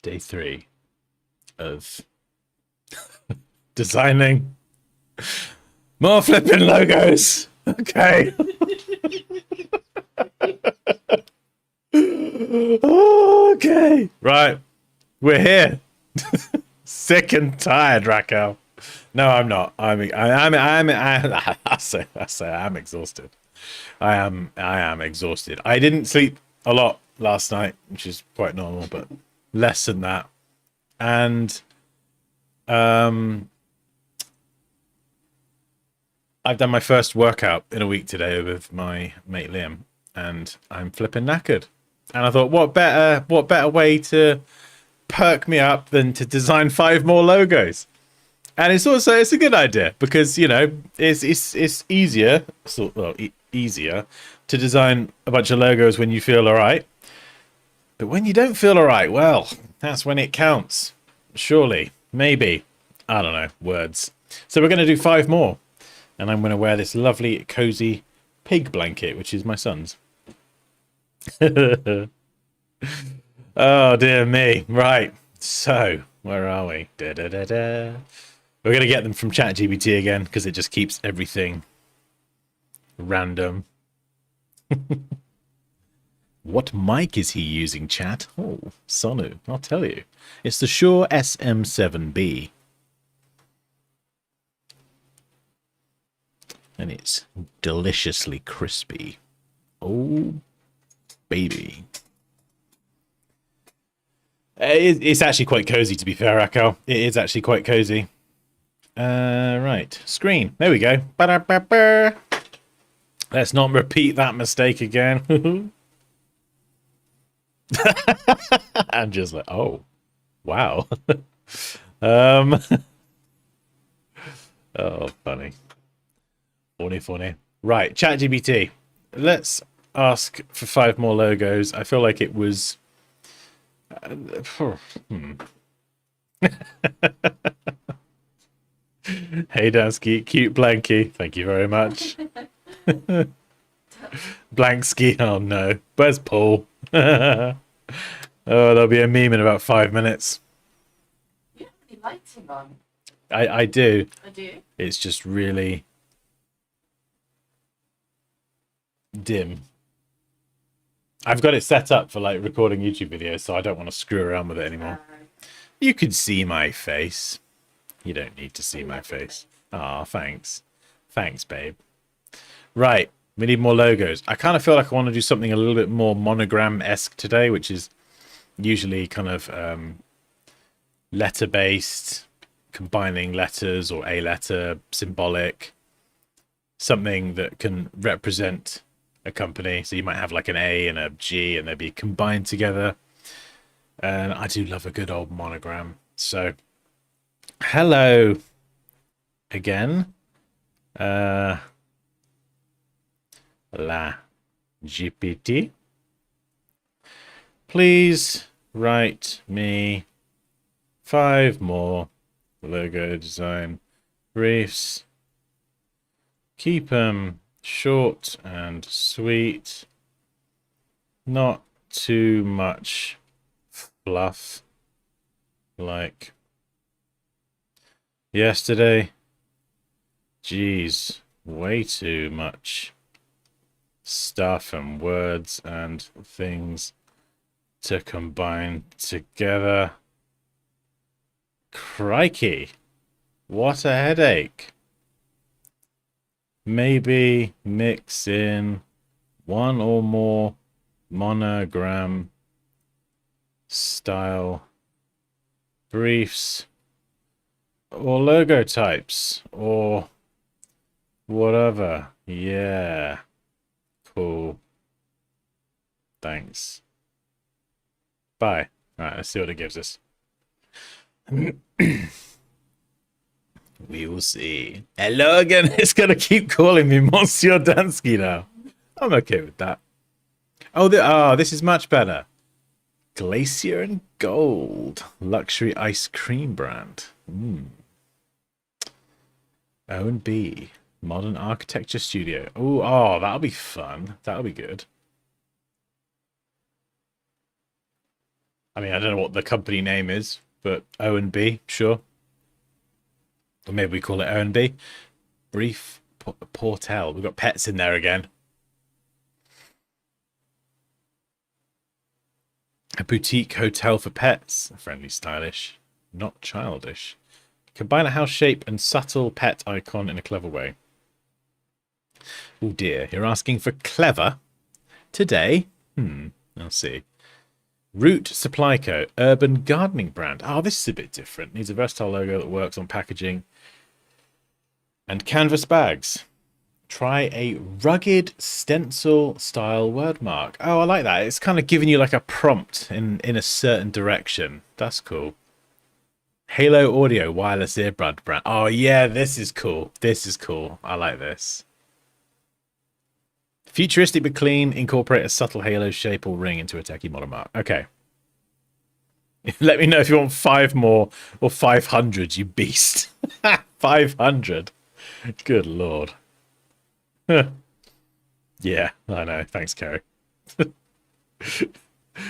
Day 3 of designing more flipping logos. Okay. Okay. Right. We're here. Sick and tired, Raquel. No, I'm not. I say I'm exhausted. I am exhausted. I didn't sleep a lot last night, which is quite normal, but less than that. And I've done my first workout in a week today with my mate Liam, and I'm flipping knackered. And I thought, what better way to perk me up than to design 5 more logos? And it's a good idea because it's easier, easier to design a bunch of logos when you feel all right. But when you don't feel all right, well, that's when it counts. Surely, maybe, I don't know, words. So we're going to do 5 more, and I'm going to wear this lovely cozy pig blanket, which is my son's. Oh dear me. Right. So where are we? Da, da, da, da. We're going to get them from ChatGPT again because it just keeps everything random. What mic is he using, chat? Oh, Sonu, I'll tell you. It's the Shure SM7B. And it's deliciously crispy. Oh, baby. It's actually quite cozy, to be fair, Raquel. It is actually quite cozy. Right. Screen. There we go. Ba-da-ba-ba. Let's not repeat that mistake again. I'm just like, oh, wow. Oh, funny. Funny. Right, ChatGPT. Let's ask for 5 more logos. I feel like it was... Hey, Dansky. Cute Blanky. Thank you very much. Blankski. Oh, no. Where's Paul? Oh, there'll be a meme in about 5 minutes. You have any lighting on? I do. I do. It's just really dim. I've got it set up for like recording YouTube videos, so I don't want to screw around with it anymore. You can see my face. You don't need to see my face. Ah, thanks. Thanks, babe. Right. We need more logos. I kind of feel like I want to do something a little bit more monogram-esque today, which is usually kind of letter-based, combining letters or a letter, symbolic, something that can represent a company. So you might have like an A and a G and they'd be combined together. And I do love a good old monogram. So, hello again. La GPT. Please write me 5 more logo design briefs. Keep them short and sweet. Not too much fluff like yesterday. Geez, way too much stuff and words and things to combine together. Crikey, what a headache. Maybe mix in 1 or more monogram style briefs or logo types or whatever. Yeah. Cool. Thanks. Bye. All right, let's see what it gives us. We will see. Hello again. It's going to keep calling me Monsieur Dansky now. I'm okay with that. Oh, this is much better. Glacier and Gold. Luxury ice cream brand. O&B. Modern Architecture Studio. Oh, that'll be fun. That'll be good. I mean, I don't know what the company name is, but O&B, sure. Or maybe we call it O&B. Brief Portel. We've got pets in there again. A boutique hotel for pets. Friendly, stylish, not childish. Combine a house shape and subtle pet icon in a clever way. Oh dear, you're asking for clever today? I'll see. Root Supply Co. Urban gardening brand. Oh, this is a bit different. Needs a versatile logo that works on packaging. And canvas bags. Try a rugged stencil style word mark. Oh, I like that. It's kind of giving you like a prompt in a certain direction. That's cool. Halo Audio wireless earbud brand. Oh yeah, this is cool. This is cool. I like this. Futuristic but clean. Incorporate a subtle halo shape or ring into a techie model mark. Okay. Let me know if you want 5 more or 500, you beast. 500. Good lord. Yeah, I know. Thanks, Kerry.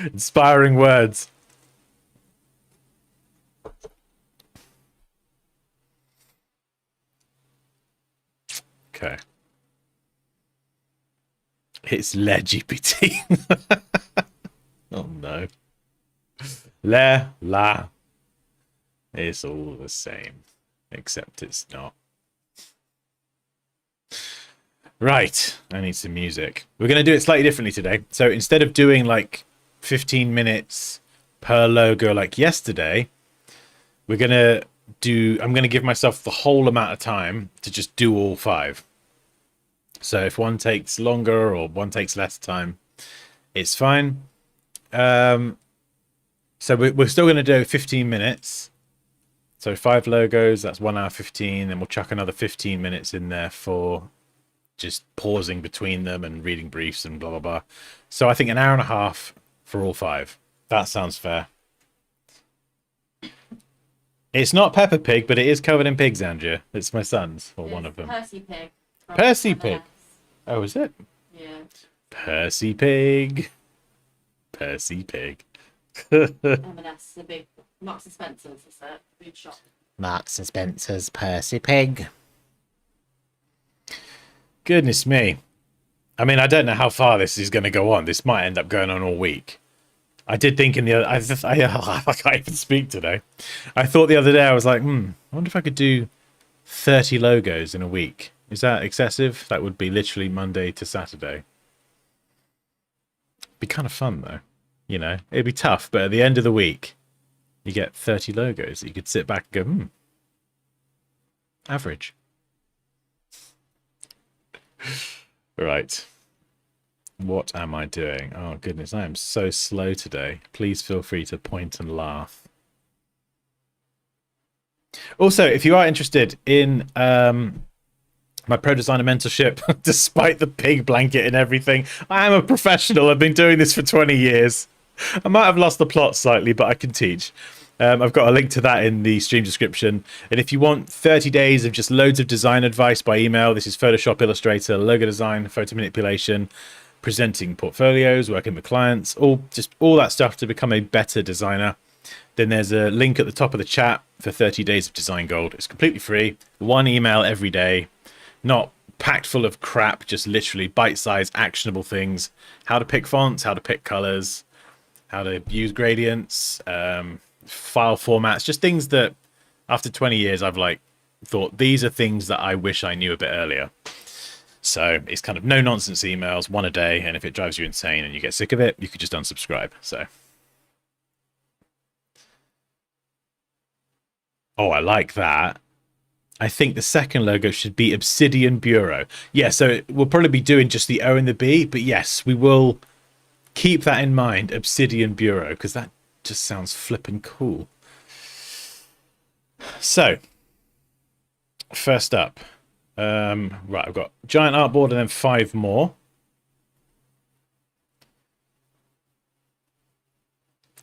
Inspiring words. Okay. It's Le GPT. Oh no. La. It's all the same. Except it's not. Right. I need some music. We're going to do it slightly differently today. So instead of doing like 15 minutes per logo like yesterday, we're going to I'm going to give myself the whole amount of time to just do all 5. So if one takes longer or one takes less time, it's fine. So we're still going to do 15 minutes. So 5 logos, that's 1 hour 15. Then we'll chuck another 15 minutes in there for just pausing between them and reading briefs and blah, blah, blah. So I think an hour and a half for all 5. That sounds fair. It's not Peppa Pig, but it is covered in pigs, Andrea. It's my son's, or one of them. Percy Pig. Percy Pig. Oh, is it? Yeah. Percy Pig. Percy Pig. M&S, the big Marks and Spencer's, is it? Food shop. Marks and Spencer's Percy Pig. Goodness me. I mean, I don't know how far this is going to go on. This might end up going on all week. I did think in the other... I can't even speak today. I thought the other day, I was like, I wonder if I could do 30 logos in a week. Is that excessive? That would be literally Monday to Saturday. Be kind of fun, though. You know, it'd be tough, but at the end of the week, you get 30 logos that you could sit back and go, average. Right. What am I doing? Oh, goodness, I am so slow today. Please feel free to point and laugh. Also, if you are interested in my Pro Designer mentorship, despite the pig blanket and everything, I am a professional. I've been doing this for 20 years. I might have lost the plot slightly, but I can teach. I've got a link to that in the stream description. And if you want 30 days of just loads of design advice by email, this is Photoshop, Illustrator, logo design, photo manipulation, presenting portfolios, working with clients, all that stuff to become a better designer. Then there's a link at the top of the chat for 30 days of Design Gold. It's completely free. 1 email every day. Not packed full of crap, just literally bite-sized, actionable things. How to pick fonts, how to pick colors, how to use gradients, file formats, just things that after 20 years I've thought these are things that I wish I knew a bit earlier. So it's kind of no nonsense emails, 1 a day, and if it drives you insane and you get sick of it, you could just unsubscribe. So oh, I like that. I think the second logo should be Obsidian Bureau. Yeah, so we'll probably be doing just the O and the B, but yes, we will keep that in mind, Obsidian Bureau, because that just sounds flippin' cool. So, first up, right, I've got giant artboard and then 5 more.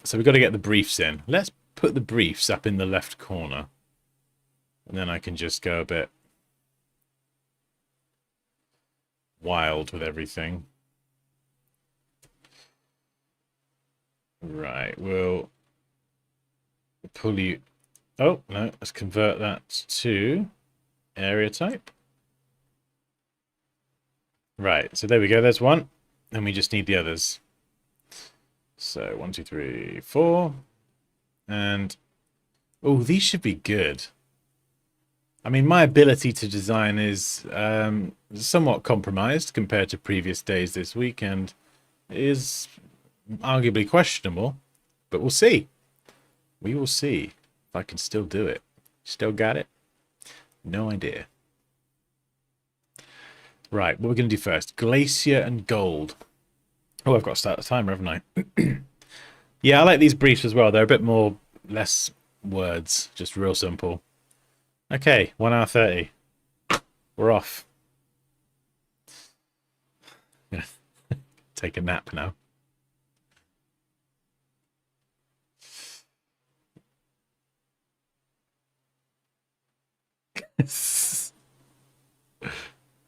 So we've got to get the briefs in. Let's put the briefs up in the left corner. And then I can just go a bit wild with everything. Right, we'll pull you. Oh, no, let's convert that to area type. Right, so there we go, there's one. And we just need the others. So 1, 2, 3, 4. And oh, these should be good. I mean, my ability to design is somewhat compromised compared to previous days this week and is arguably questionable, but we'll see. We will see if I can still do it. Still got it? No idea. Right, what we're going to do first. Glacier and gold. Oh, I've got to start the timer, haven't I? Yeah, I like these briefs as well. They're a bit more, less words. Just real simple. Okay, 1 hour 30. We're off. Yeah. Take a nap now.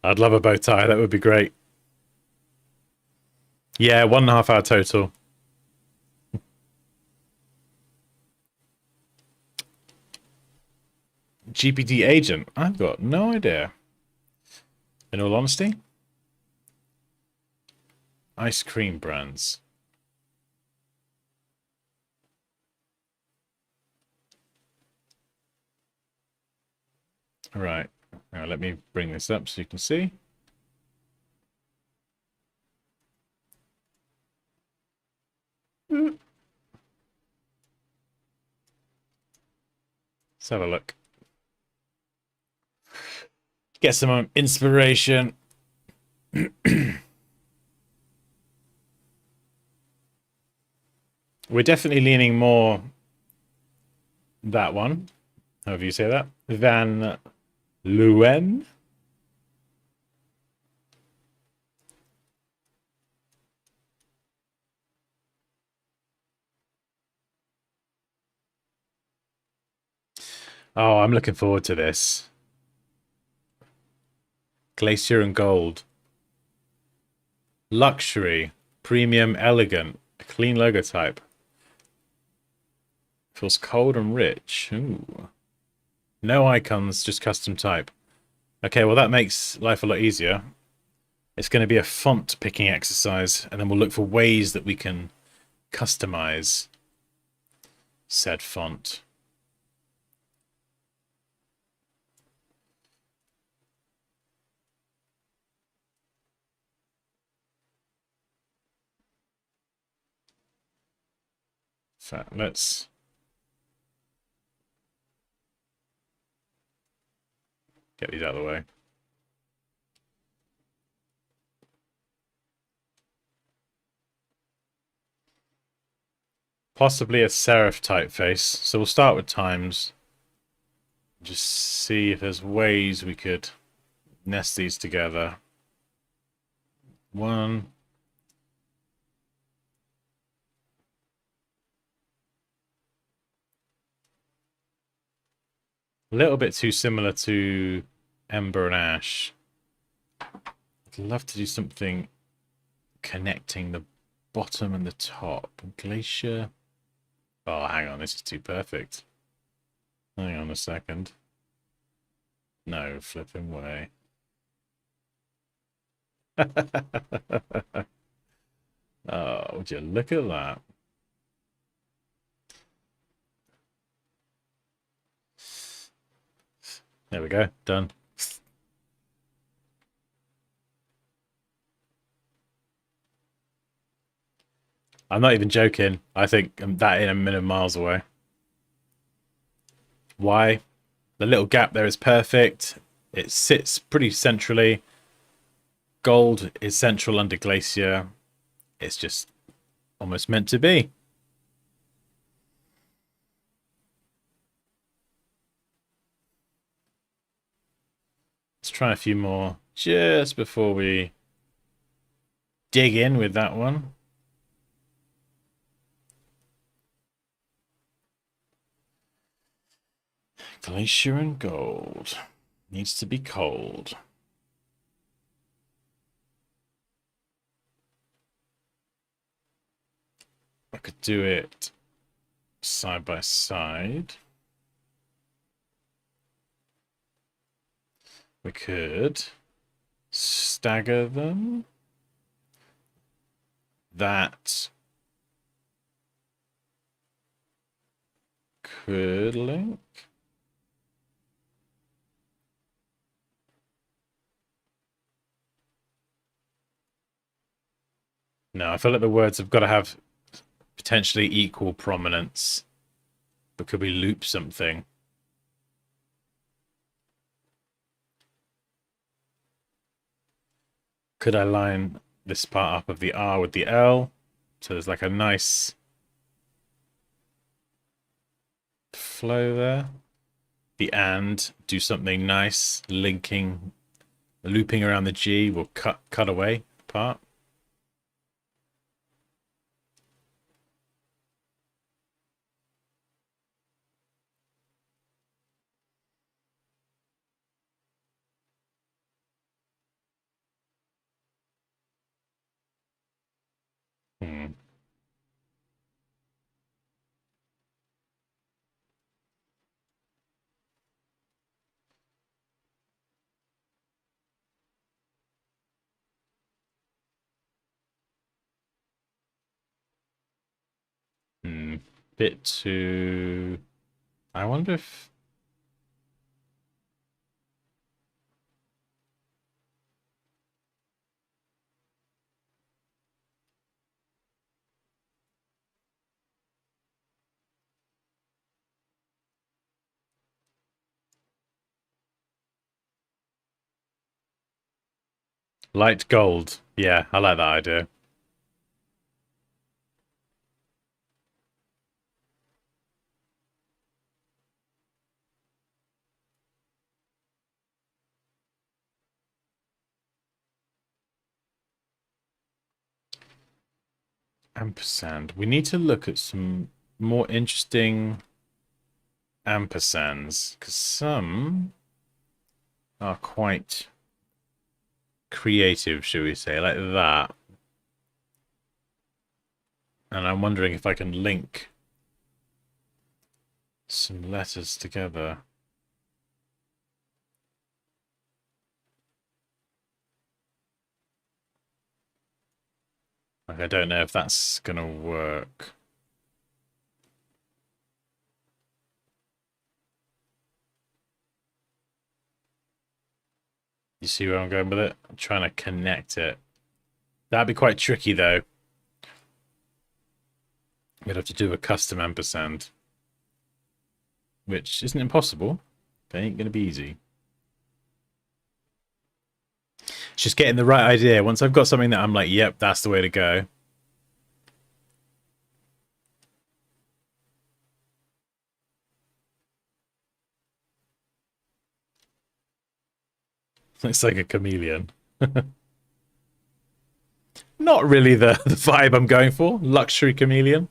I'd love a bow tie. That would be great. Yeah, 1.5 hour total. GPT agent. I've got no idea. In all honesty. Ice cream brands. Right. Now let me bring this up so you can see. Let's have a look. Get some inspiration. We're definitely leaning more that one, however you say that, Van Leeuwen. Oh, I'm looking forward to this. Glacier and gold. Luxury. Premium elegant. Clean logo type. Feels cold and rich. Ooh. No icons, just custom type. Okay, well that makes life a lot easier. It's going to be a font picking exercise, and then we'll look for ways that we can customize said font. So let's get these out of the way. Possibly a serif typeface. So we'll start with times. Just see if there's ways we could nest these together. 1. A little bit too similar to Ember and Ash. I'd love to do something connecting the bottom and the top. Glacier. Oh, hang on. This is too perfect. Hang on a second. No, flipping way. Oh, would you look at that? There we go. Done. I'm not even joking. I think I'm that in a million miles away. Why? The little gap there is perfect. It sits pretty centrally. Gold is central under Glacier. It's just almost meant to be. Let's try a few more just before we dig in with that one. Glacier and gold. Needs to be cold. I could do it side by side. We could stagger them. That could link. No, I feel like the words have got to have potentially equal prominence. But could we loop something? Could I line this part up of the R with the L? So there's like a nice flow there. The and, do something nice, linking, looping around the G will cut away part. Hmm. Bit too... I wonder if... Light gold. Yeah, I like that idea. Ampersand. We need to look at some more interesting ampersands, because some are quite creative, shall we say, like that. And I'm wondering if I can link some letters together. Like, I don't know if that's gonna work. You see where I'm going with it? I'm trying to connect it. That'd be quite tricky, though. We'd have to do a custom ampersand. Which isn't impossible, but ain't going to be easy. It's just getting the right idea. Once I've got something that I'm like, yep, that's the way to go. It's like a chameleon. Not really the vibe I'm going for. Luxury chameleon.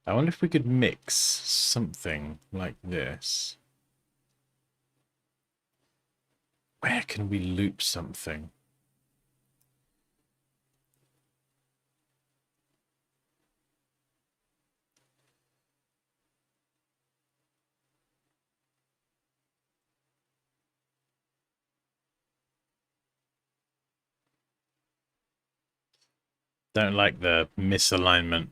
I wonder if we could mix something like this. Where can we loop something? Don't like the misalignment.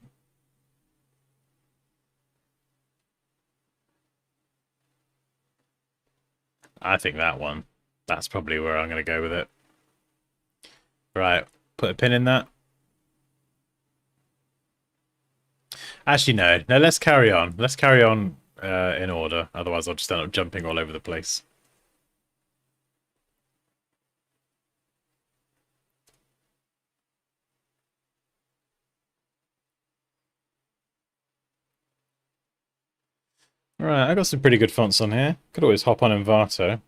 I think that one. That's probably where I'm going to go with it. Right, put a pin in that. Actually, no. No, let's carry on. Let's carry on in order. Otherwise, I'll just end up jumping all over the place. Right, I got some pretty good fonts on here. Could always hop on Envato.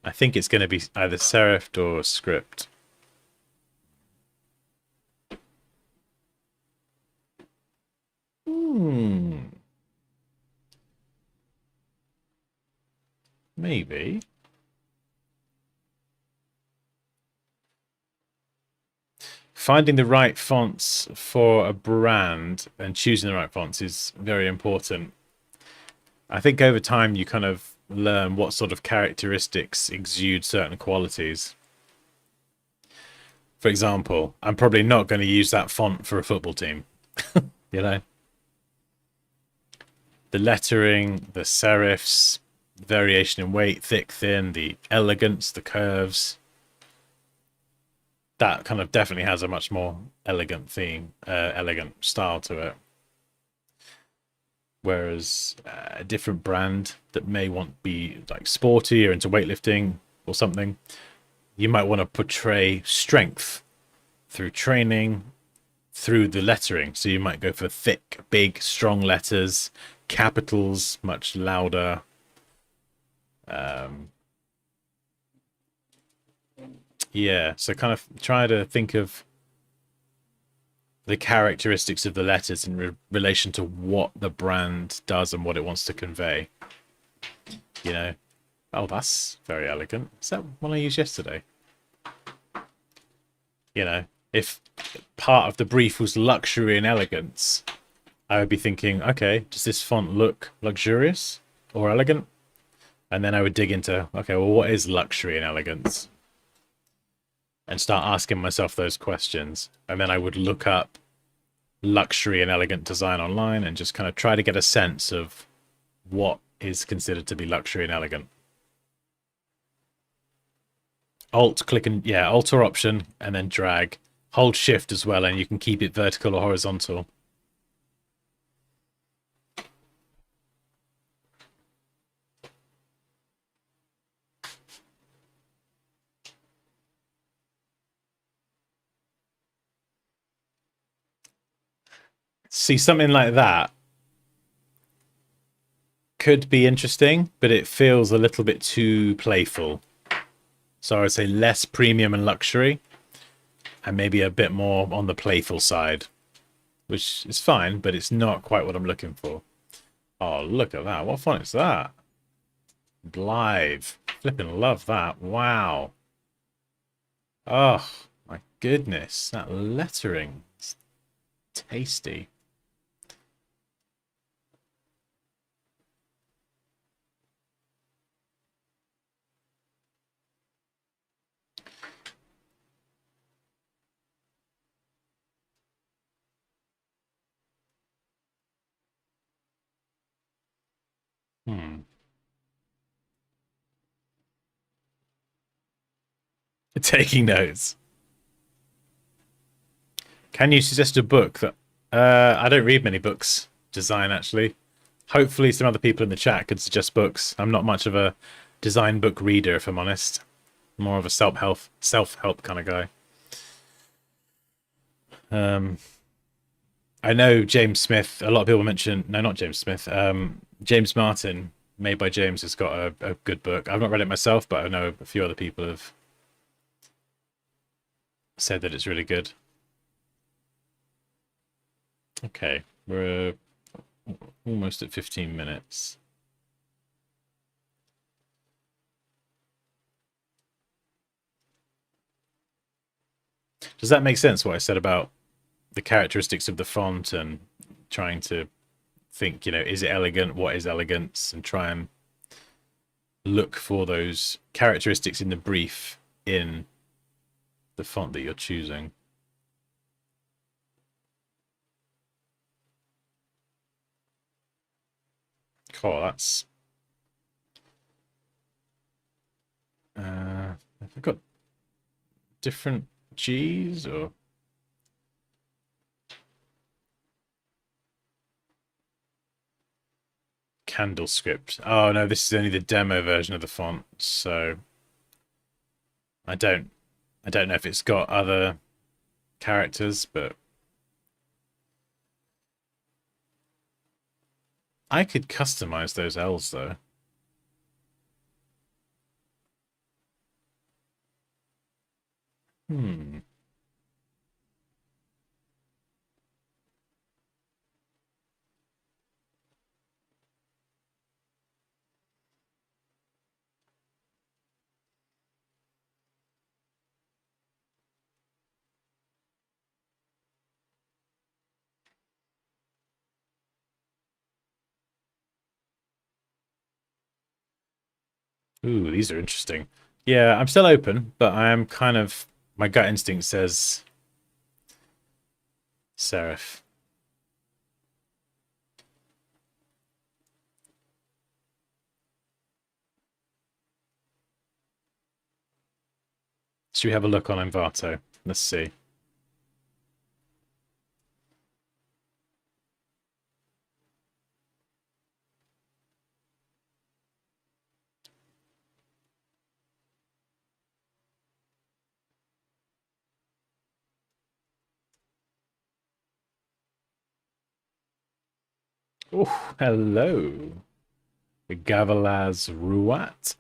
I think it's going to be either serifed or script. Maybe. Finding the right fonts for a brand and choosing the right fonts is very important. I think over time you kind of learn what sort of characteristics exude certain qualities. For example, I'm probably not going to use that font for a football team. You know, the lettering, the serifs, variation in weight, thick, thin, the elegance, the curves. That kind of definitely has a much more elegant theme, elegant style to it. Whereas a different brand that may want to be like sporty or into weightlifting or something, you might want to portray strength through training, through the lettering. So you might go for thick, big, strong letters, capitals, much louder. Yeah, so kind of try to think of the characteristics of the letters in relation to what the brand does and what it wants to convey. You know, oh, that's very elegant. Is that one I used yesterday? You know, if part of the brief was luxury and elegance, I would be thinking, okay, does this font look luxurious or elegant? And then I would dig into, okay, well, what is luxury and elegance? And start asking myself those questions. And then I would look up luxury and elegant design online and just kind of try to get a sense of what is considered to be luxury and elegant. Alt, click and, yeah, Alt or Option, and then drag. Hold Shift as well, and you can keep it vertical or horizontal. See, something like that could be interesting, but it feels a little bit too playful. So I would say less premium and luxury, and maybe a bit more on the playful side, which is fine, but it's not quite what I'm looking for. Oh, look at that. What font is that? Blythe. Flipping love that. Wow. Oh, my goodness. That lettering. It's tasty. Hmm. Taking notes. Can you suggest a book that... I don't read many books. Design, actually. Hopefully some other people in the chat could suggest books. I'm not much of a design book reader, if I'm honest. More of a self-help kind of guy. I know James Smith. A lot of people mention... No, not James Smith. James Martin, Made by James, has got a good book. I've not read it myself, but I know a few other people have said that it's really good. Okay, we're almost at 15 minutes. Does that make sense, what I said about the characteristics of the font and trying to think, you know, is it elegant? What is elegance? And try and look for those characteristics in the brief in the font that you're choosing. Cool, that's... have I got different G's or... Candle script. Oh no, this is only the demo version of the font, so I don't know if it's got other characters, but I could customize those L's though. Hmm. Ooh, these are interesting. Yeah, I'm still open, but I am kind of my gut instinct says serif. Should we have a look on Envato? Let's see. Oh, hello. The Gavalaz Ruat.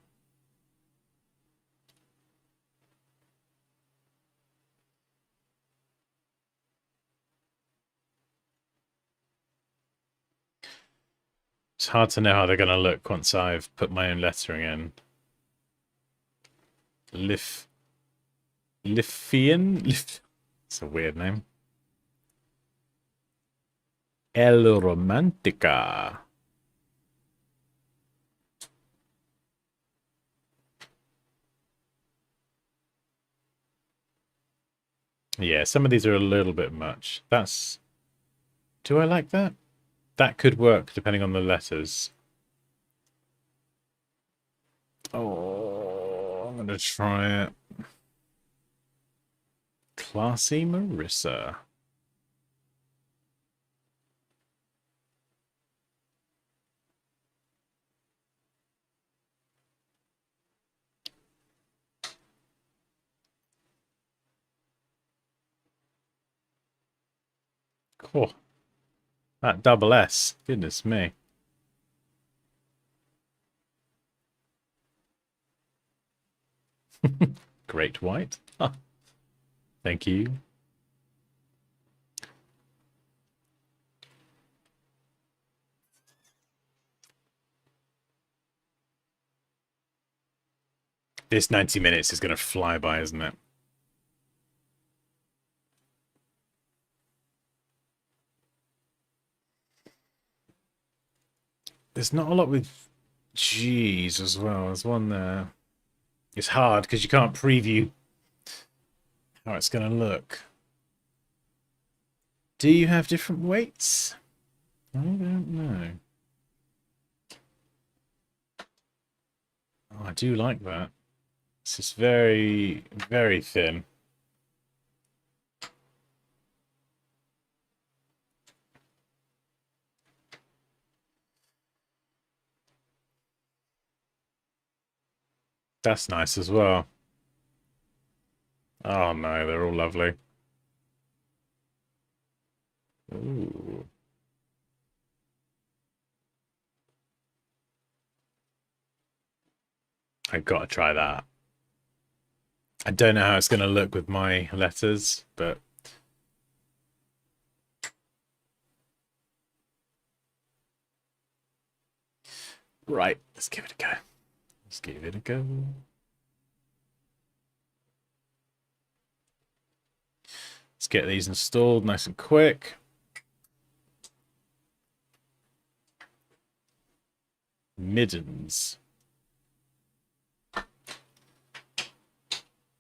It's hard to know how they're going to look once I've put my own lettering in. Lif... Lifian? It's a weird name. El Romantica. Yeah, some of these are a little bit much. That's... Do I like that? That could work depending on the letters. Oh, I'm going to try it. Classy Marissa. Cool. That double S. Goodness me. Great White. Ah, thank you. This 90 minutes is going to fly by, isn't it? There's not a lot with G's as well. There's one there. It's hard because you can't preview how it's going to look. Do you have different weights? I don't know. Oh, I do like that. It's just very, very thin. That's nice as well. Oh no, they're all lovely. Ooh. I gotta try that. I don't know how it's gonna look with my letters, but right, let's give it a go. Let's give it a go. Let's get these installed nice and quick. Middens.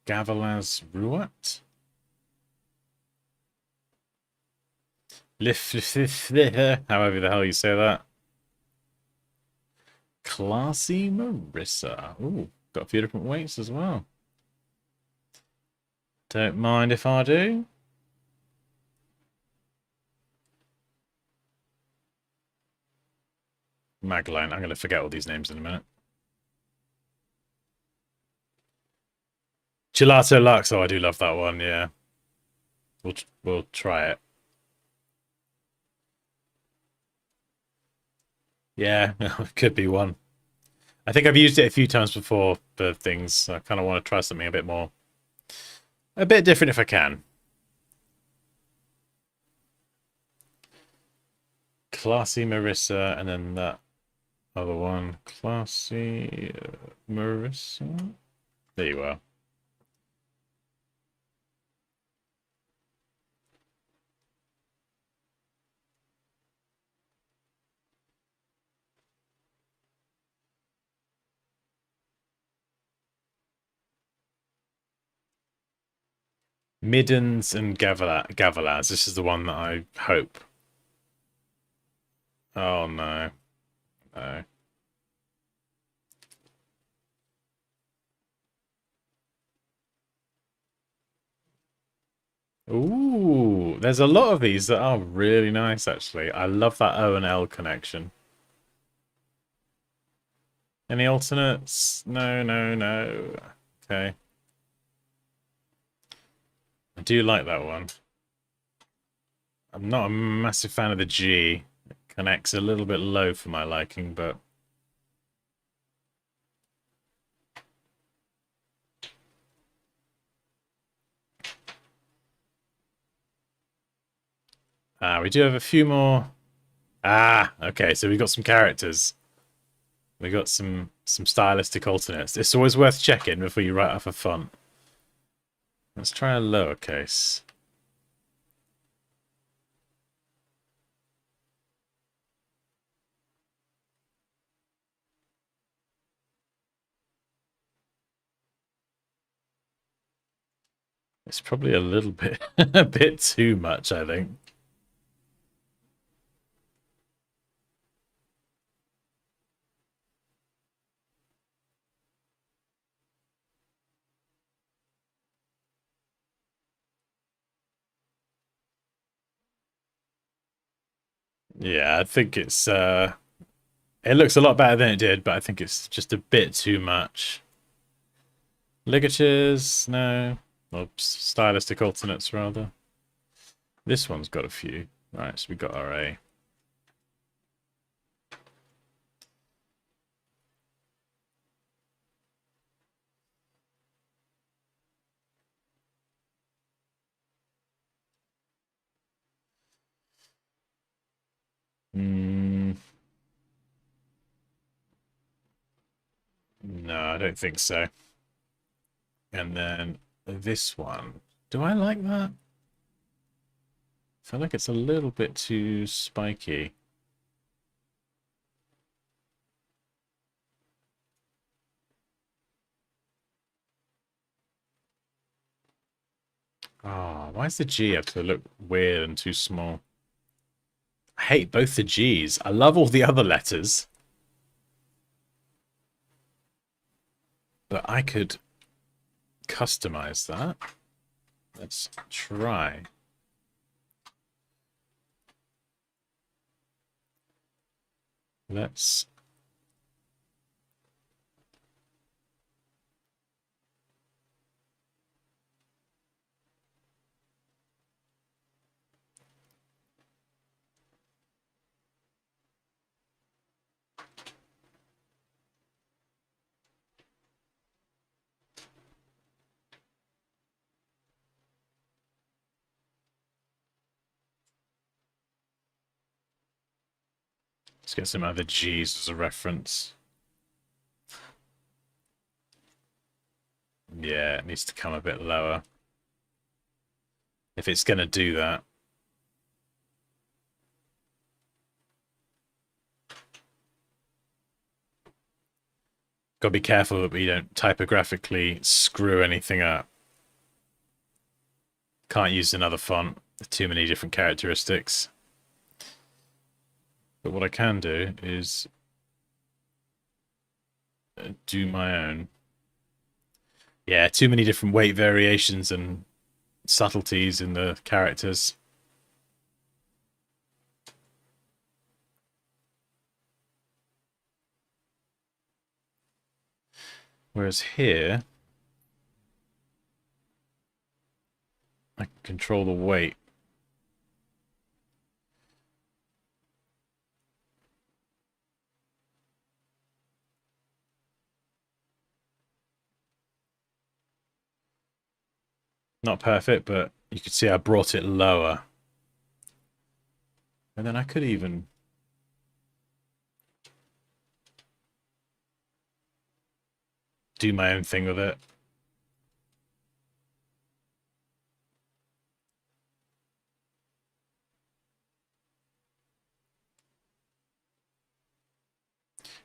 Gavalaz Ruat. However the hell you say that. Classy Marissa. Ooh, got a few different weights as well. Don't mind if I do. Magline. I'm going to forget all these names in a minute. Gelato Lux. Oh, I do love that one. Yeah, we'll try it. Yeah, could be one. I think I've used it a few times before for things. So I kind of want to try something a bit different if I can. Classy Marissa, and then that other one. Classy Marissa. There you are. Middens and Gavilas. This is the one that I hope. Oh no. No. Ooh, there's a lot of these that are really nice, actually. I love that O and L connection. Any alternates? No, no, no. Okay. I do like that one. I'm not a massive fan of the G. It connects a little bit low for my liking, but... we do have a few more... okay, so we've got some characters. We got some stylistic alternates. It's always worth checking before you write off a font. Let's try a lowercase. It's probably a little bit a bit too much, I think. Yeah, I think it's it looks a lot better than it did, but I think it's just a bit too much. Ligatures, no. Or stylistic alternates, rather. This one's got a few. Right, so we got our A. No, I don't think so. And then this one. Do I like that? I feel like it's a little bit too spiky. Oh, why does the G have to look weird and too small? I hate both the G's. I love all the other letters. But I could customize that. Let's try. Let's... Let's get some other G's as a reference. Yeah, it needs to come a bit lower. If it's going to do that. Got to be careful that we don't typographically screw anything up. Can't use another font. Too many different characteristics. But what I can do is do my own. Yeah, too many different weight variations and subtleties in the characters. Whereas here, I can control the weight. Not perfect, but you can see I brought it lower. And then I could even... do my own thing with it.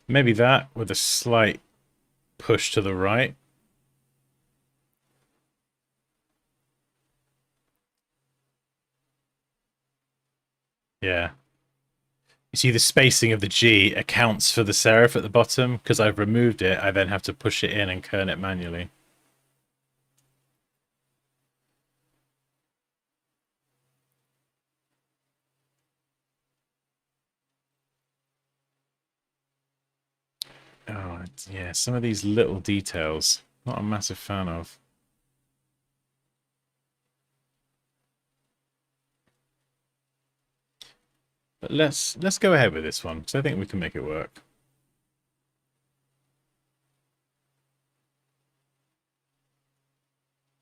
Maybe that with a slight push to the right. Yeah. You see the spacing of the G accounts for the serif at the bottom. Because I've removed it, I then have to push it in and kern it manually. Oh, yeah, some of these little details, not a massive fan of. But let's go ahead with this one, because I think we can make it work.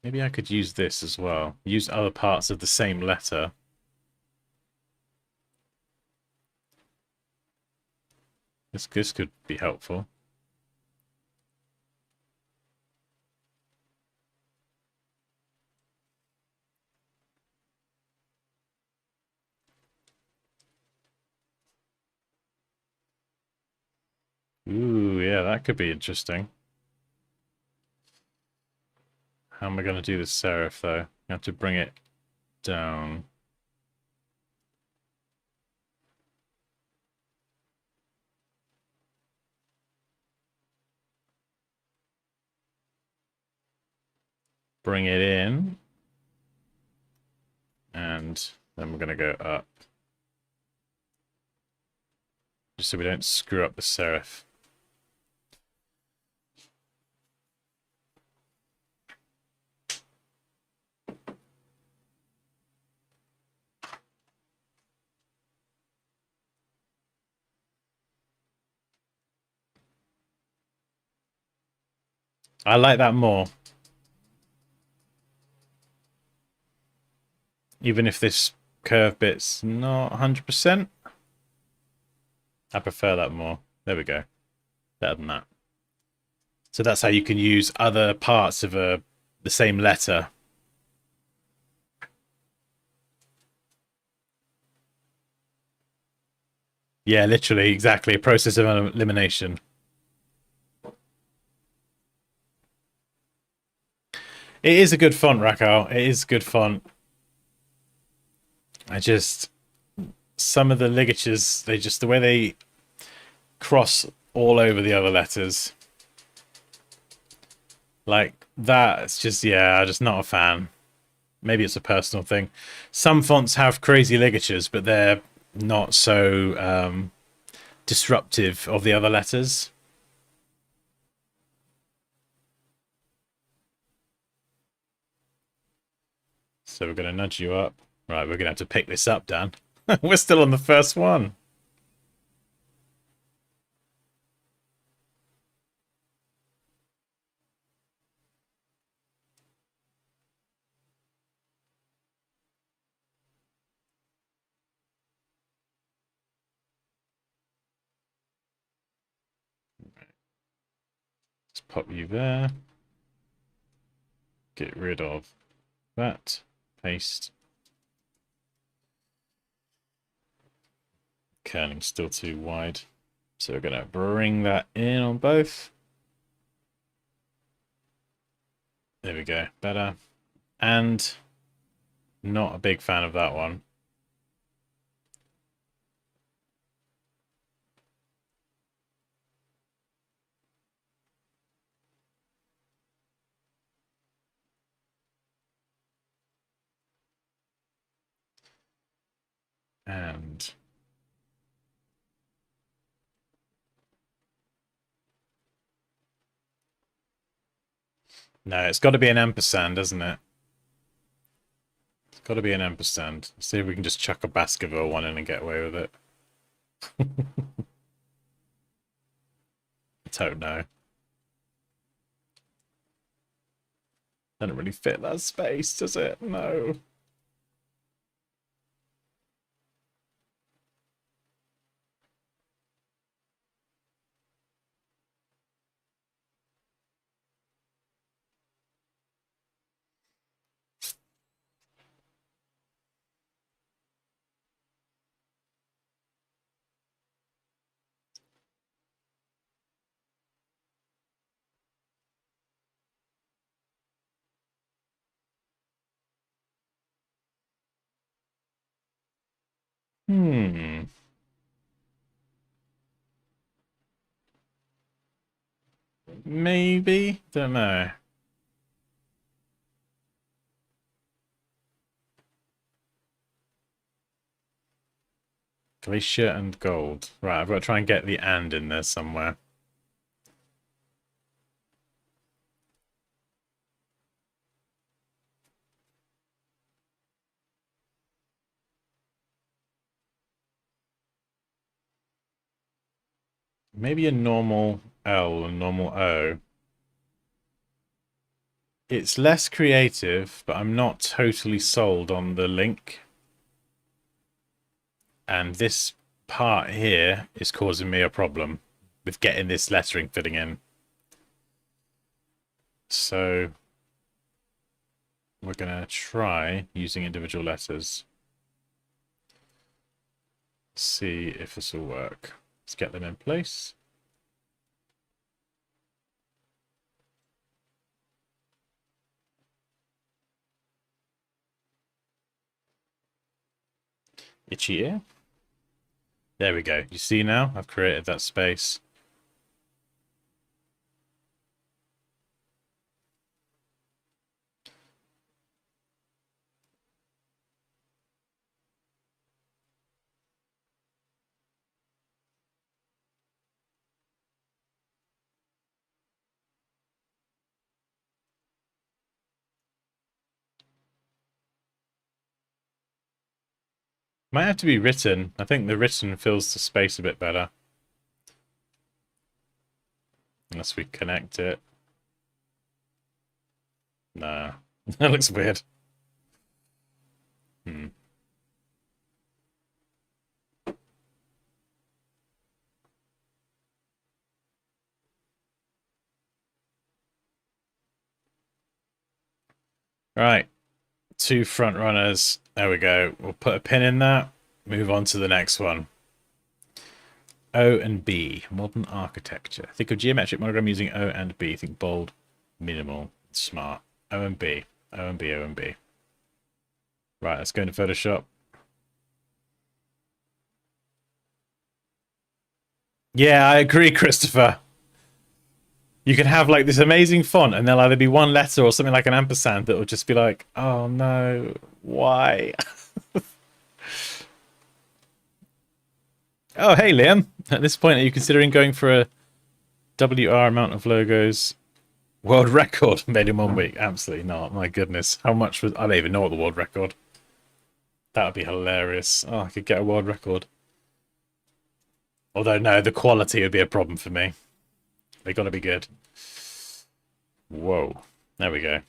Maybe I could use this as well. Use other parts of the same letter. This could be helpful. Ooh, yeah, that could be interesting. How am I going to do the serif, though? I have to bring it down. Bring it in. And then we're going to go up. Just so we don't screw up the serif. I like that more. Even if this curve bit's not 100%. I prefer that more. There we go. Better than that. So that's how you can use other parts of the same letter. Yeah, literally, exactly. A process of elimination. It is a good font, Raquel. It is a good font. I just... Some of the ligatures, they just... The way they cross all over the other letters. Like, that's just... Yeah, I'm just not a fan. Maybe it's a personal thing. Some fonts have crazy ligatures, but they're not so disruptive of the other letters. So we're going to nudge you up. Right, we're going to have to pick this up, Dan. We're still on the first one. Let's pop you there. Get rid of that. Paste. Kerning's still too wide. So we're going to bring that in on both. There we go. Better. And not a big fan of that one. And no, it's got to be an ampersand, doesn't it? It's got to be an ampersand. Let's see if we can just chuck a Baskerville one in and get away with it. I don't know. Doesn't really fit that space, does it? No. Hmm. Maybe? Don't know. Glacier and gold. Right, I've got to try and get the and in there somewhere. Maybe a normal L and normal O. It's less creative, but I'm not totally sold on the link. And this part here is causing me a problem with getting this lettering fitting in. So we're going to try using individual letters. See if this will work. Let's get them in place. Itchy ear. There we go. You see now? I've created that space. Might have to be written. I think the written fills the space a bit better. Unless we connect it. Nah. That looks weird. Hmm. Right. 2 front runners. There we go. We'll put a pin in that. Move on to the next one. O and B. Modern architecture. Think of geometric monogram using O and B. Think bold, minimal, smart. O and B. O and B. O and B. Right, let's go into Photoshop. Yeah, I agree, Christopher. You can have like this amazing font and there'll either be one letter or something like an ampersand that will just be like, oh no, why? Oh, hey, Liam. At this point, are you considering going for a WR amount of logos? World record made in 1 week? Absolutely not. My goodness. How much was... I don't even know what the world record. That would be hilarious. Oh, I could get a world record. Although, no, the quality would be a problem for me. They got to be good. Whoa. There we go.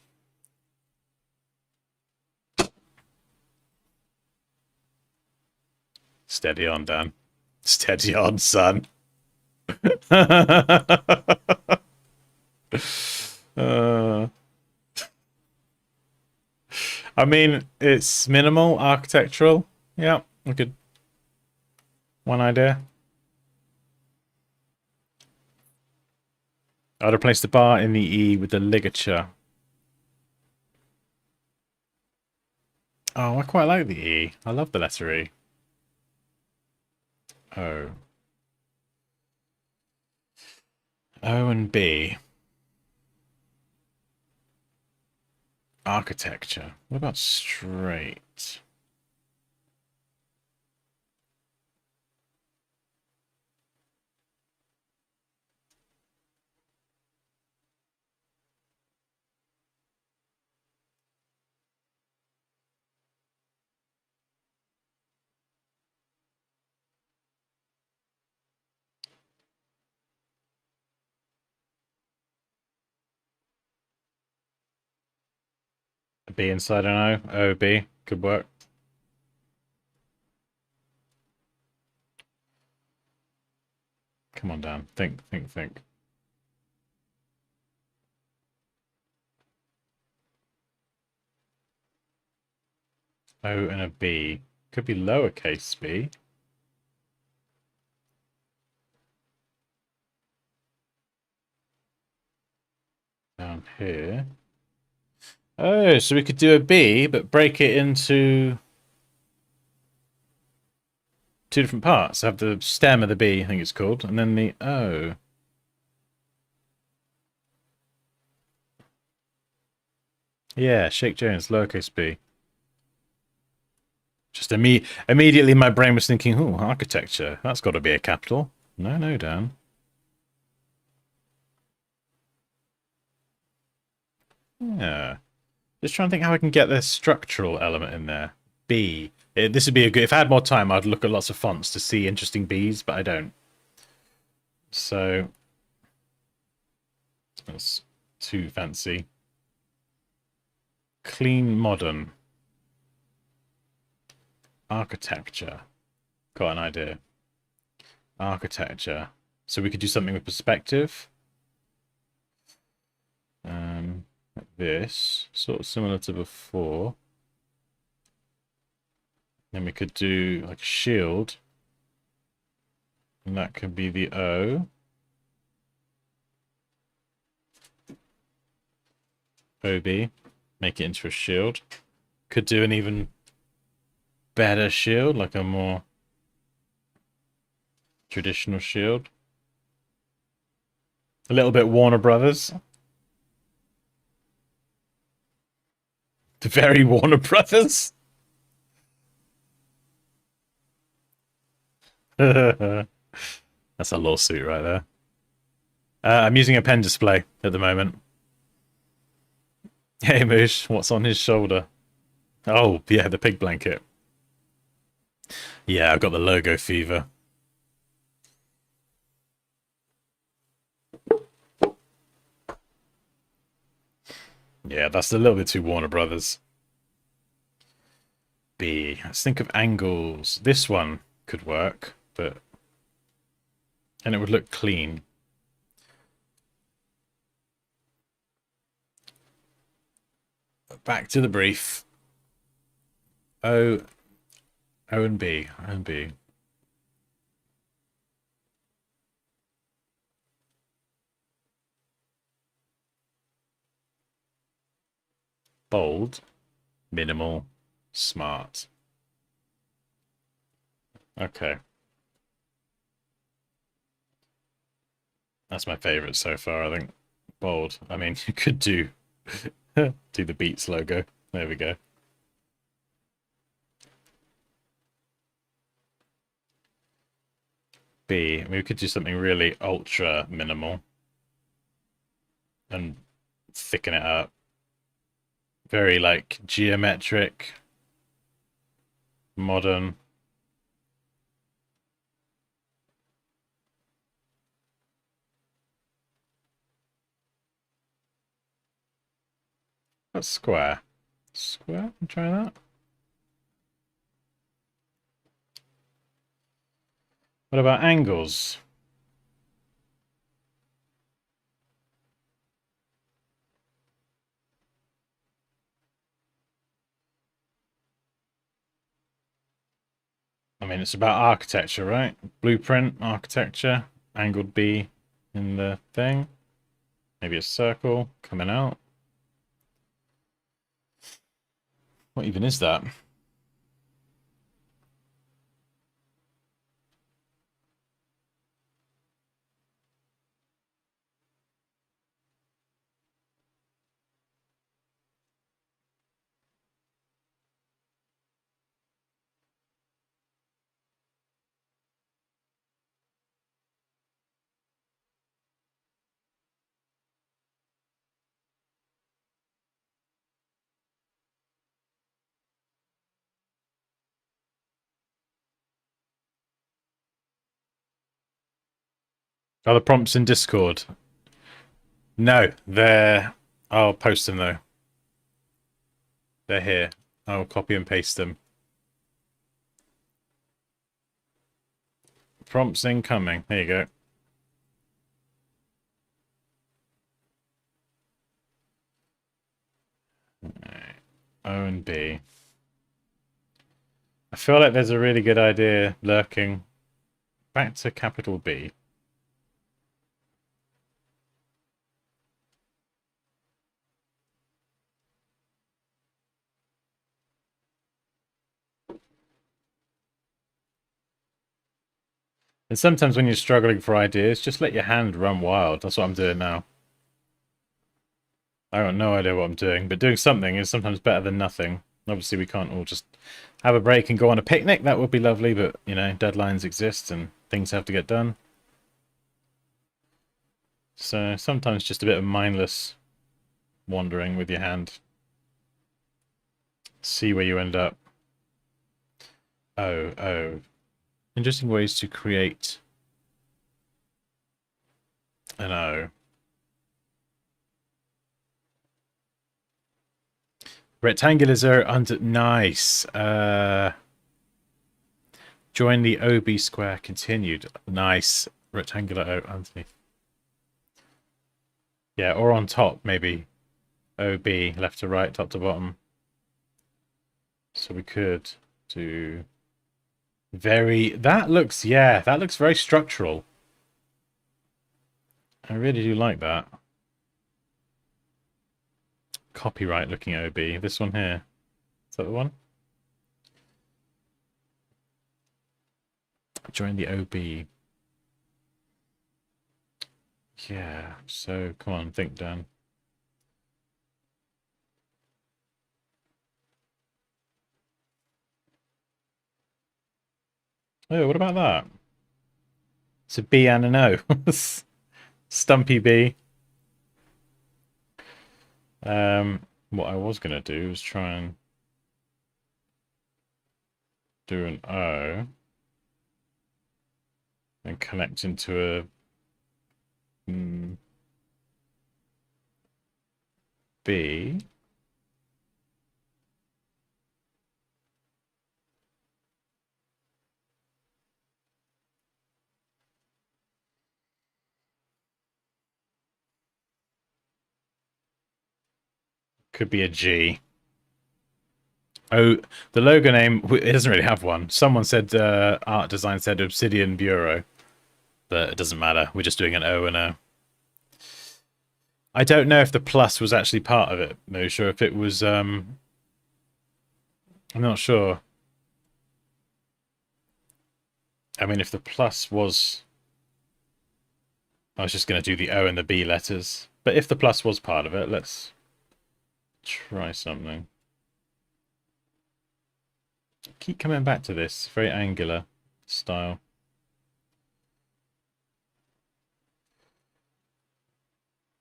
Steady on, Dan. Steady on, son. I mean, it's minimal, architectural. Yeah, a good one idea. I'd replace the bar in the E with the ligature. Oh, I quite like the E. I love the letter E. O. O and B. Architecture. What about straight? A B inside an O. O, B. Could work. Come on, Dan. Think, think, think. O and a B. Could be lowercase b. Down here. Oh, so we could do a B, but break it into... two different parts. I have the stem of the B, I think it's called, and then the O. Yeah, Shake Jones, lowercase b. Just immediately my brain was thinking, oh, architecture. That's got to be a capital. No, no, Dan. Yeah. Just trying to think how I can get the structural element in there. B. This would be a good... If I had more time, I'd look at lots of fonts to see interesting Bs, but I don't. So... That's too fancy. Clean, modern. Architecture. Got an idea. Architecture. So we could do something with perspective. Like this. Sort of similar to before. Then we could do like a shield. And that could be the O. OB. Make it into a shield. Could do an even better shield, like a more traditional shield. A little bit Warner Brothers. Very Warner Brothers. That's a lawsuit right there. I'm using a pen display at the moment. Hey Moosh, what's on his shoulder? Oh, yeah, the pig blanket. Yeah, I've got the logo fever. Yeah, that's a little bit too Warner Brothers. B. Let's think of angles. This one could work, but... And it would look clean. Back to the brief. O and B. O and B. Bold. Minimal. Smart. Okay. That's my favorite so far, I think. Bold. I mean, you could do the Beats logo. There we go. B. I mean, we could do something really ultra minimal and thicken it up. Very like geometric, modern. That's square. Square? Try that. What about angles? I mean, it's about architecture, right? Blueprint, architecture, angled B in the thing. Maybe a circle coming out. What even is that? Are the prompts in Discord? No, they're... I'll post them though. They're here. I'll copy and paste them. Prompts incoming. There you go. Right. O and B. I feel like there's a really good idea lurking. Back to capital B. And sometimes when you're struggling for ideas, just let your hand run wild. That's what I'm doing now. I got no idea what I'm doing, but doing something is sometimes better than nothing. Obviously, we can't all just have a break and go on a picnic. That would be lovely, but, you know, deadlines exist and things have to get done. So sometimes just a bit of mindless wandering with your hand. See where you end up. Oh. Interesting ways to create an O. Rectangulars are under... Nice. Join the OB square continued. Nice. Rectangular O underneath. Yeah, or on top, maybe. OB, left to right, top to bottom. So we could do... That looks very structural. I really do like that. Copyright looking OB. This one here. Is that the one? Join the OB. Yeah, so come on, think, Dan. Oh, what about that? It's a B and an O. Stumpy B. What I was going to do is try and do an O and connect into a B. Could be a G. Oh, the logo name, it doesn't really have one. Someone said, art design said Obsidian Bureau. But it doesn't matter. We're just doing an O and O. I don't know if the plus was actually part of it, Moshe, if it was, I'm not sure. I mean, if the plus was... I was just going to do the O and the B letters. But if the plus was part of it, let's try something. Keep coming back to this. Very angular style.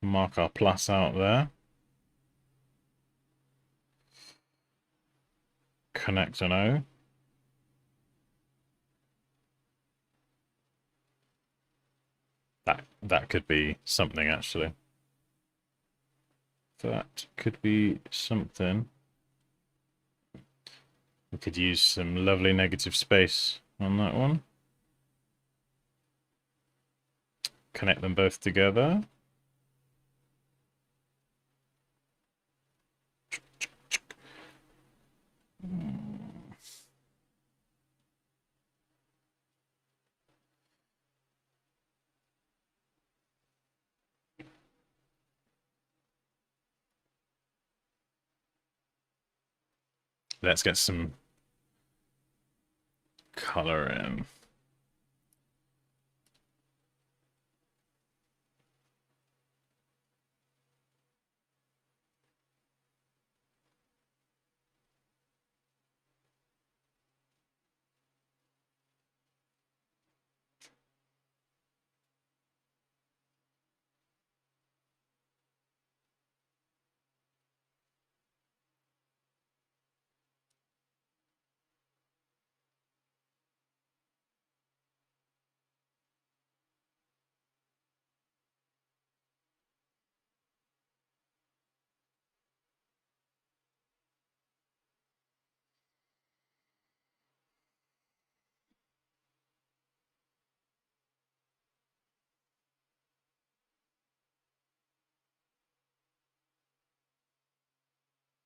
Mark our plus out there. Connect an O. That could be something, actually. That could be something. We could use some lovely negative space on that one. Connect them both together. Let's get some color in.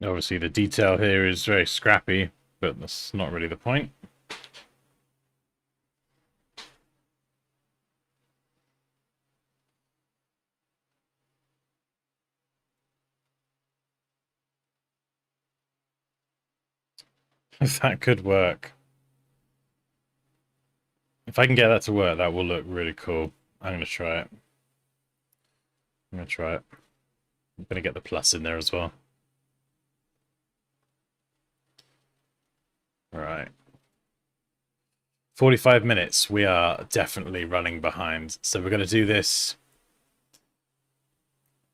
Obviously, the detail here is very scrappy, but that's not really the point. That could work. If I can get that to work, that will look really cool. I'm going to try it. I'm going to try it. I'm going to get the plus in there as well. All right. 45 minutes. We are definitely running behind. So we're going to do this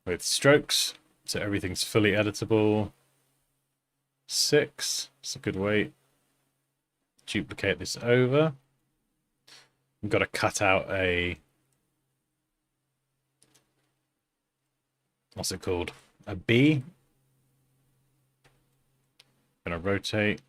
with strokes. So everything's fully editable. 6. It's a good weight. Duplicate this over. We've got to cut out a... What's it called? A B. Going to rotate.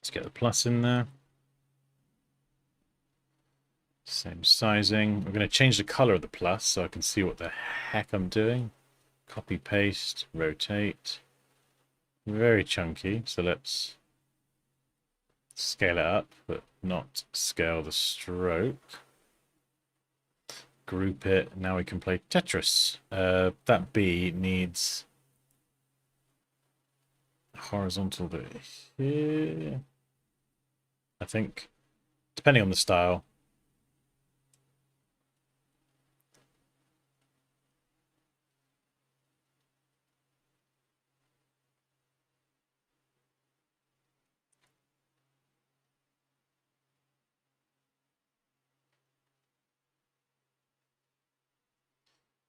Let's get the plus in there. Same sizing. We're going to change the color of the plus so I can see what the heck I'm doing. Copy, paste, rotate. Very chunky, so let's scale it up, but not scale the stroke. Group it. Now we can play Tetris. That B needs horizontal bit here. I think, depending on the style.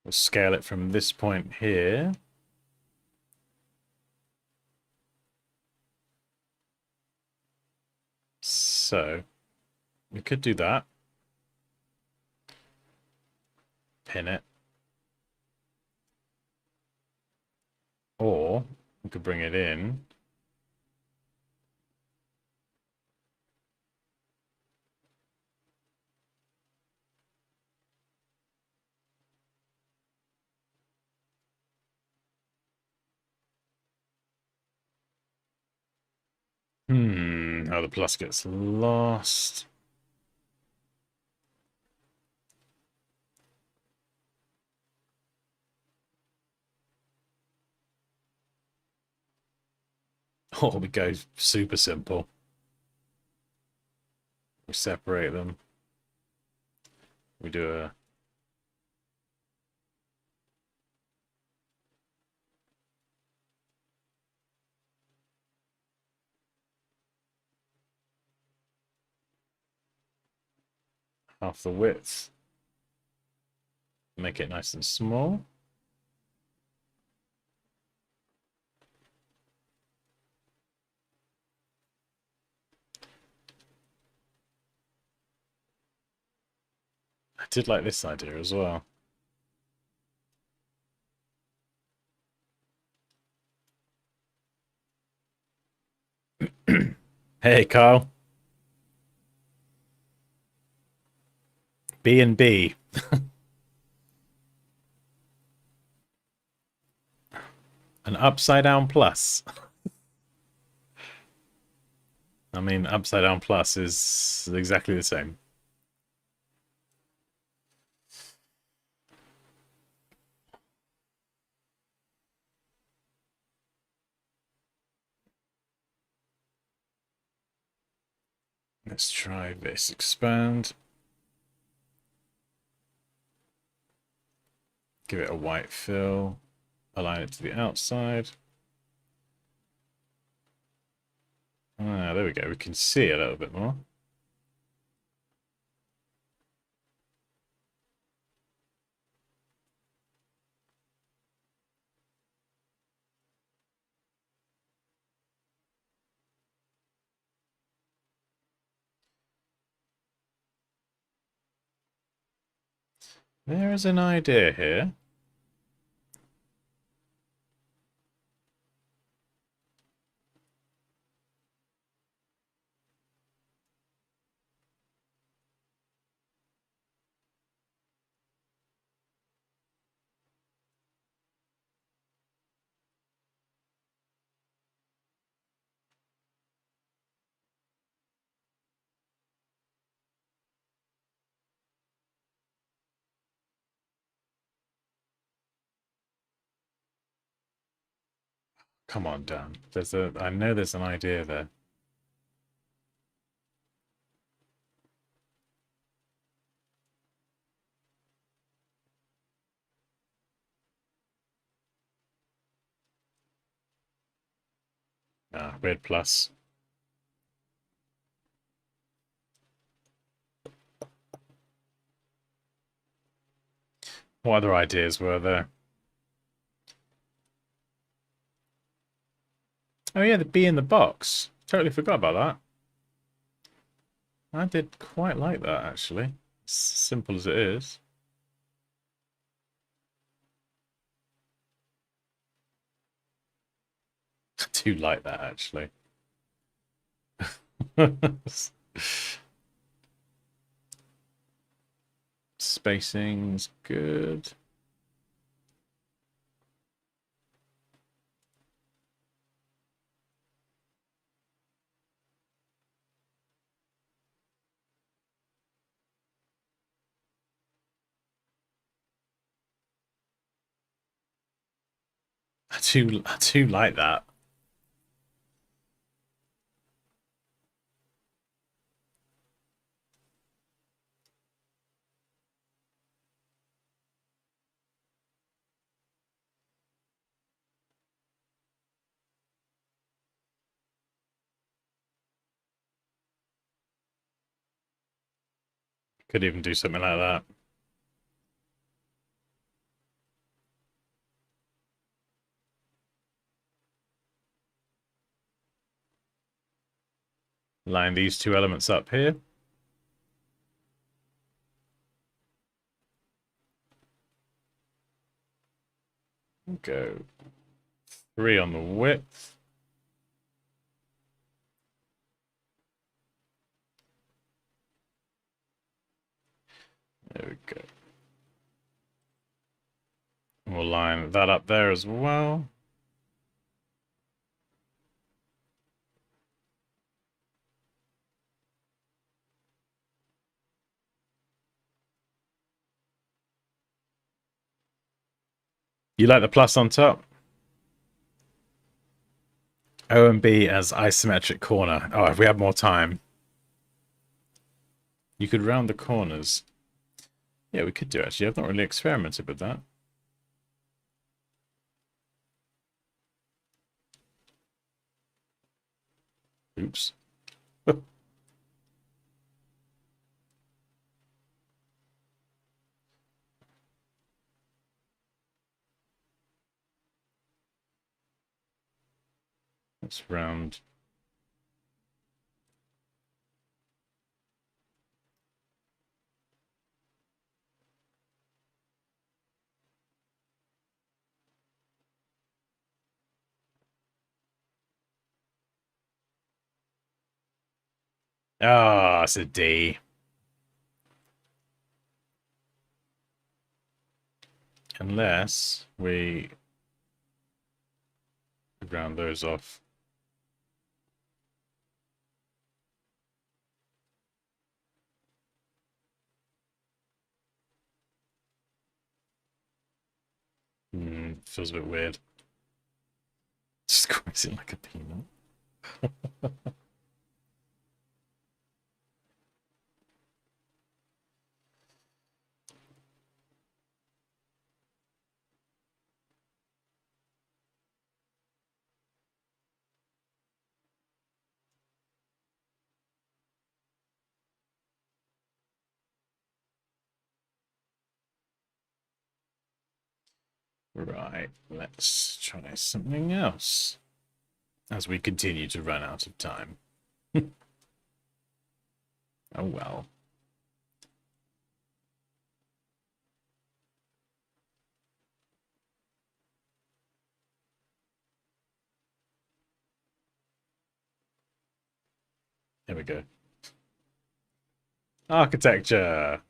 We'll scale it from this point here. So, we could do that. Pin it. Or, we could bring it in. Oh, the plus gets lost. Oh, we go super simple. We separate them. We do a... half the width. Make it nice and small. I did like this idea as well. Hey, Carl. B and B. An upside down plus. I mean, upside down plus is exactly the same. Let's try this. Expand. Give it a white fill. Align it to the outside. Ah, there we go. We can see a little bit more. There is an idea here. Come on, Dan. I know there's an idea there. Ah, weird plus. What other ideas were there? Oh yeah, the bee in the box. Totally forgot about that. I did quite like that, actually. Simple as it is. I do like that, actually. Spacing's good. I do like that. Could even do something like that. Line these two elements up here. Go 3 on the width. There we go. We'll line that up there as well. You like the plus on top? O and B as isometric corner. Oh, if we had more time. You could round the corners. Yeah, we could do actually. I've not really experimented with that. Oops. Let's round. Ah, it's a D. Unless we round those off. Feels a bit weird. Squeezing like a peanut. Right, let's try something else as we continue to run out of time. Oh well. There we go. Architecture.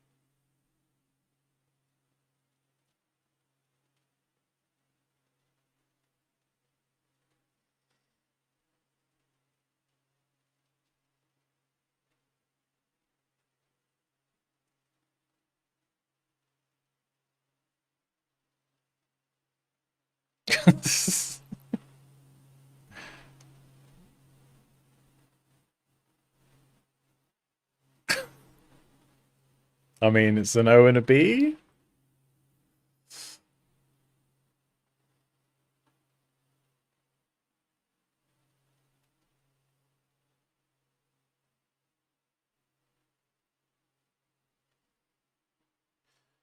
I mean, it's an O and a B.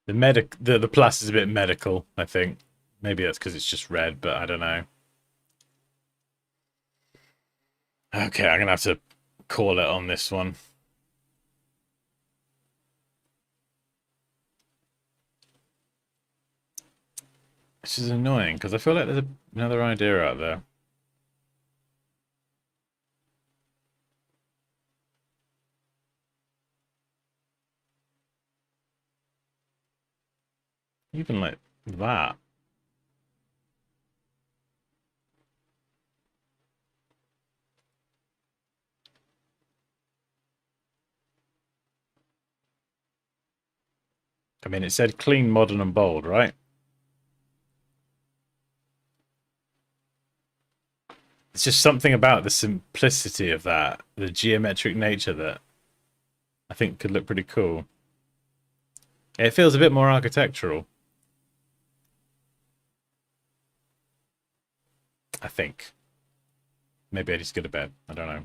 The plus is a bit medical, I think. Maybe that's because it's just red, but I don't know. Okay, I'm gonna have to call it on this one. This is annoying because I feel like there's another idea out there. Even like that. I mean, it said clean, modern, and bold, right? It's just something about the simplicity of that, the geometric nature that I think could look pretty cool. It feels a bit more architectural, I think. Maybe I just go to bed. I don't know.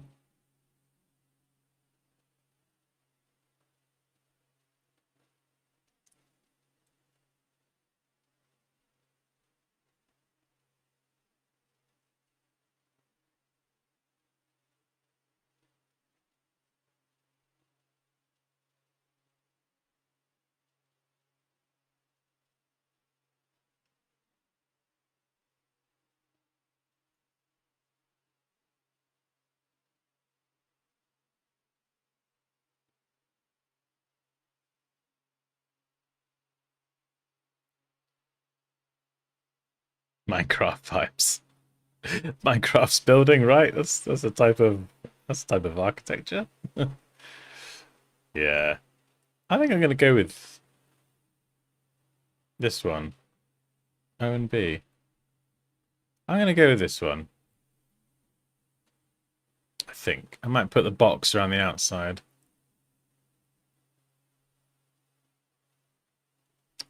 Minecraft vibes. Minecraft's building, right? That's a type of architecture. Yeah. I think I'm gonna go with this one. O and B. I'm gonna go with this one. I think. I might put the box around the outside.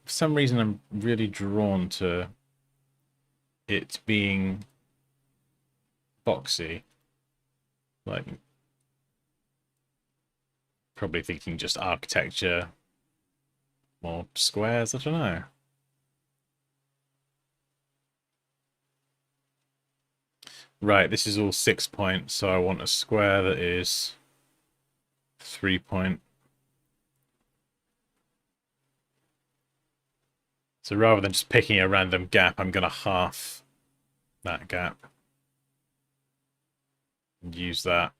For some reason I'm really drawn to it being boxy. Like probably thinking just architecture, more squares, I don't know. Right, this is all 6 points, so I want a square that is 3 point. So rather than just picking a random gap, I'm going to half that gap and use that.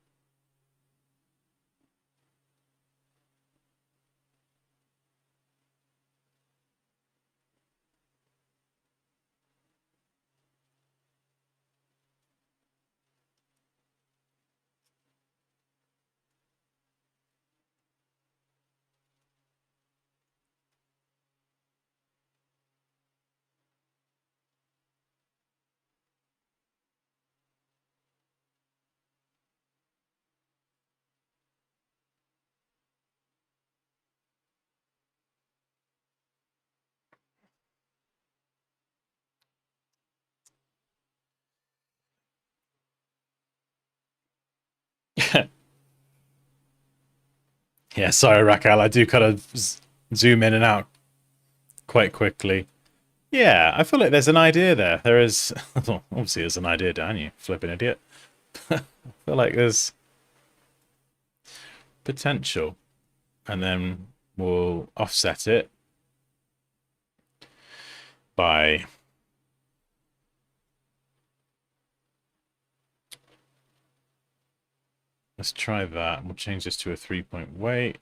Yeah, sorry, Raquel, I do kind of zoom in and out quite quickly. Yeah, I feel like there's an idea there. There is, well, obviously there's an idea, Dan, you flipping idiot. I feel like there's potential. And then we'll offset it by let's try that. We'll change this to a 3-point weight.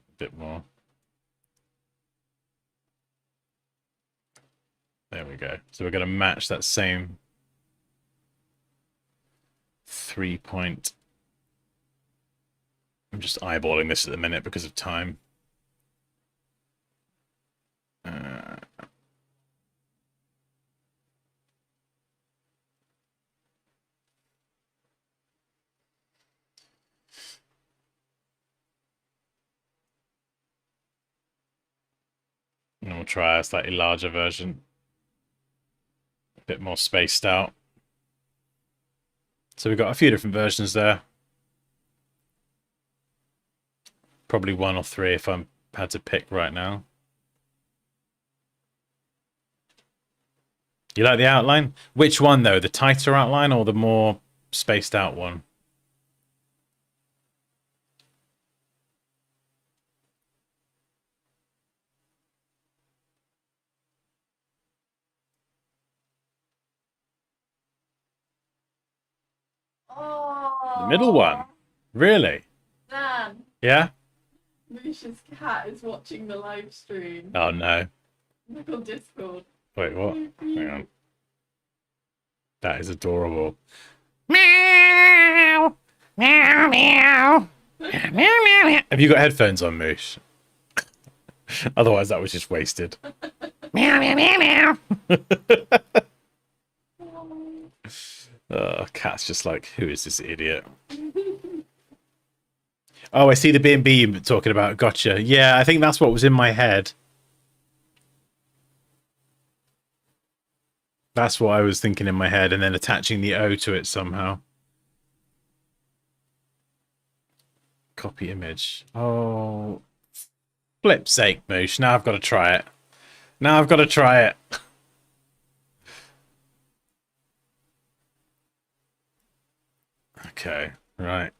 A bit more. There we go. So we're going to match that same 3-point. I'm just eyeballing this at the minute because of time. And we'll try a slightly larger version. A bit more spaced out. So we've got a few different versions there. Probably 1 or 3 if I had to pick right now. You like the outline? Which one though? The tighter outline or the more spaced out one? Oh, The middle one? Really? Dan, Yeah? Lucia's cat is watching the live stream. Oh no. Look on Discord. Wait, what? Hang on. That is adorable. Meow! Meow, meow! Meow, meow. Have you got headphones on, Moosh? Otherwise, that was just wasted. Meow, meow, meow, meow. Cat's just like, who is this idiot? Oh, I see the B&B you're talking about. Gotcha. Yeah, I think that's what was in my head. That's what I was thinking in my head, and then attaching the O to it somehow. Copy image. Oh, flip's sake, Moosh. Now I've got to try it. Now I've got to try it. Okay, right.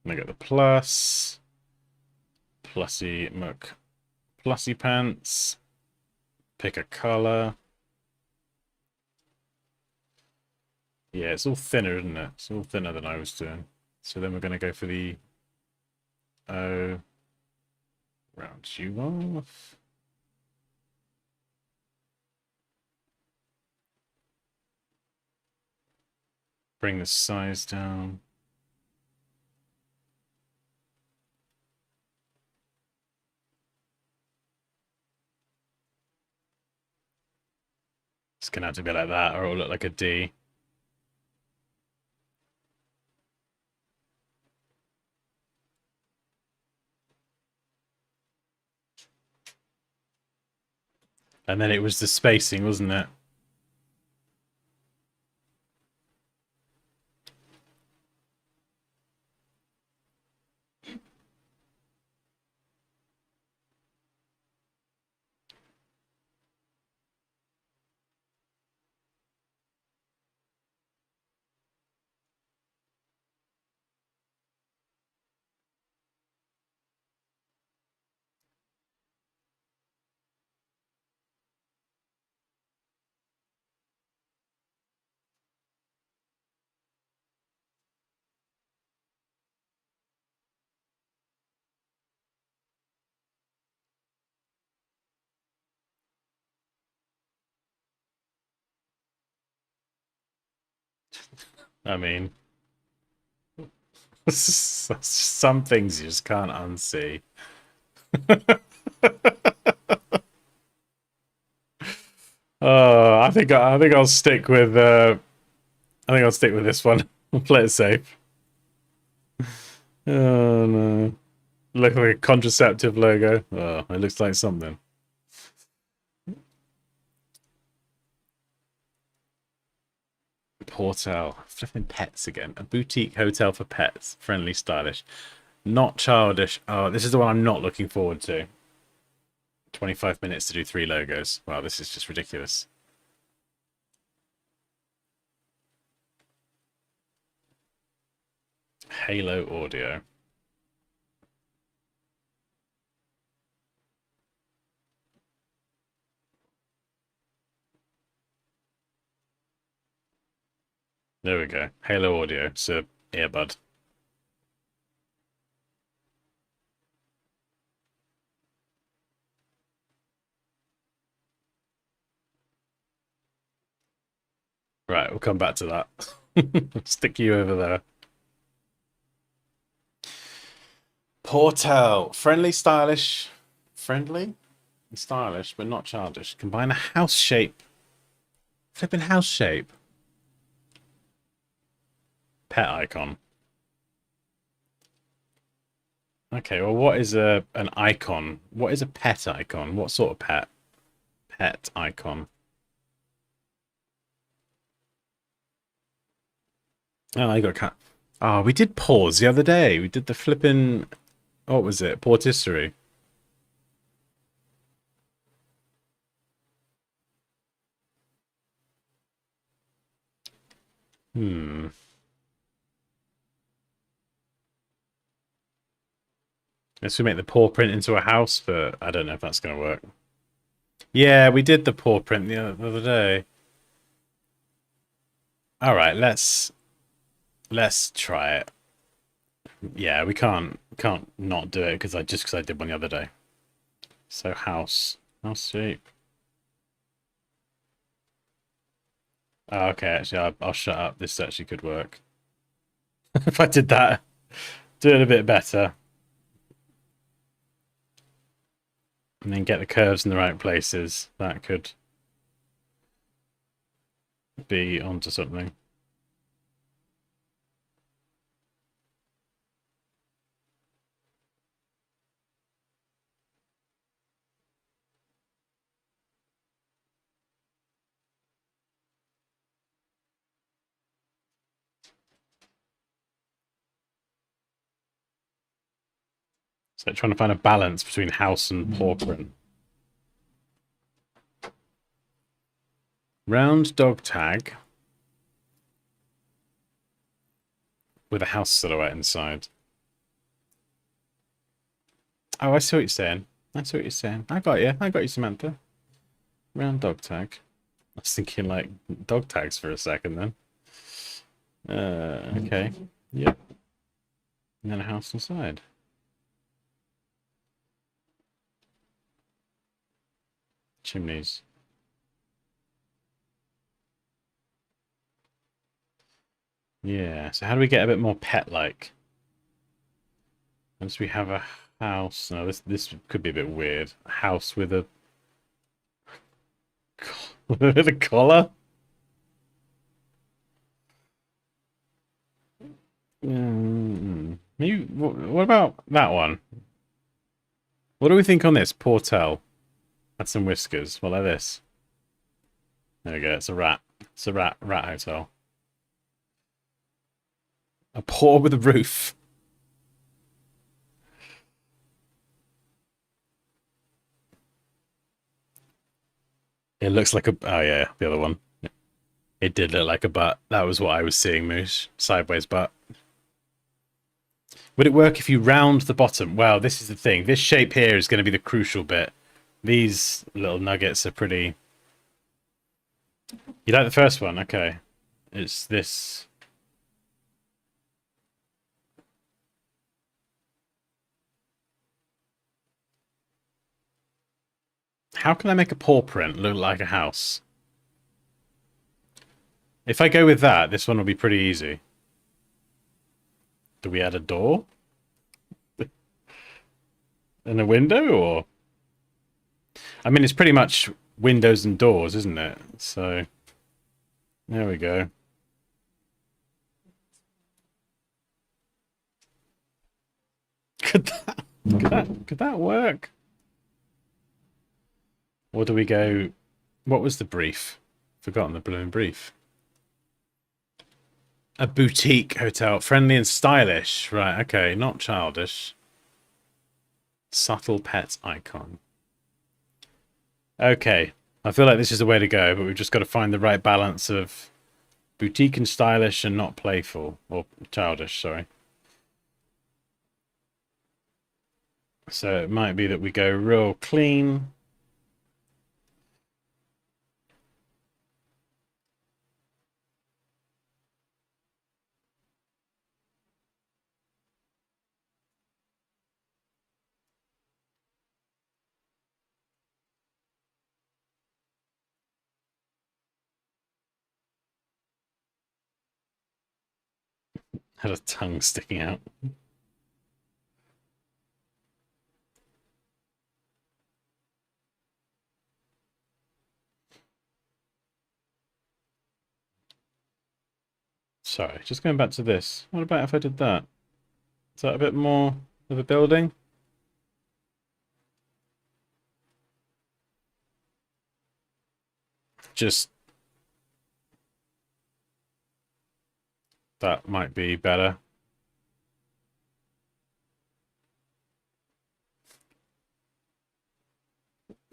I got the plus. Plussy muck. Plussy pants. Pick a color. Yeah, it's all thinner, isn't it? It's all thinner than I was doing. So then we're going to go for the O. Round you off. Bring the size down. It's going to have to be like that, or it'll look like a D. And then it was the spacing, wasn't it? I mean, some things you just can't unsee. I think I'll stick with this one. I'll play it safe. Oh no. Look like a contraceptive logo. Oh, it looks like something. Portal. Flipping pets again. A boutique hotel for pets. Friendly, stylish. Not childish. Oh, this is the one I'm not looking forward to. 25 minutes to do 3 logos. Wow, this is just ridiculous. Halo Audio. There we go. Halo Audio. It's a earbud. Right, we'll come back to that. Stick you over there. Portal. Friendly, stylish. Friendly? Stylish, but not childish. Combine a house shape. Flipping house shape. Pet icon. Okay, well, what is an icon? What is a pet icon? What sort of pet? Pet icon. Oh, I got cat. Oh, we did pause the other day. We did the flipping. What was it? Patisserie. Hmm. Guess we make the paw print into a house, but I don't know if that's going to work. Yeah, we did the paw print the other day. All right, let's try it. Yeah, we can't not do it because I did one the other day. So house shape. Oh, okay, actually, I'll shut up. This actually could work. If I did that, do it a bit better, and then get the curves in the right places, that could be onto something. So trying to find a balance between house and paw print. Round dog tag with a house silhouette inside. Oh, I see what you're saying. I see what you're saying. I got you. I got you, Samantha. Round dog tag. I was thinking like dog tags for a second then. Okay. Yep. And then a house inside. Chimneys. Yeah. So how do we get a bit more pet-like? Once we have a house. No, this could be a bit weird. A house with a with a collar. Maybe. What about that one? What do we think on this? Portel. Add some whiskers. What like this? There we go. It's a rat. It's a rat hotel. A paw with a roof. It looks like a. Oh yeah, the other one. It did look like a butt. That was what I was seeing, Moose. Sideways butt. Would it work if you round the bottom? Well, this is the thing. This shape here is going to be the crucial bit. These little nuggets are pretty... You like the first one? Okay. It's this... How can I make a paw print look like a house? If I go with that, this one will be pretty easy. Do we add a door? And a window, or...? I mean, it's pretty much windows and doors, isn't it? So... There we go. Could that work? Or do we go... What was the brief? Forgotten the blooming brief. A boutique hotel. Friendly and stylish. Right, okay. Not childish. Subtle pet icon. Okay. I feel like this is the way to go, but we've just got to find the right balance of boutique and stylish and not playful. Or childish, sorry. So it might be that we go real clean. Had a tongue sticking out. Sorry, just going back to this. What about if I did that? Is that a bit more of a building? Just that might be better.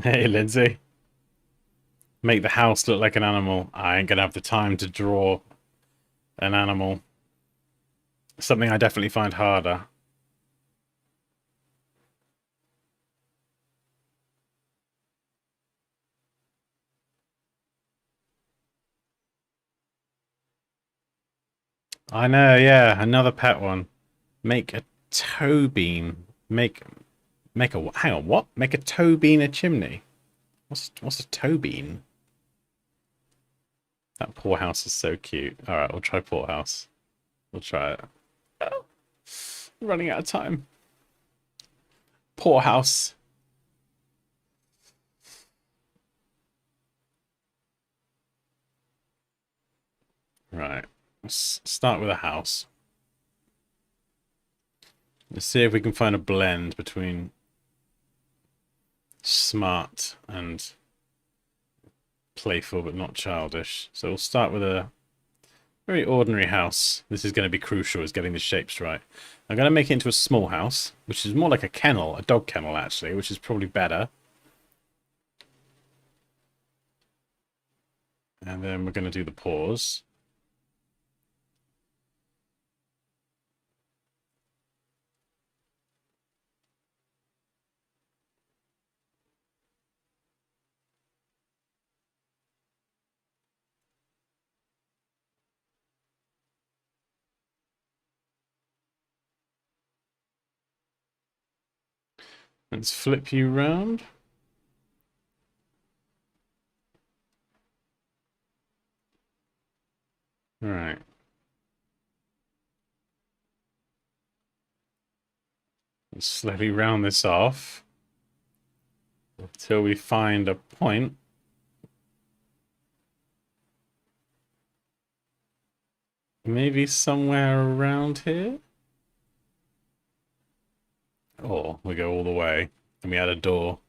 Hey, Lindsay. Make the house look like an animal. I ain't gonna have the time to draw an animal. Something I definitely find harder. I know, yeah, another pet one. Make a toe bean. Make a hang on, what? Make a toe bean a chimney. What's a toe bean? That poorhouse is so cute. All right, we'll try poorhouse. We'll try it. Oh, running out of time. Poorhouse. Right. Let's start with a house. Let's see if we can find a blend between smart and playful but not childish. So we'll start with a very ordinary house. This is going to be crucial, is getting the shapes right. I'm going to make it into a small house, which is more like a kennel, a dog kennel actually, which is probably better. And then we're going to do the paws. Let's flip you round. All right. Let's slowly round this off until we find a point. Maybe somewhere around here? Or we go all the way and we add a door.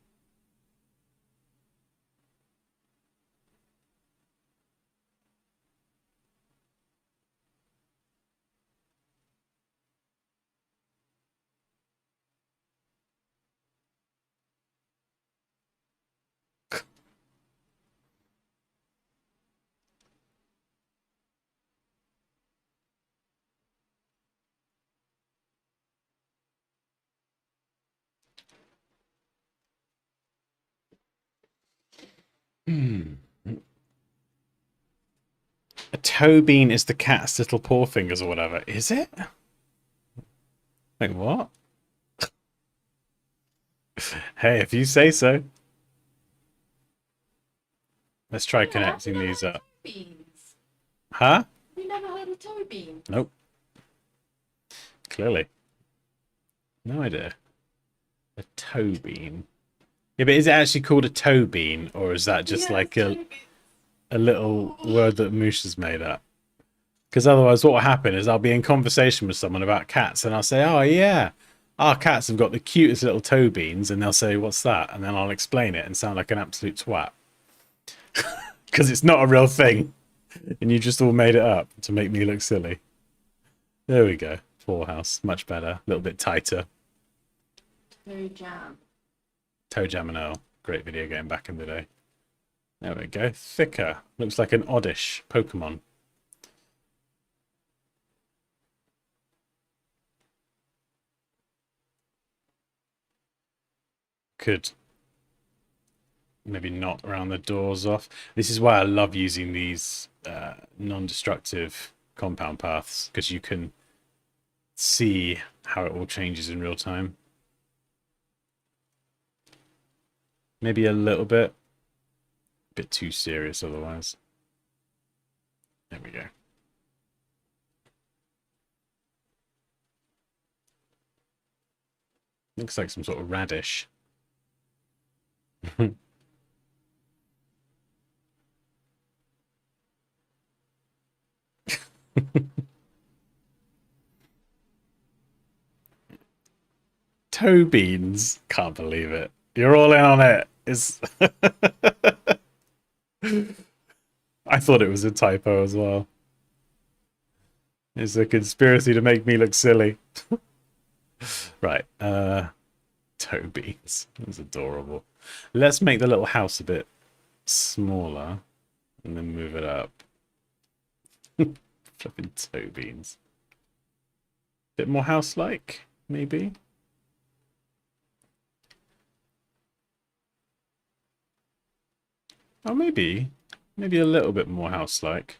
A toe bean is the cat's little paw fingers or whatever. Is it? Wait, what? Hey, if you say so. Let's try connecting these up. Beans. Huh? You never heard of toe bean? Nope. Clearly. No idea. A toe bean. Yeah, but is it actually called a toe bean, or is that just like a little word that Moosh has made up? Because otherwise what will happen is I'll be in conversation with someone about cats and I'll say, oh yeah, our cats have got the cutest little toe beans, and they'll say, what's that? And then I'll explain it and sound like an absolute twat. Because it's not a real thing. And you just all made it up to make me look silly. There we go. Poorhouse. Much better. A little bit tighter. Toe jam. Toe Jam and Earl. Great video game back in the day. There we go. Thicker. Looks like an oddish Pokemon. Could maybe knock around the doors off. This is why I love using these non-destructive compound paths, because you can see how it all changes in real time. Maybe a little bit. A bit too serious otherwise. There we go. Looks like some sort of radish. Toe beans. Can't believe it. You're all in on it. It's I thought it was a typo as well. It's a conspiracy to make me look silly. Right. Toe beans. That's adorable. Let's make the little house a bit smaller and then move it up. Flipping toe beans. Bit more house-like, maybe. Oh, maybe a little bit more house-like.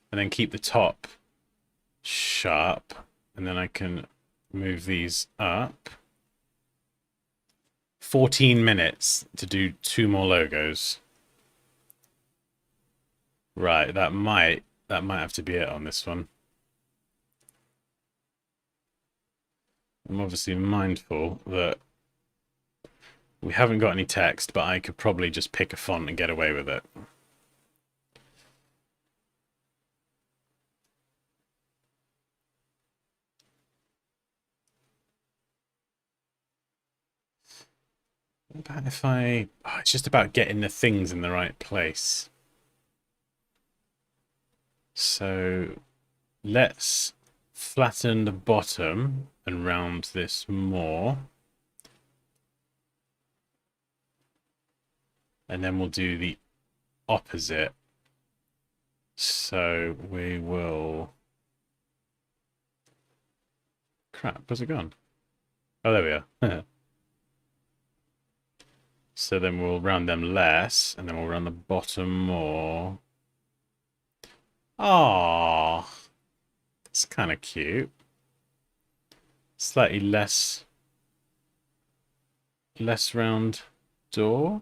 And then keep the top sharp, and then I can move these up. 14 minutes to do 2 more logos. Right, that might have to be it on this one. I'm obviously mindful that we haven't got any text, but I could probably just pick a font and get away with it. What about if I... Oh, it's just about getting the things in the right place. So let's flatten the bottom and round this more. And then we'll do the opposite. So we will... Crap, where's it gone? Oh, there we are. So then we'll round them less, and then we'll round the bottom more. Ah, it's kind of cute. Slightly less round door.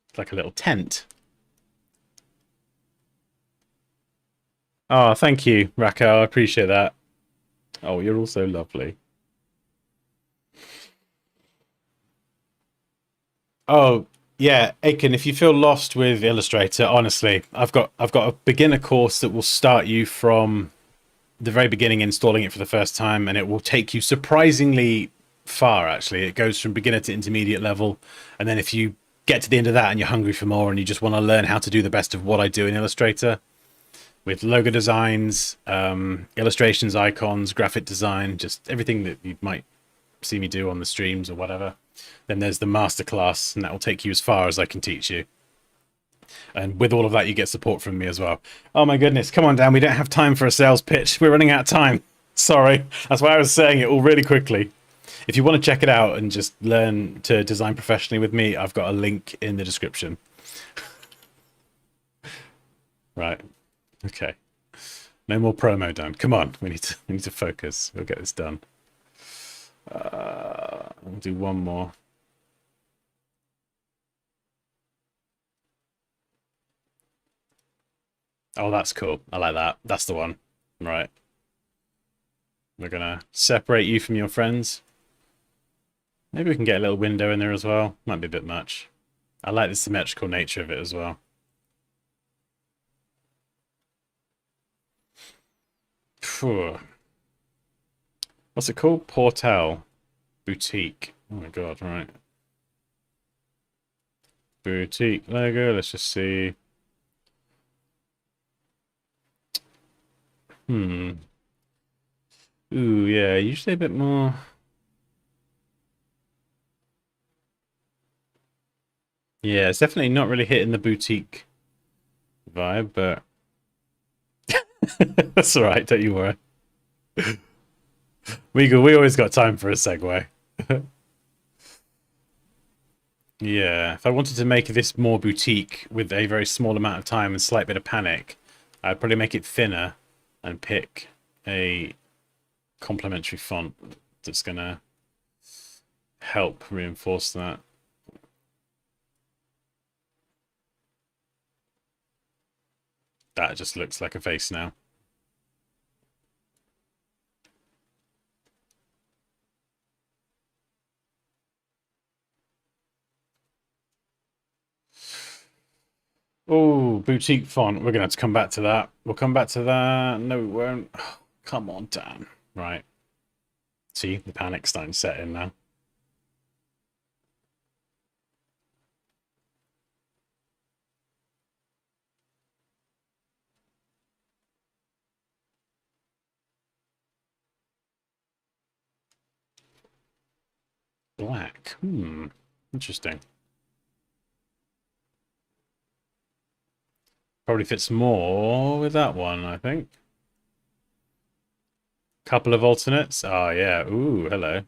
It's like a little tent. Oh, thank you, Raquel. I appreciate that. Oh, you're also lovely. Oh, yeah, Aiken, if you feel lost with Illustrator, honestly, I've got a beginner course that will start you from the very beginning, installing it for the first time, and it will take you surprisingly far, actually. It goes from beginner to intermediate level, and then if you get to the end of that and you're hungry for more and you just want to learn how to do the best of what I do in Illustrator, with logo designs, illustrations, icons, graphic design, just everything that you might see me do on the streams or whatever. Then there's the masterclass, and that will take you as far as I can teach you. And with all of that, you get support from me as well. Oh my goodness, come on, Dan, we don't have time for a sales pitch. We're running out of time. Sorry. That's why I was saying it all really quickly. If you want to check it out and just learn to design professionally with me, I've got a link in the description. Right. Okay. No more promo, Dan. Come on, we need to focus. We'll get this done. I'll do one more. Oh, that's cool. I like that. That's the one. Right. We're gonna separate you from your friends. Maybe we can get a little window in there as well. Might be a bit much. I like the symmetrical nature of it as well. Phew. What's it called? Portal. Boutique. Oh my god, right. Boutique logo. Let's just see. Ooh, yeah, usually a bit more. Yeah, it's definitely not really hitting the boutique vibe, but that's all right, don't you worry. We always got time for a segue. Yeah, if I wanted to make this more boutique with a very small amount of time and slight bit of panic, I'd probably make it thinner and pick a complementary font that's gonna help reinforce that. That just looks like a face now. Ooh, boutique font. We're gonna have to come back to that. We'll come back to that. No, we won't. Come on, Dan. Right. See, the panic's starting to set in now. Black. Interesting. Probably fits more with that one, I think. Couple of alternates. Oh, yeah. Ooh, hello.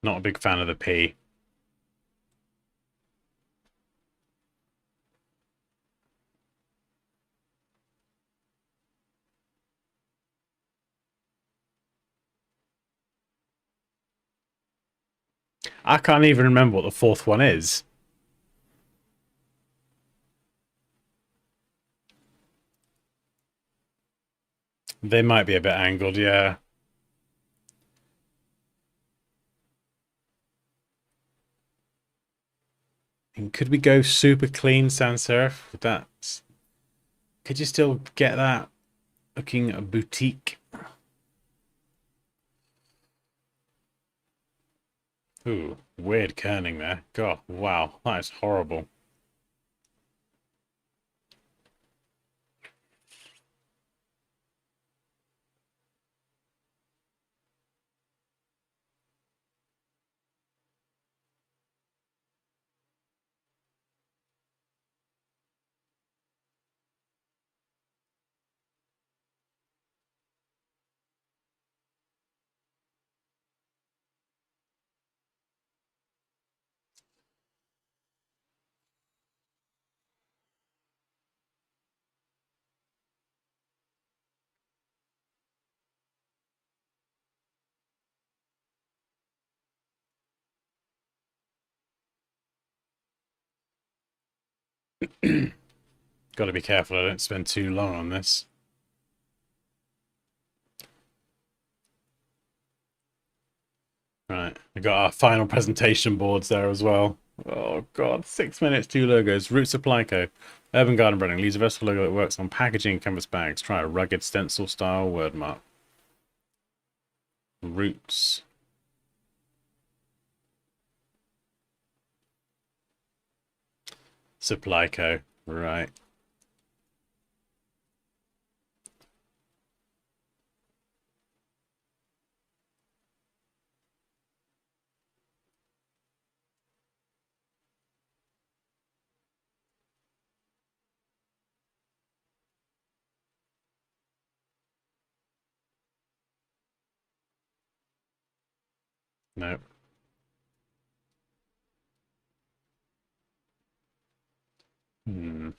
Not a big fan of the P. I can't even remember what the fourth one is. They might be a bit angled, yeah. And could we go super clean sans serif? Would that... Could you still get that looking a boutique? Ooh, weird kerning there. God, wow, that is horrible. Got to be careful I don't spend too long on this. Right, we got our final presentation boards there as well. Oh god, 6 minutes, 2 logos. Root Supply Co. Urban Garden Branding leaves a versatile logo that works on packaging and canvas bags. Try a rugged stencil style word mark. Roots. Supply Co. Right. No. Hmm.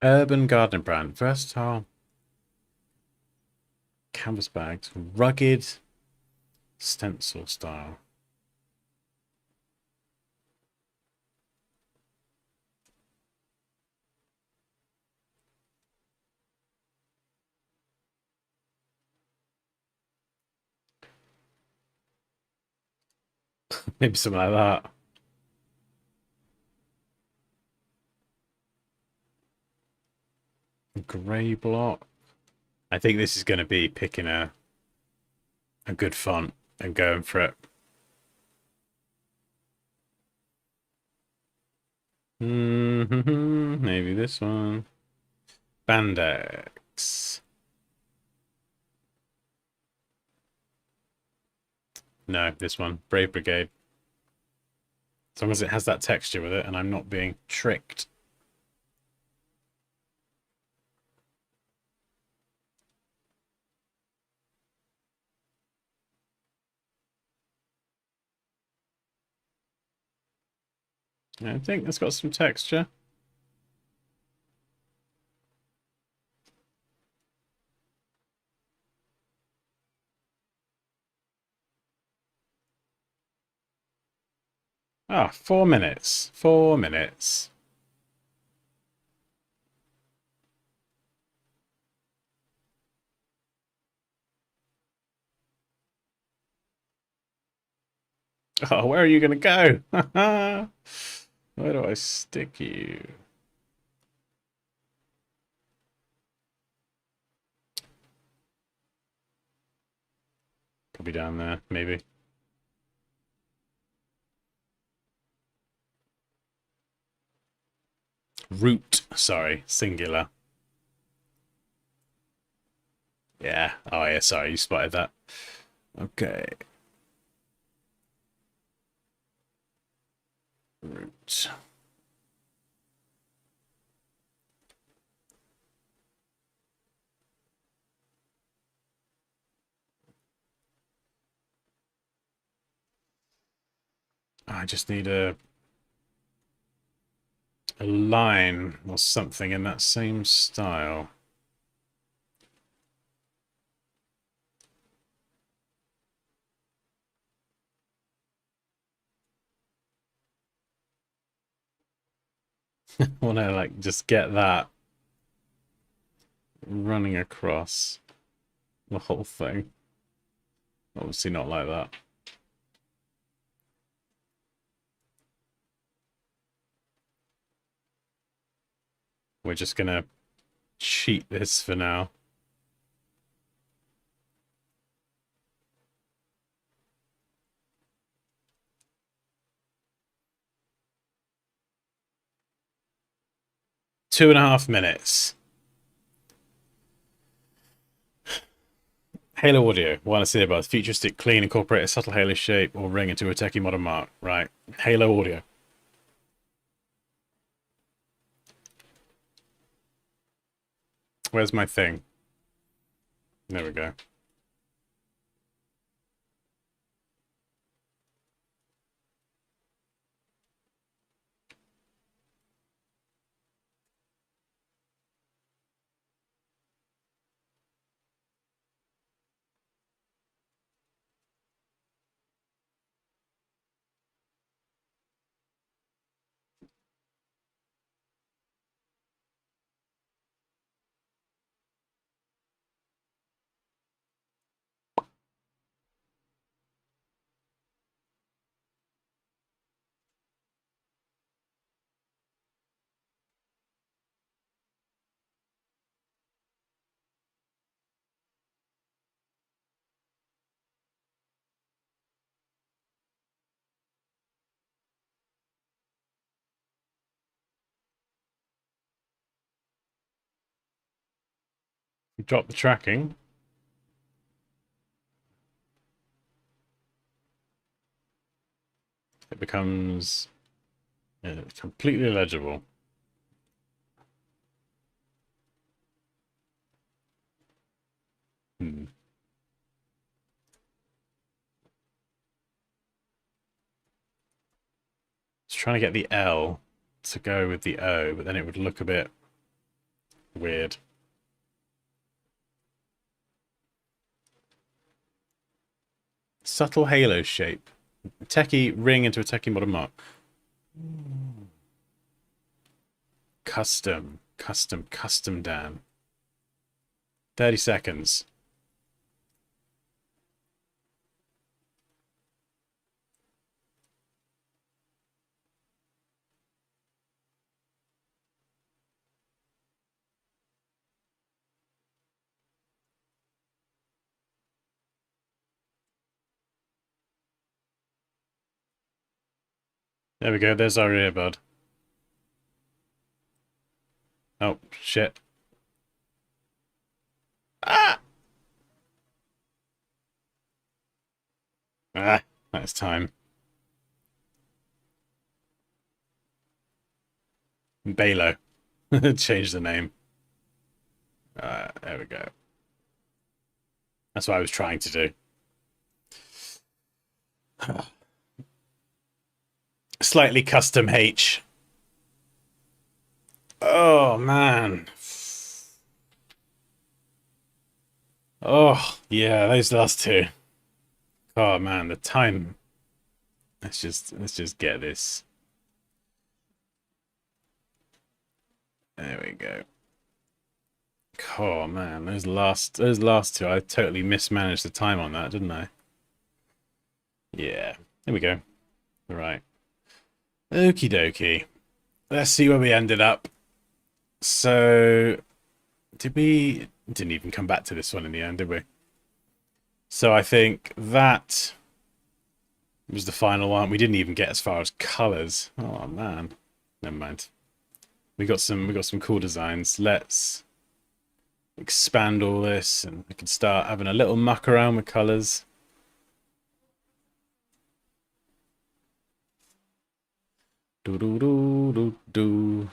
Urban Garden Brand. Versatile. Canvas bags. Rugged stencil style. Maybe something like that. Grey block. I think this is going to be picking a good font and going for it. Maybe this one. Bandex. No, this one. Brave Brigade. As long as it has that texture with it and I'm not being tricked. I think it's got some texture. Ah, 4 minutes. 4 minutes. Oh, where are you going to go? Where do I stick you? Probably down there, maybe. Root, sorry, singular. Yeah. Oh, yeah, sorry, you spotted that. Okay. Root. I just need a line or something in that same style. I want to like just get that running across the whole thing. Obviously not like that. We're just gonna cheat this for now. Two and a half minutes. Halo Audio. Want to see about futuristic, clean, incorporate a subtle halo shape or ring into a techie modern mark. Right. Halo Audio. Where's my thing? There we go. Drop the tracking. It becomes completely legible. Hmm. Just trying to get the L to go with the O, but then it would look a bit weird. Subtle halo shape. Techie ring into a techie modern mark. Custom. Custom, Dan. 30 seconds. There we go, there's our earbud. Oh, shit. Ah! Ah, that's time. Balo. Change the name. There we go. That's what I was trying to do. slightly custom H. Oh man. Oh yeah, those last two. Oh man, the time. Let's just get this. There we go. Oh man, those last two, I totally mismanaged the time on that, didn't I? Yeah. There we go. All right. Okie dokie. Let's see where we ended up. So, didn't even come back to this one in the end, did we? So I think that was the final one. We didn't even get as far as colors. Oh man. Never mind. We got some cool designs. Let's expand all this and we can start having a little muck around with colors. Do do do do do.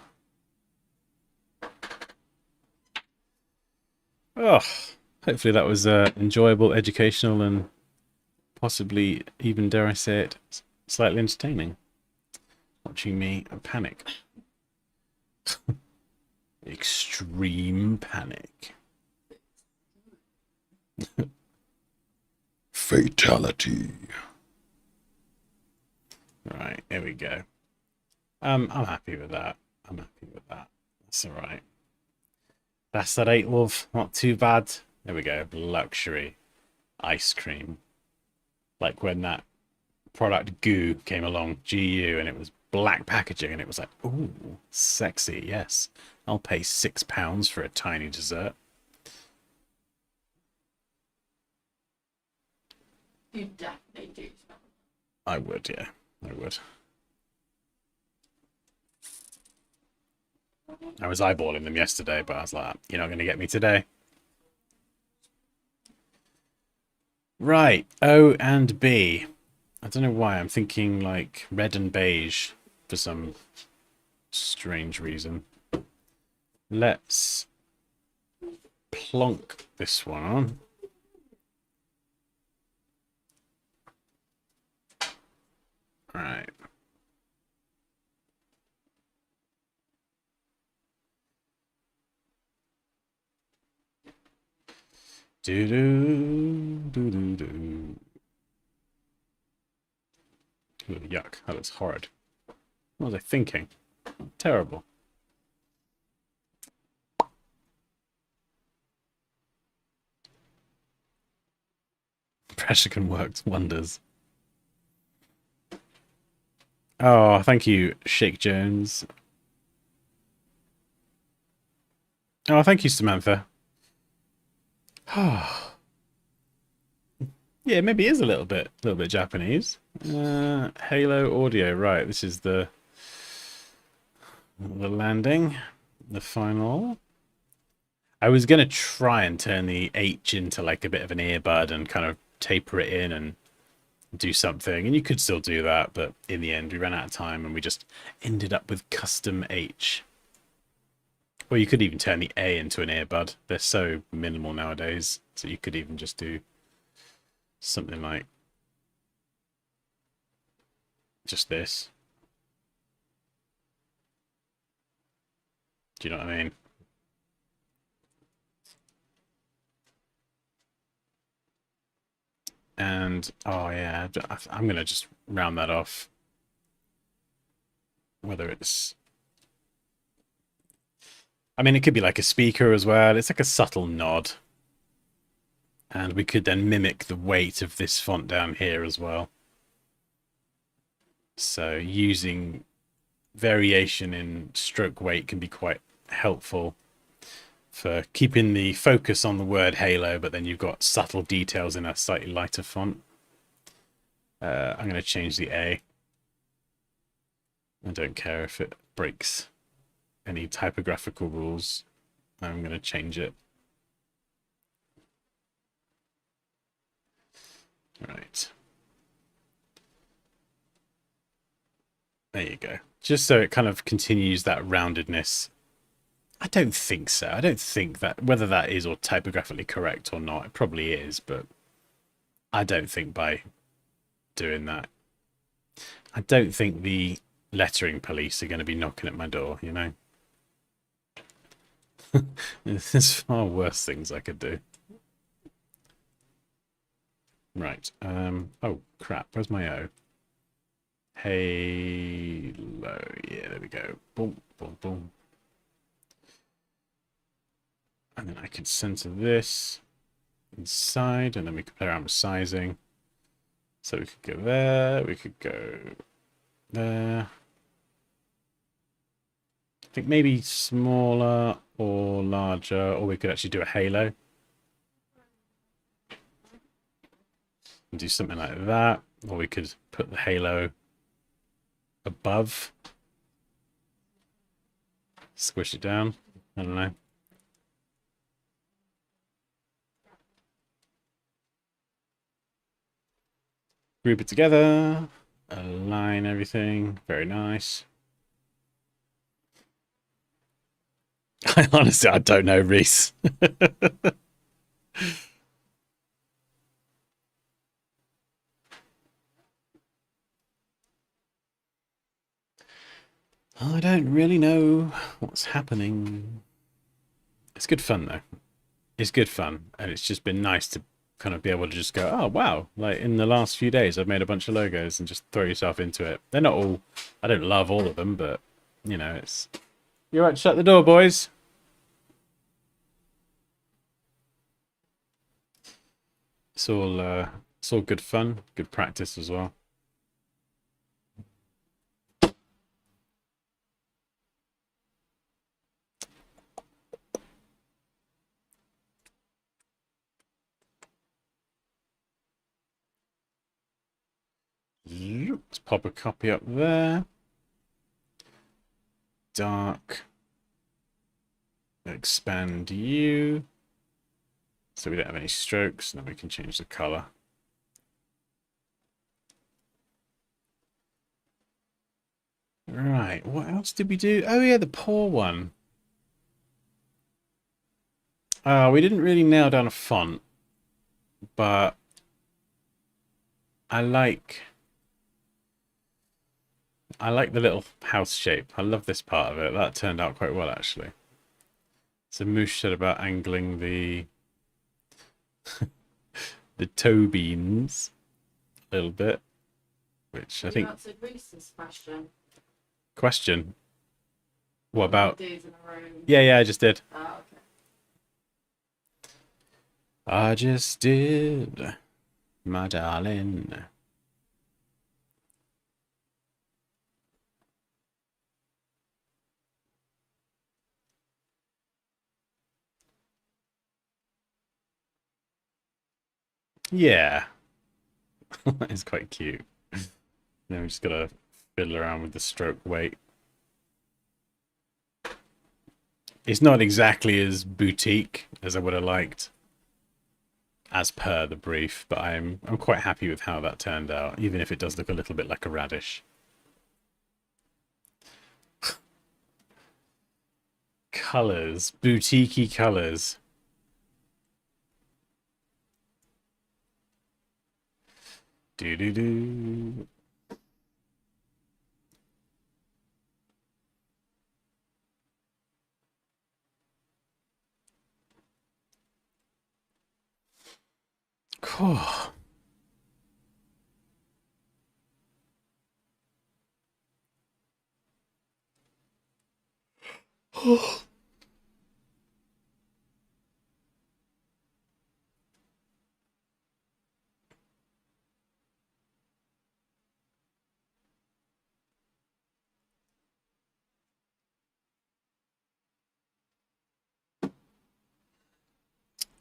Oh, hopefully that was enjoyable, educational, and possibly even, dare I say it, slightly entertaining. Watching me panic. Extreme panic. Fatality. Right, here we go. I'm happy with that. I'm happy with that. That's all right. That's that 8 love. Not too bad. There we go. Luxury ice cream. Like when that product Goo came along, GU, and it was black packaging, and it was like, ooh, sexy. Yes, I'll pay £6 for a tiny dessert. You definitely do smell I would, yeah, I would. I was eyeballing them yesterday, but I was like, you're not going to get me today. Right, O and B. I don't know why I'm thinking like red and beige for some strange reason. Let's plonk this one on. All right. Do do do do do. Ooh, yuck! That looks horrid. What was I thinking? Terrible. Pressure can work wonders. Oh, thank you, Shake Jones. Oh, thank you, Samantha. Yeah, maybe it is a little bit Japanese. Halo audio, right? This is the landing, the final. I was gonna try and turn the H into like a bit of an earbud and kind of taper it in and do something, and you could still do that, but in the end we ran out of time and we just ended up with custom H. Or you could even turn the A into an earbud. They're so minimal nowadays, so you could even just do something like just this. Do you know what I mean? And oh yeah, I'm gonna just round that off. Whether it's, I mean, it could be like a speaker as well. It's like a subtle nod. And we could then mimic the weight of this font down here as well. So using variation in stroke weight can be quite helpful for keeping the focus on the word Halo, but then you've got subtle details in a slightly lighter font. I'm going to change the A. I don't care if it breaks any typographical rules. I'm going to change it. Right. There you go. Just so it kind of continues that roundedness. I don't think so. I don't think that, whether that is or typographically correct or not, it probably is, but I don't think by doing that I don't think the lettering police are going to be knocking at my door, you know? There's far worse things I could do. Right. Oh, crap. Where's my O? Halo. Yeah, there we go. Boom, boom, boom. And then I can center this inside, and then we could play around with sizing. So we could go there, we could go there. I think maybe smaller or larger, or we could actually do a halo. And do something like that, or we could put the halo above. Squish it down. I don't know. Group it together. Align everything. Very nice. Honestly, I don't know, Reese. I don't really know what's happening. It's good fun, though. It's good fun. And it's just been nice to kind of be able to just go, oh, wow. Like, in the last few days, I've made a bunch of logos and just throw yourself into it. They're not all... I don't love all of them, but, you know, it's... You're right, shut the door, boys. It's all good fun, good practice as well. Let's pop a copy up there. Dark. Expand you. So we don't have any strokes. Now we can change the color. Right, what else did we do? Oh yeah, the poor one. We didn't really nail down a font, but I like the little house shape. I love this part of it. That turned out quite well, actually. So Moosh said about angling the the toe beans a little bit, which I think... You answered Reese's question. Question? What about... Days in a row. Yeah, I just did. Oh, okay. I just did, my darling. Yeah. That is quite cute. Then we just gotta fiddle around with the stroke weight. It's not exactly as boutique as I would have liked, as per the brief, but I'm quite happy with how that turned out, even if it does look a little bit like a radish. Colors, boutiquey colors. Do do do. Cool.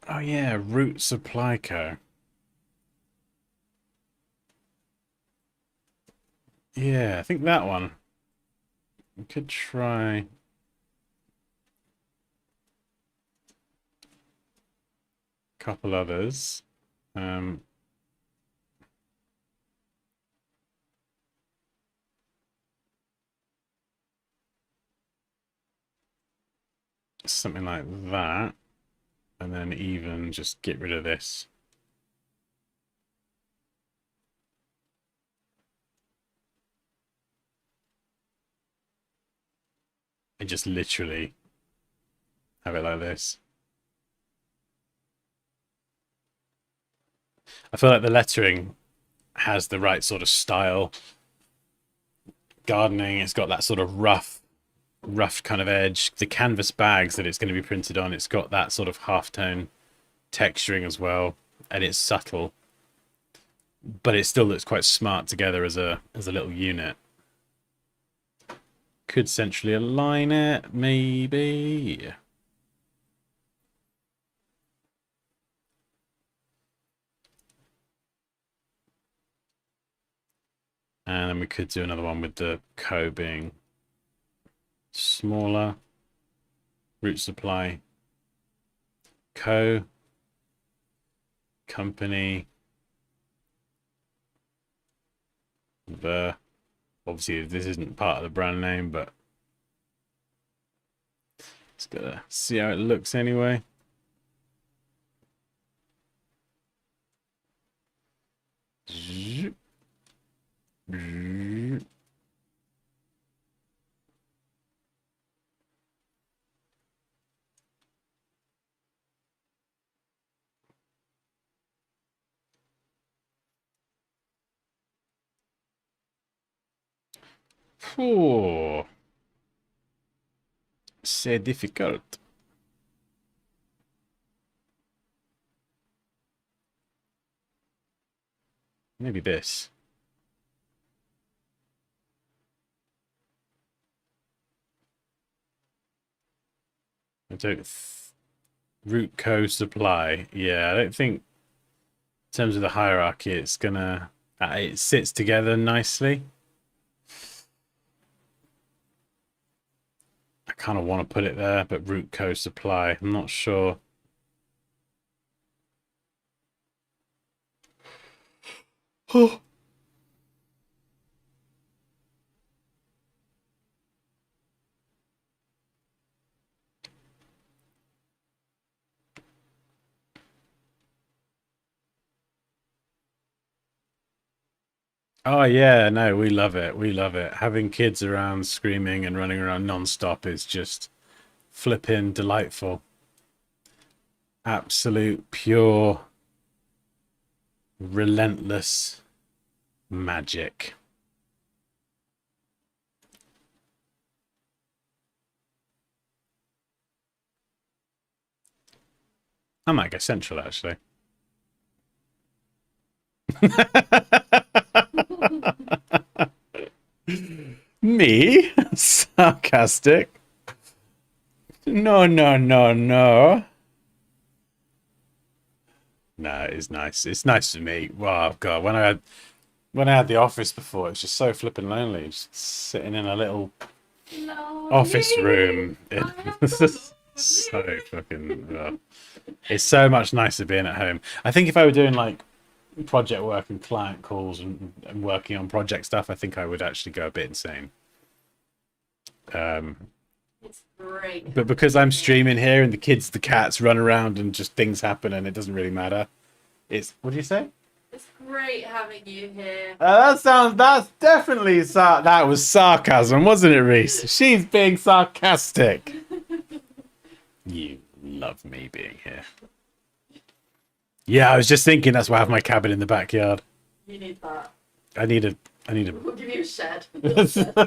Oh yeah, Root Supply Co. Yeah, I think that one. We could try a couple others. Something like that. And then even just get rid of this. and just literally have it like this. I feel like the lettering has the right sort of style. Gardening, it's got that sort of rough kind of edge. The canvas bags that it's going to be printed on, it's got that sort of halftone texturing as well, and it's subtle, but it still looks quite smart together as a little unit. Could centrally align it, maybe. And then we could do another one with the co being smaller. Root supply. Co. Company. The. Obviously, this isn't part of the brand name, but it's gotta see how it looks anyway. Oh, c'est difficult. Maybe this. I don't. Root co supply. Yeah, I don't think in terms of the hierarchy, it's gonna. It sits together nicely. I kind of want to put it there, but root co supply. I'm not sure. Oh. Oh yeah, no, we love it. We love it. Having kids around screaming and running around non-stop is just flipping delightful. Absolute pure relentless magic. I might go central actually. Me? Sarcastic? No, no, no, no. No, it's nice. It's nice to meet. Wow, God, when I had the office before, it was just so flipping lonely, just sitting in a little office room. It's so fucking. It's so much nicer being at home. I think if I were doing like project work and client calls and working on project stuff, I think I would actually go a bit insane. It's great. But because I'm streaming here and the cats run around and just things happen and it doesn't really matter. It's what do you say? It's great having you here. That's definitely that was sarcasm, wasn't it, Reese? She's being sarcastic. You love me being here. Yeah, I was just thinking that's why I have my cabin in the backyard. You need that. I need a. We'll give you a shed.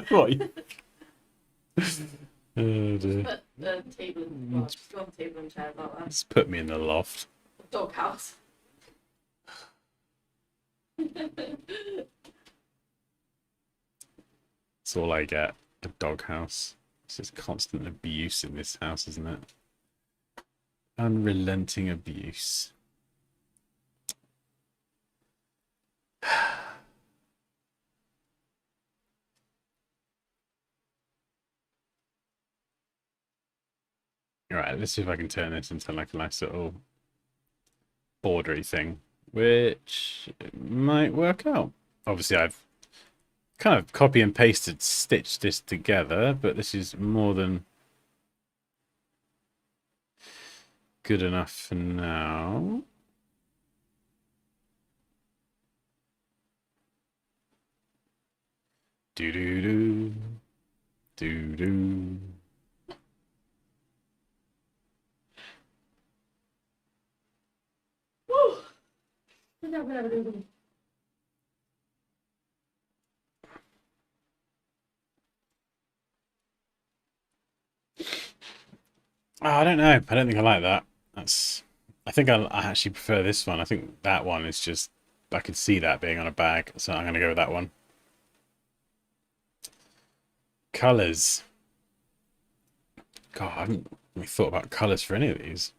What? Oh, dear. Put the table in, well, just go on the table and chairs like that. Just put me in the loft. Doghouse. That's all I get. A doghouse. It's just constant abuse in this house, isn't it? Unrelenting abuse. All right, let's see if I can turn this into like a nice little bordery thing, which might work out. Obviously, I've kind of copy and pasted, stitched this together, but this is more than good enough for now. Do do do do do. Oh, I don't know. I don't think I like that. That's. I think I actually prefer this one. I think that one is just. I could see that being on a bag, so I'm gonna go with that one. Colors. God, I haven't really thought about colors for any of these.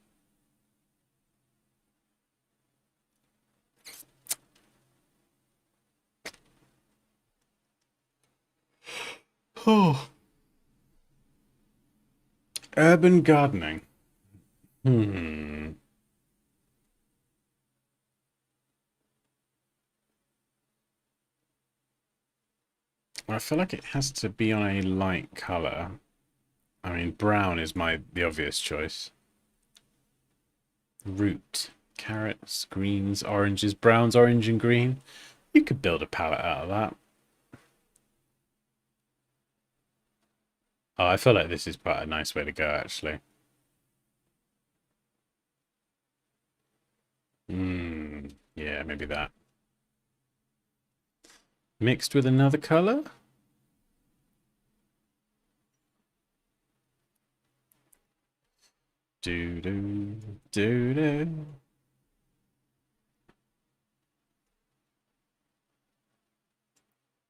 Oh. Urban gardening. Hmm. I feel like it has to be on a light color. I mean, brown is the obvious choice. Root. Carrots, greens, oranges, browns, orange, and green. You could build a palette out of that. Oh, I feel like this is quite a nice way to go, actually. Yeah, maybe that. Mixed with another color? Do do do do.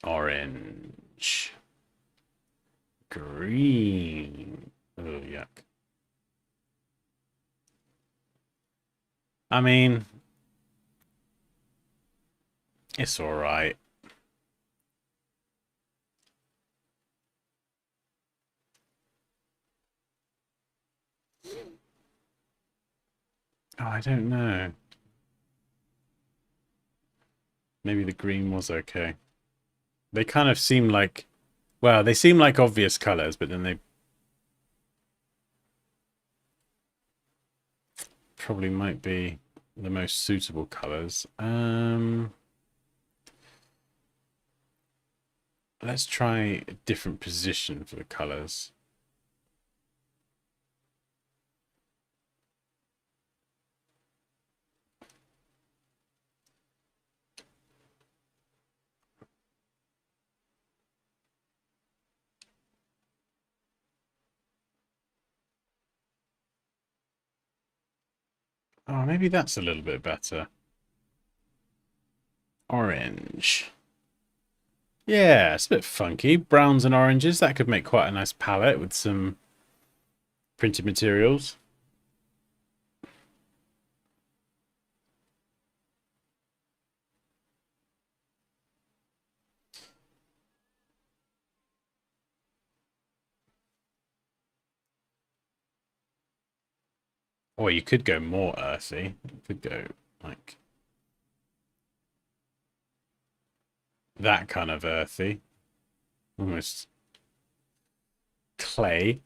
Orange. Green. Oh, yuck. I mean, it's all right. Oh, I don't know. Maybe the green was okay. They kind of seem like, well, they seem like obvious colors, but then they probably might be the most suitable colors. Let's try a different position for the colors. Oh, maybe that's a little bit better. Orange. Yeah, it's a bit funky. Browns and oranges. That could make quite a nice palette with some printed materials. Or you could go more earthy. You could go like that kind of earthy. Almost clay.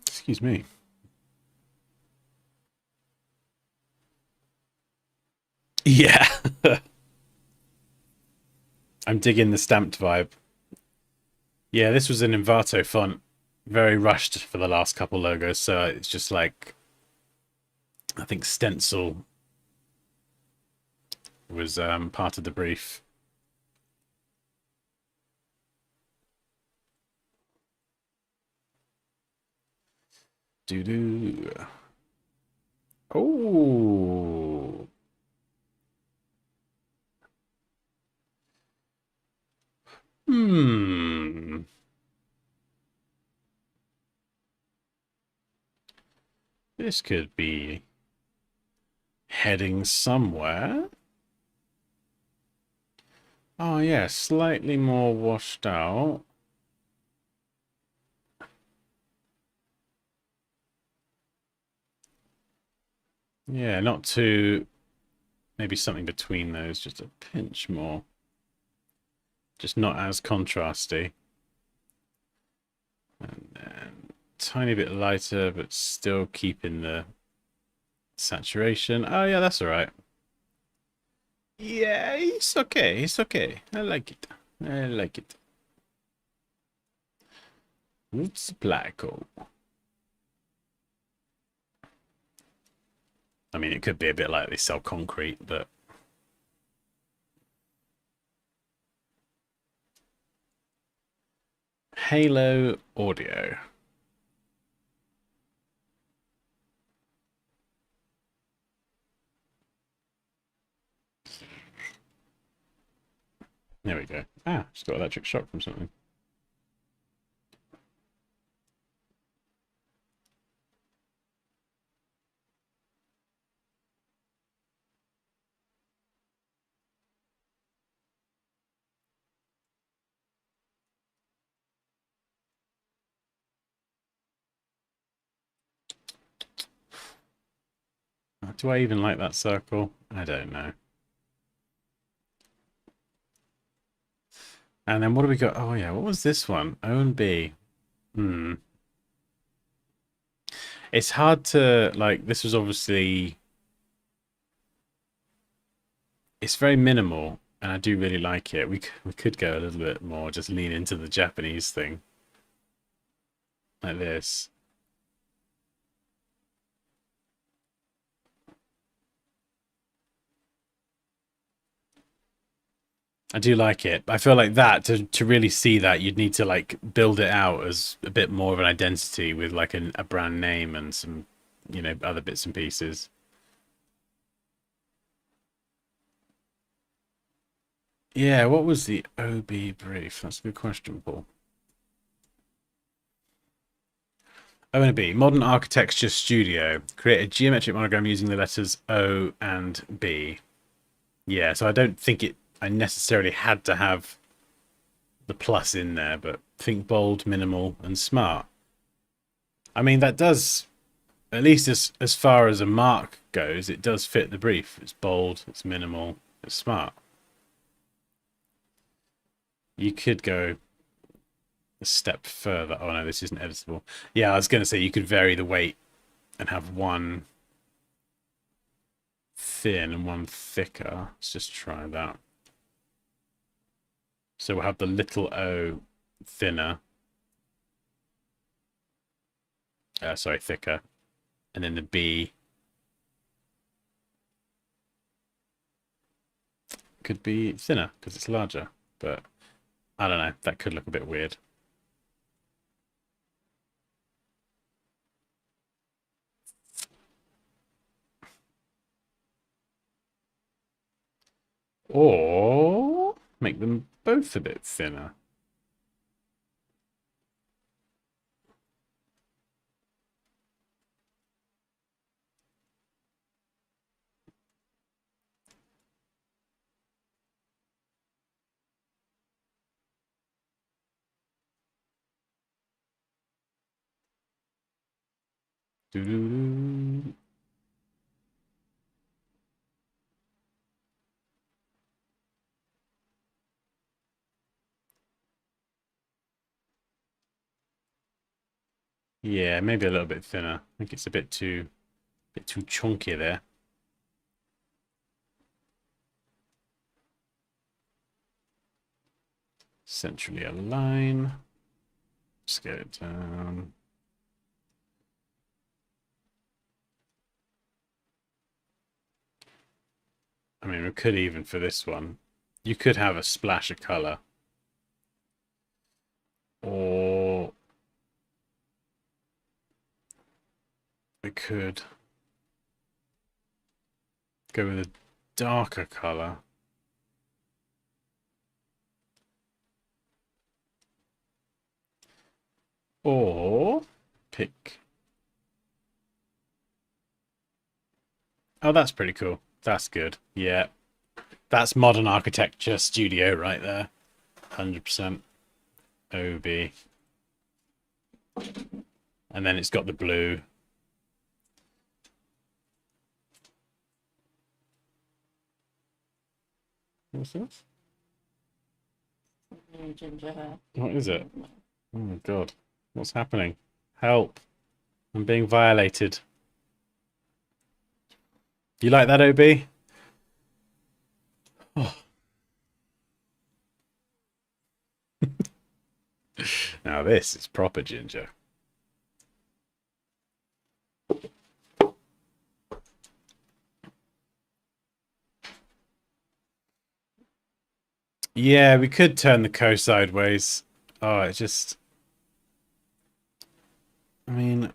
Excuse me. Yeah. I'm digging the stamped vibe. Yeah, this was an Envato font. Very rushed for the last couple logos, so it's just like I think stencil was part of the brief. Do do. Oh. Hmm. This could be heading somewhere. Oh yeah, slightly more washed out. Yeah, not too. Maybe something between those, just a pinch more. Just not as contrasty. And then tiny bit lighter, but still keeping the saturation. Oh yeah, that's all right. Yeah, it's okay. It's okay. I like it. I like it. It's Blacko. I mean, it could be a bit like they sell concrete, but Halo Audio. There we go. Ah, just got electric shock from something. Do I even like that circle? I don't know. And then what do we got? Oh yeah, what was this one? O and B. Hmm. It's hard to like. This was obviously. It's very minimal, and I do really like it. We could go a little bit more, just lean into the Japanese thing, like this. I do like it. I feel like that to really see that you'd need to like build it out as a bit more of an identity with like a brand name and some, other bits and pieces. Yeah, what was the OB brief? That's a good question, Paul. O and B, Modern Architecture Studio. Create a geometric monogram using the letters O and B. Yeah, so I don't think I necessarily had to have the plus in there, but think bold, minimal, and smart. I mean, that does, at least as far as a mark goes, it does fit the brief. It's bold, it's minimal, it's smart. You could go a step further. Oh no, this isn't editable. Yeah, I was going to say you could vary the weight and have one thin and one thicker. Let's just try that. So we'll have the little O thinner. Sorry, thicker. And then the B could be thinner because it's larger. But I don't know. That could look a bit weird. Or make them both a bit thinner. Doo-doo-doo. Yeah, maybe a little bit thinner. I think it's a bit too chunky there. Centrally align. Scale it down. I mean, we could even for this one, you could have a splash of color. Or we could go with a darker color. Or pick. Oh, that's pretty cool. That's good. Yeah. That's modern architecture studio right there. 100% OB. And then it's got the blue. What's this? Ginger hair. What is it? Oh my god. What's happening? Help. I'm being violated. You like that, OB? Now this is proper ginger. Yeah, we could turn the co sideways. Oh, it just... I mean...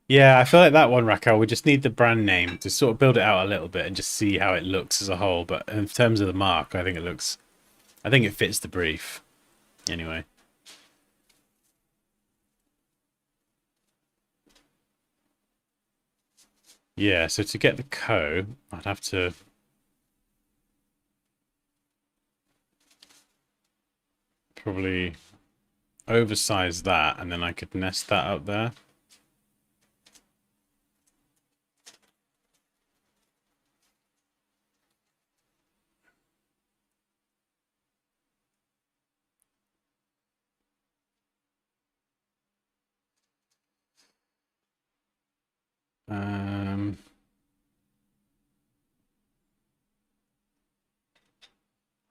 yeah, I feel like that one, Raquel, we just need the brand name to sort of build it out a little bit and just see how it looks as a whole. But in terms of the mark, I think it looks... I think it fits the brief. Anyway. Yeah, so to get the co, I'd have to... probably oversize that, and then I could nest that up there.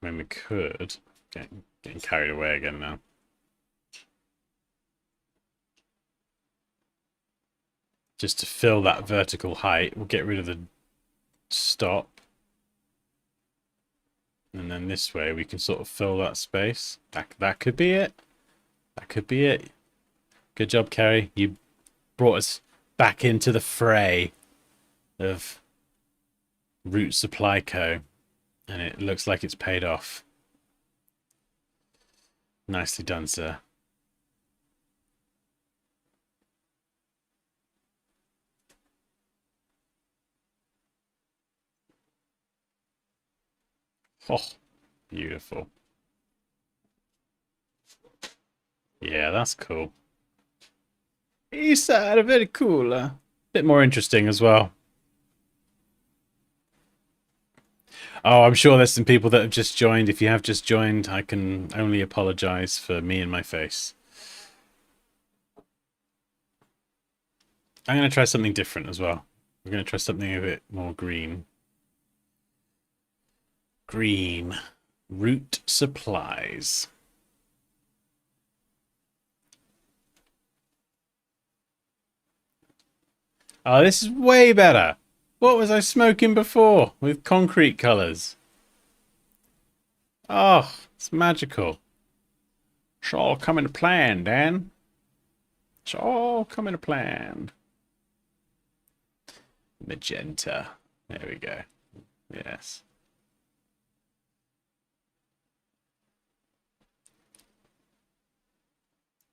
I mean, we could. Getting carried away again now. Just to fill that vertical height, we'll get rid of the stop. And then this way we can sort of fill that space. That could be it. That could be it. Good job, Kerry. You brought us back into the fray of Root Supply Co. And it looks like it's paid off. Nicely done, sir. Oh, beautiful. Yeah, that's cool. East side, very cool. Bit more interesting as well. Oh, I'm sure there's some people that have just joined. If you have just joined, I can only apologize for me and my face. I'm going to try something different as well. We're going to try something a bit more green. Green. Root supplies. Oh, this is way better. What was I smoking before with concrete colours? Oh, it's magical. It's all coming to plan, Dan. It's all coming to plan. Magenta. There we go. Yes.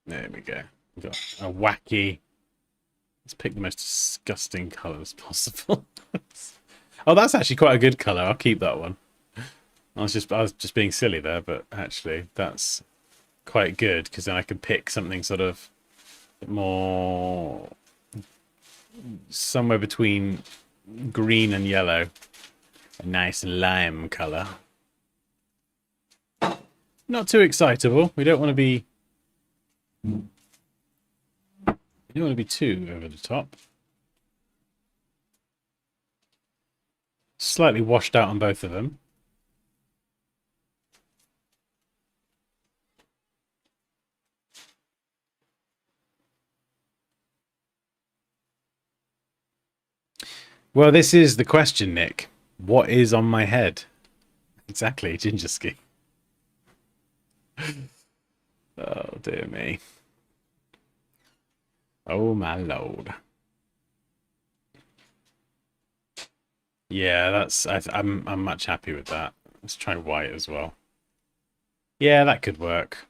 There we go. We've got a wacky... Let's pick the most disgusting colours possible. Oh, that's actually quite a good colour. I'll keep that one. I was just being silly there, but actually that's quite good because then I can pick something sort of more somewhere between green and yellow. A nice lime colour. Not too excitable. We don't want to be... You don't want to be too over the top. Slightly washed out on both of them. Well, this is the question, Nick. What is on my head? Exactly, ginger ski. Oh, dear me. Oh, my lord. Yeah, that's... I'm much happy with that. Let's try white as well. Yeah, that could work.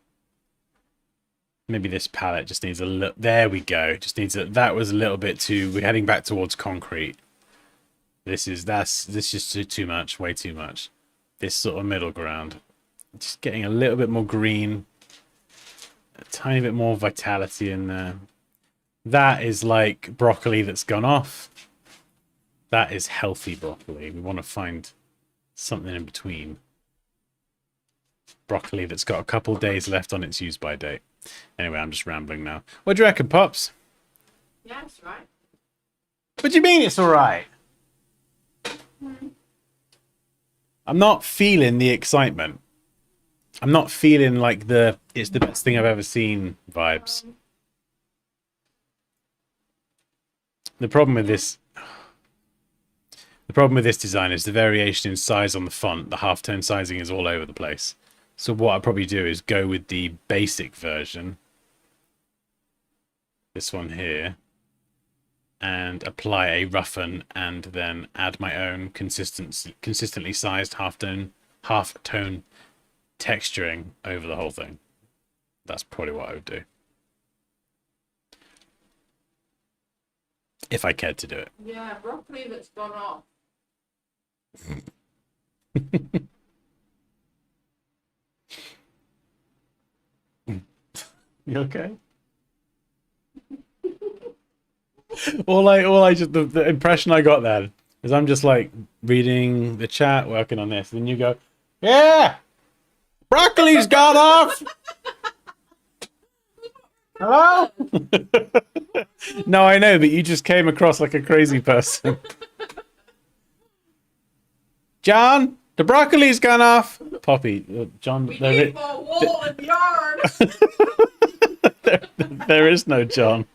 Maybe this palette just needs a little... There we go. Just needs a... That was a little bit too... We're heading back towards concrete. This is just too much. Way too much. This sort of middle ground. Just getting a little bit more green. A tiny bit more vitality in there. That is like broccoli that's gone off. That is healthy broccoli. We want to find something in between. Broccoli that's got a couple days left on its use-by date. Anyway, I'm just rambling now. What do you reckon, Pops? Yeah, it's right. What do you mean it's all right? I'm not feeling the excitement. I'm not feeling like it's the best thing I've ever seen vibes. The problem with this design is the variation in size on the font. The halftone sizing is all over the place. So what I'd probably do is go with the basic version, this one here, and apply a roughen and then add my own consistently sized halftone texturing over the whole thing. That's probably what I would do. If I cared to do it. Yeah, broccoli that's gone off. You okay? The impression I got then is I'm just like reading the chat, working on this, and then you go, yeah, broccoli's gone off. Hello? No, I know, but you just came across like a crazy person. John, the broccoli's gone off. Poppy, John, We need more wool in the yard. there is no John.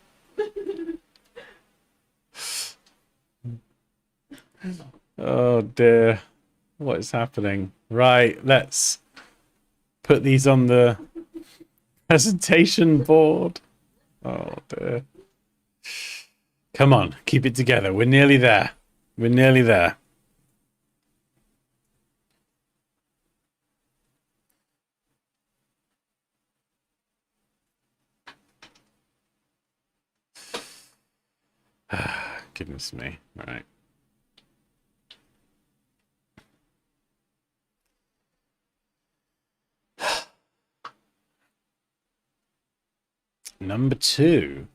Oh dear, what is happening? Right, let's put these on the presentation board. Oh dear. Come on, keep it together. We're nearly there. We're nearly there. Goodness me. All right. Number 2.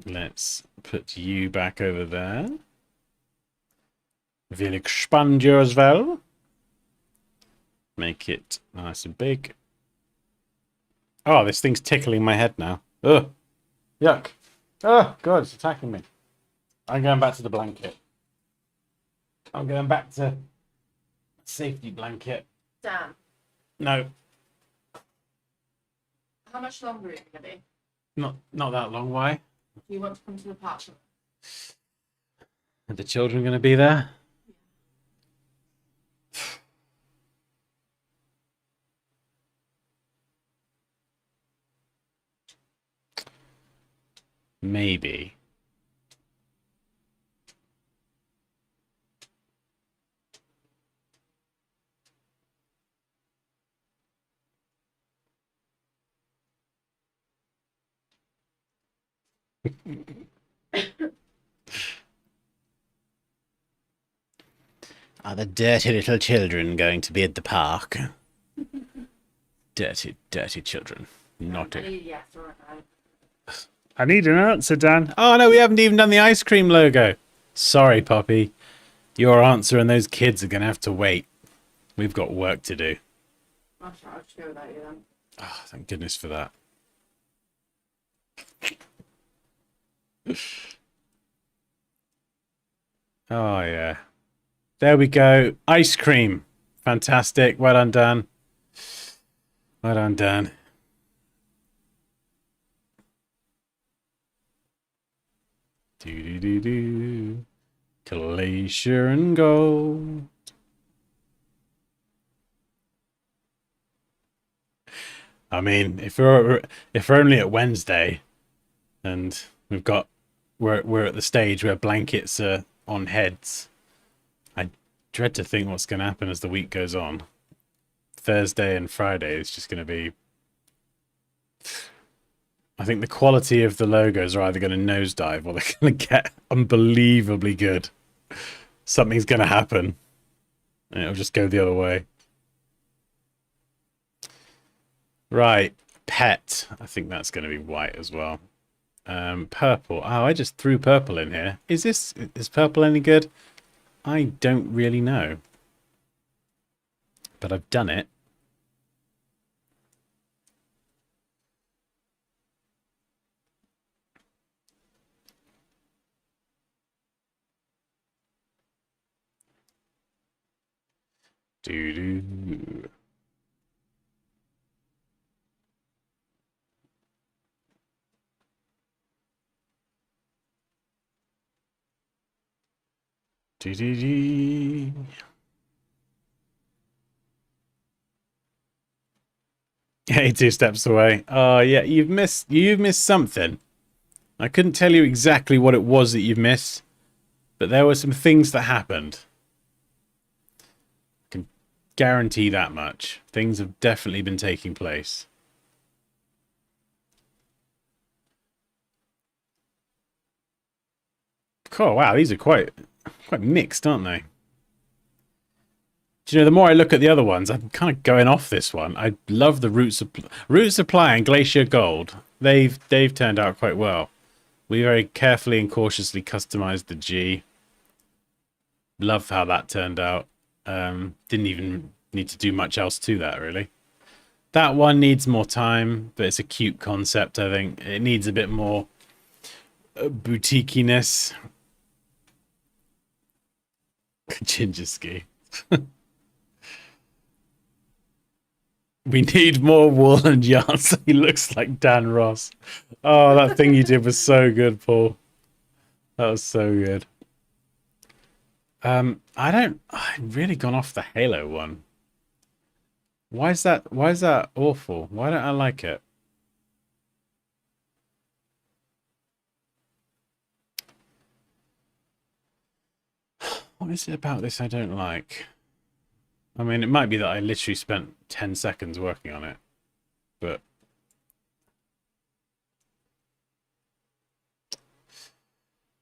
Let's put you back over there. We'll expand you as well. Make it nice and big. Oh, this thing's tickling my head now. Ugh. Yuck. Oh, God, it's attacking me. I'm going back to the blanket. I'm going back to safety blanket. Dan, No, how much longer are you going to be? not that long. Why? Do you want to come to the park? Are the children going to be there? Maybe. Are the dirty little children going to be at the park? Dirty, dirty children. Naughty. Yes or no. I need an answer, Dan. Oh, no, we haven't even done the ice cream logo. Sorry, Poppy. Your answer and those kids are going to have to wait. We've got work to do. I'll just go without you then. Oh, thank goodness for that. Oh, yeah. There we go. Ice cream. Fantastic. Well done, Dan. Well done, Dan. Do. Glacier and gold. I mean, if we're only at Wednesday, and we're at the stage where blankets are on heads, I dread to think what's going to happen as the week goes on. Thursday and Friday is just going to be. I think the quality of the logos are either going to nosedive or they're going to get unbelievably good. Something's going to happen, and it'll just go the other way. Right, pet. I think that's going to be white as well. Purple. Oh, I just threw purple in here. Is purple any good? I don't really know. But I've done it. Doo-doo. Dee-dee-dee. 82 steps away. Oh yeah, you've missed something. I couldn't tell you exactly what it was that you've missed, but there were some things that happened. I can guarantee that much. Things have definitely been taking place. Oh wow, these are quite mixed, aren't they? Do you know, the more I look at the other ones, I'm kind of going off this one. I love the Root Supply and Glacier Gold. They've turned out quite well. We very carefully and cautiously customized the G. Love how that turned out. Didn't even need to do much else to that, really. That one needs more time, but it's a cute concept, I think. It needs a bit more boutiquiness. Ginger ski. We need more wool and yarn so he looks like Dan Ross. Oh, that thing you did was so good, Paul. That was so good. I've really gone off the Halo one. Why is that awful? Why don't I like it? What is it about this I don't like? I mean, it might be that I literally spent 10 seconds working on it, but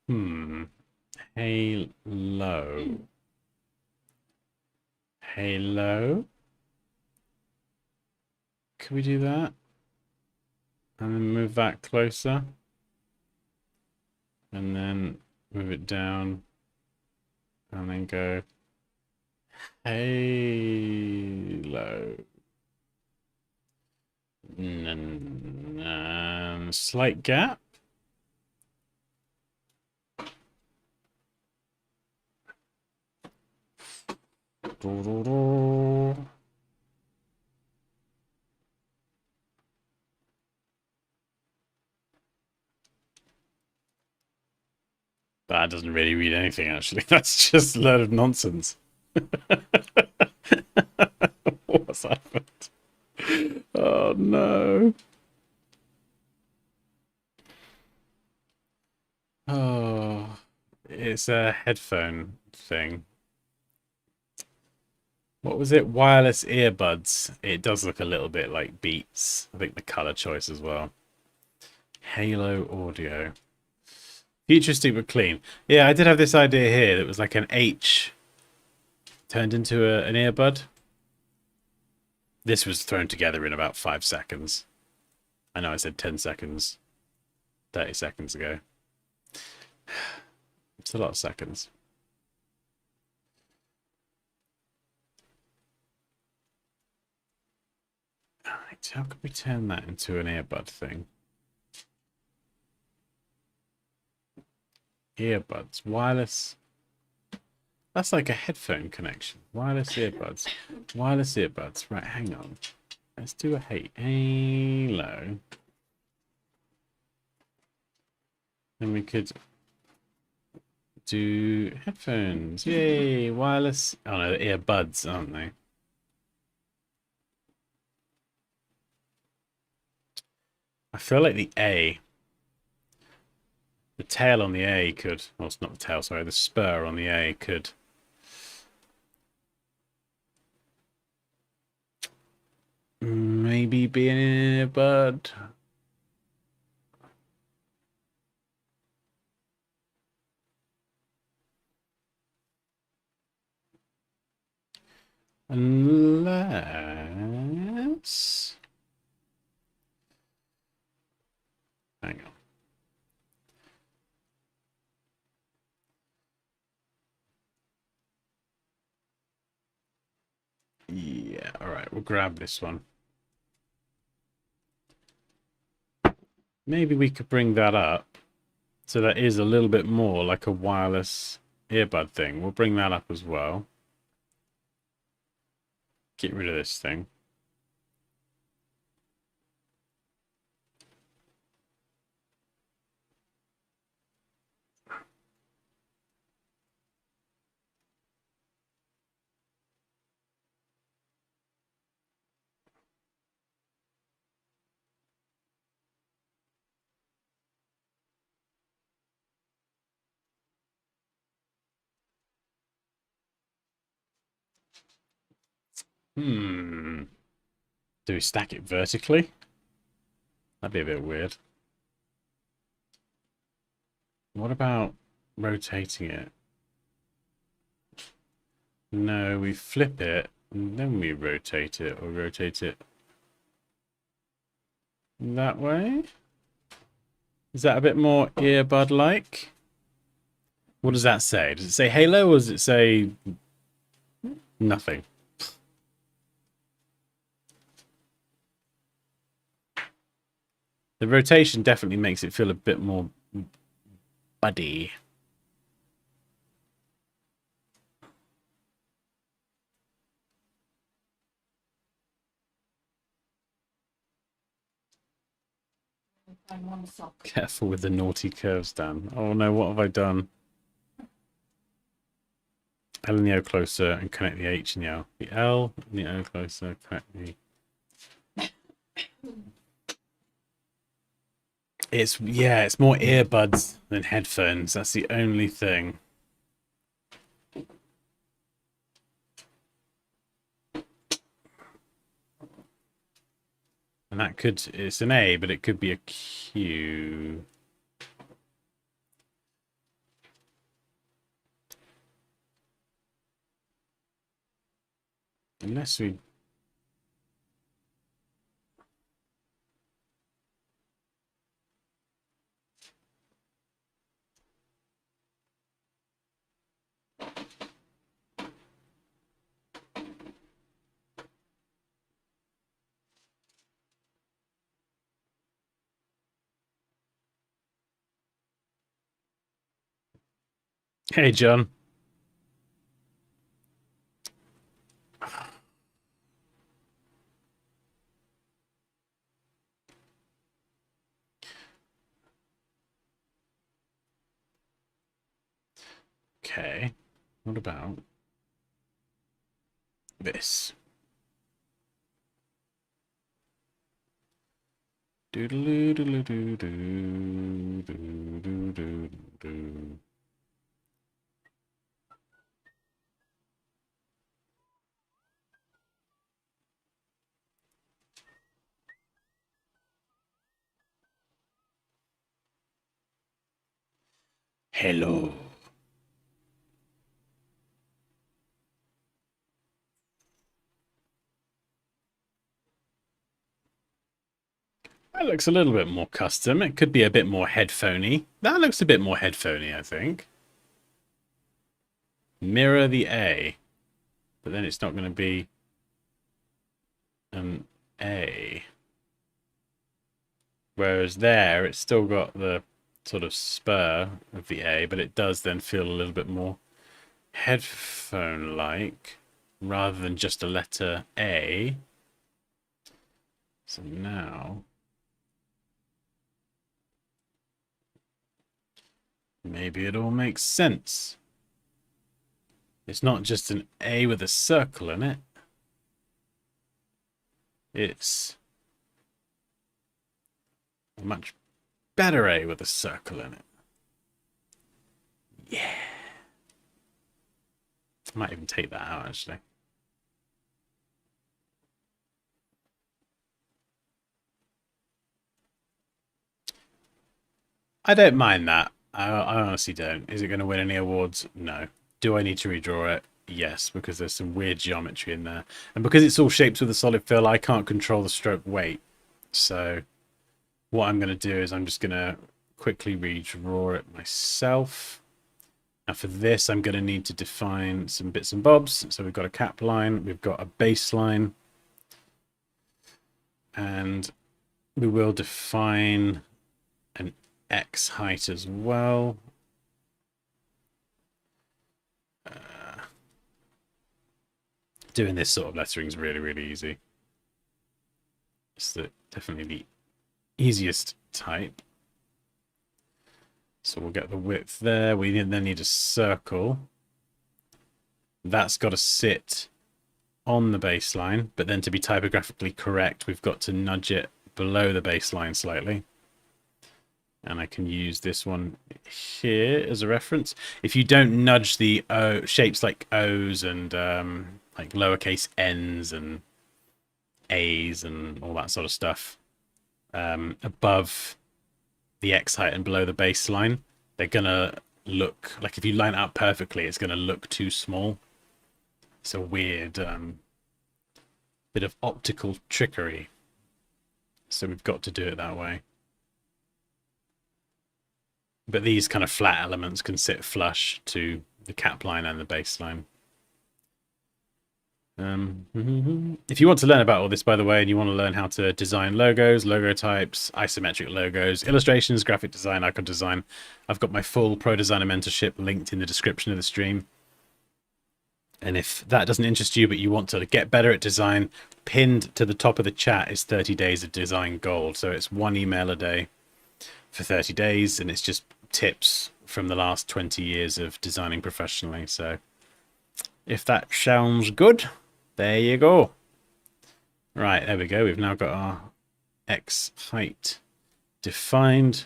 hmm. Halo. Halo? Can we do that? And then move that closer. And then move it down. And then go Halo. Slight gap. That doesn't really read anything, actually. That's just a load of nonsense. What's happened? Oh, no. Oh, it's a headphone thing. What was it? Wireless earbuds. It does look a little bit like Beats. I think the color choice as well. Halo audio. Futuristic but clean. Yeah, I did have this idea here that was like an H turned into an earbud. This was thrown together in about 5 seconds. I know I said 10 seconds 30 seconds ago. It's a lot of seconds. Alright, how could we turn that into an earbud thing? Earbuds. Wireless. That's like a headphone connection. Wireless earbuds. Wireless earbuds. Right, hang on. Let's do a Halo. Then we could do headphones. Yay! Wireless. Oh no, they're earbuds, aren't they? I feel like the tail on the A could, well, it's not the tail, sorry, the spur on the A could maybe be an earbud. Unless... Hang on. Yeah, alright, we'll grab this one. Maybe we could bring that up so that is a little bit more like a wireless earbud thing. We'll bring that up as well. Get rid of this thing. Do we stack it vertically? That'd be a bit weird. What about rotating it? No, we flip it and then we rotate it, or rotate it that way. Is that a bit more earbud-like? What does that say? Does it say Halo, or does it say nothing? The rotation definitely makes it feel a bit more buddy. I'm one sock. Careful with the naughty curves, Dan. Oh no, what have I done? L and the O closer and connect the H and the L. The L and the O closer, connect the... It's more earbuds than headphones. That's the only thing. And that it's an A, but it could be a Q. Unless we... Hey, John. Okay. What about this? Doodaloo doodaloo doo doo doo doo doo doo. Hello. That looks a little bit more custom. It could be a bit more headphoney. That looks a bit more headphoney, I think. Mirror the A. But then it's not going to be an A. Whereas there, it's still got the sort of spur of the A, but it does then feel a little bit more headphone-like rather than just a letter A. So now... maybe it all makes sense. It's not just an A with a circle in it. It's a much better A with a circle in it. Yeah. I might even take that out, actually. I don't mind that. I honestly don't. Is it going to win any awards? No. Do I need to redraw it? Yes, because there's some weird geometry in there. And because it's all shapes with a solid fill, I can't control the stroke weight. So what I'm going to do is I'm just going to quickly redraw it myself. Now for this, I'm going to need to define some bits and bobs. So we've got a cap line, we've got a baseline, and we will define an X height as well. Doing this sort of lettering is really, really easy. It's definitely the easiest type. So we'll get the width there. We then need a circle. That's got to sit on the baseline, but then to be typographically correct, we've got to nudge it below the baseline slightly. And I can use this one here as a reference. If you don't nudge the O, shapes like O's and like lowercase n's and a's and all that sort of stuff above the X height and below the baseline, they're gonna look like, if you line it up perfectly, it's gonna look too small. It's a weird bit of optical trickery. So we've got to do it that way. But these kind of flat elements can sit flush to the cap line and the baseline. If you want to learn about all this, by the way, and you want to learn how to design logos, logo types, isometric logos, illustrations, graphic design, icon design, I've got my full Pro Designer mentorship linked in the description of the stream. And if that doesn't interest you, but you want to get better at design, pinned to the top of the chat is 30 days of design gold. So it's 1 email a day for 30 days, and it's just tips from the last 20 years of designing professionally. So if that sounds good, there you go. Right, there we go. We've now got our X height defined.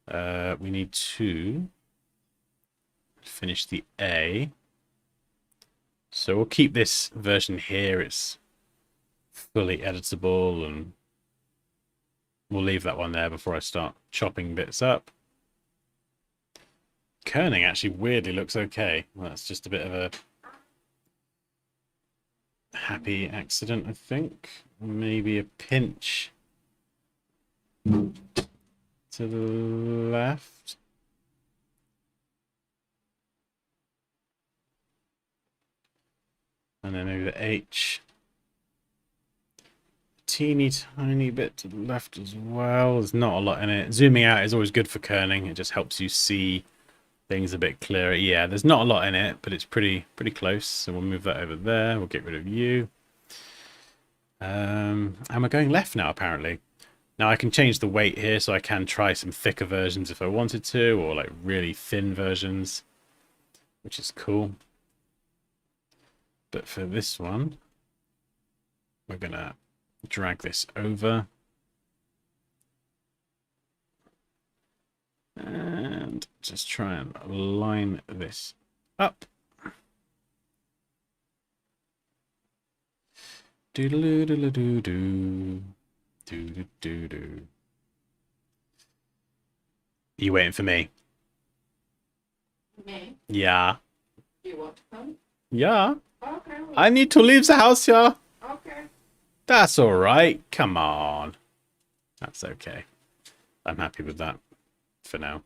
We need to finish the A. So we'll keep this version here. It's fully editable, and we'll leave that one there before I start chopping bits up. Kerning actually weirdly looks okay. Well, that's just a bit of a happy accident, I think. Maybe a pinch to the left. And then maybe the H. Teeny tiny bit to the left as well. There's not a lot in it. Zooming out is always good for kerning. It just helps you see things a bit clearer. Yeah, there's not a lot in it, but it's pretty close. So we'll move that over there. We'll get rid of you. And we're going left now, apparently. Now I can change the weight here, so I can try some thicker versions if I wanted to, or like really thin versions, which is cool. But for this one, we're gonna drag this over. And just try and line this up. Doodle-doo-doo-doo-doo. Doo-doo-doo-doo. Are you waiting for me? Me? Yeah. You want to come? Yeah. Okay. I need to leave the house, yeah. Okay. That's all right. Come on. That's okay. I'm happy with that for now.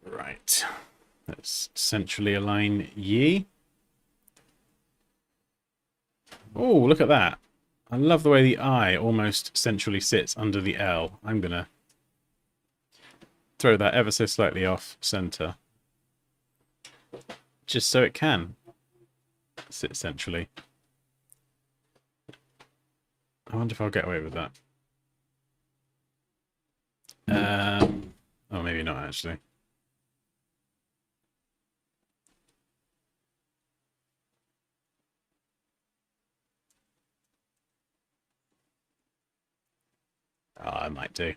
Right. Let's centrally align Yi. Oh, look at that. I love the way the I almost centrally sits under the L. I'm going to throw that ever so slightly off center, just so it can sit centrally. I wonder if I'll get away with that. Oh, maybe not actually. Oh, I might do.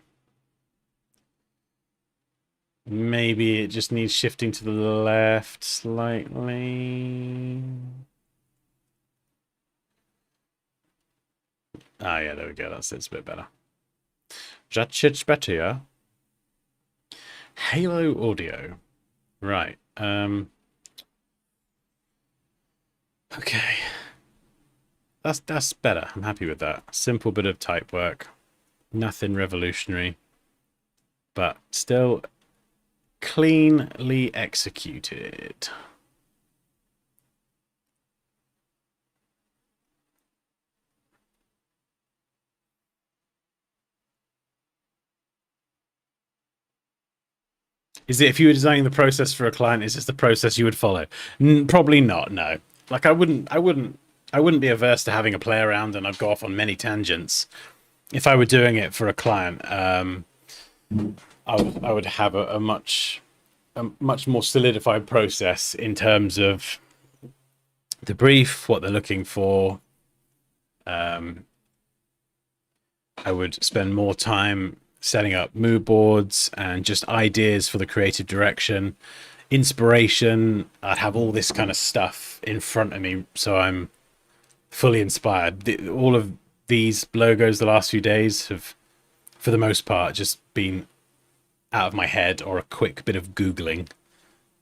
Maybe it just needs shifting to the left slightly. Ah, yeah, there we go. That's a bit better. That's better, yeah? Halo audio. Right. Okay. That's better. I'm happy with that. Simple bit of type work. Nothing revolutionary. But still cleanly executed. Is it, if you were designing the process for a client, is this the process you would follow? Probably not, no. Like I wouldn't be averse to having a play around, and I'd go off on many tangents. If I were doing it for a client, I would have a much more solidified process in terms of the brief, what they're looking for. I would spend more time setting up mood boards and just ideas for the creative direction, inspiration. I'd have all this kind of stuff in front of me, so I'm fully inspired. All of these logos the last few days have, for the most part, just been out of my head or a quick bit of Googling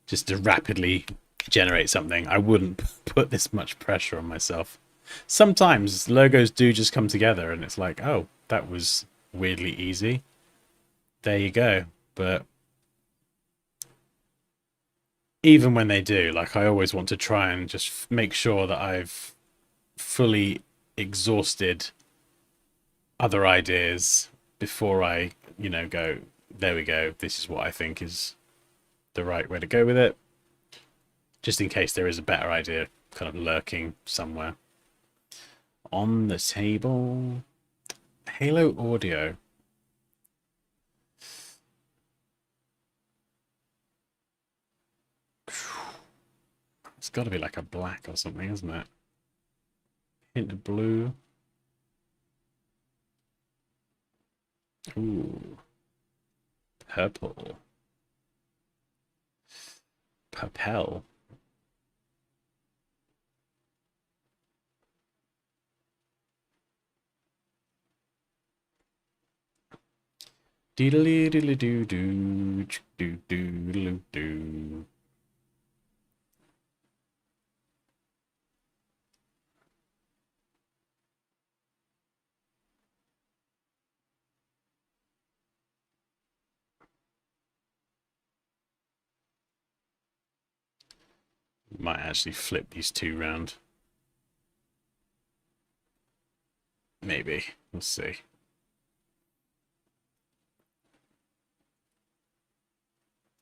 just to rapidly generate something. I wouldn't put this much pressure on myself. Sometimes logos do just come together and it's like, oh, that was weirdly easy. There you go. But even when they do, like, I always want to try and just make sure that I've fully exhausted other ideas before I, go, there we go. This is what I think is the right way to go with it. Just in case there is a better idea kind of lurking somewhere. On the table, Halo Audio. It's got to be like a black or something, isn't it? Hint of blue. Ooh. Purple. Papel. Doodly doodly doo doo doo doo doo. Might actually flip these two round. Maybe. We'll see.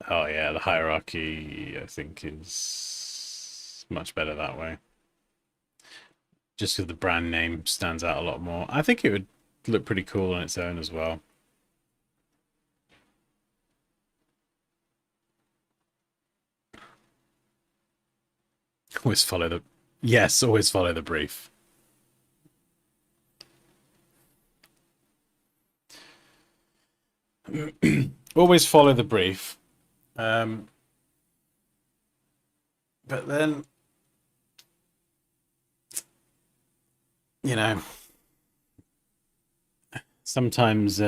Oh yeah, the hierarchy I think is much better that way. Just because the brand name stands out a lot more. I think it would look pretty cool on its own as well. Always follow the... Yes, always follow the brief. Always follow the brief. But then, sometimes,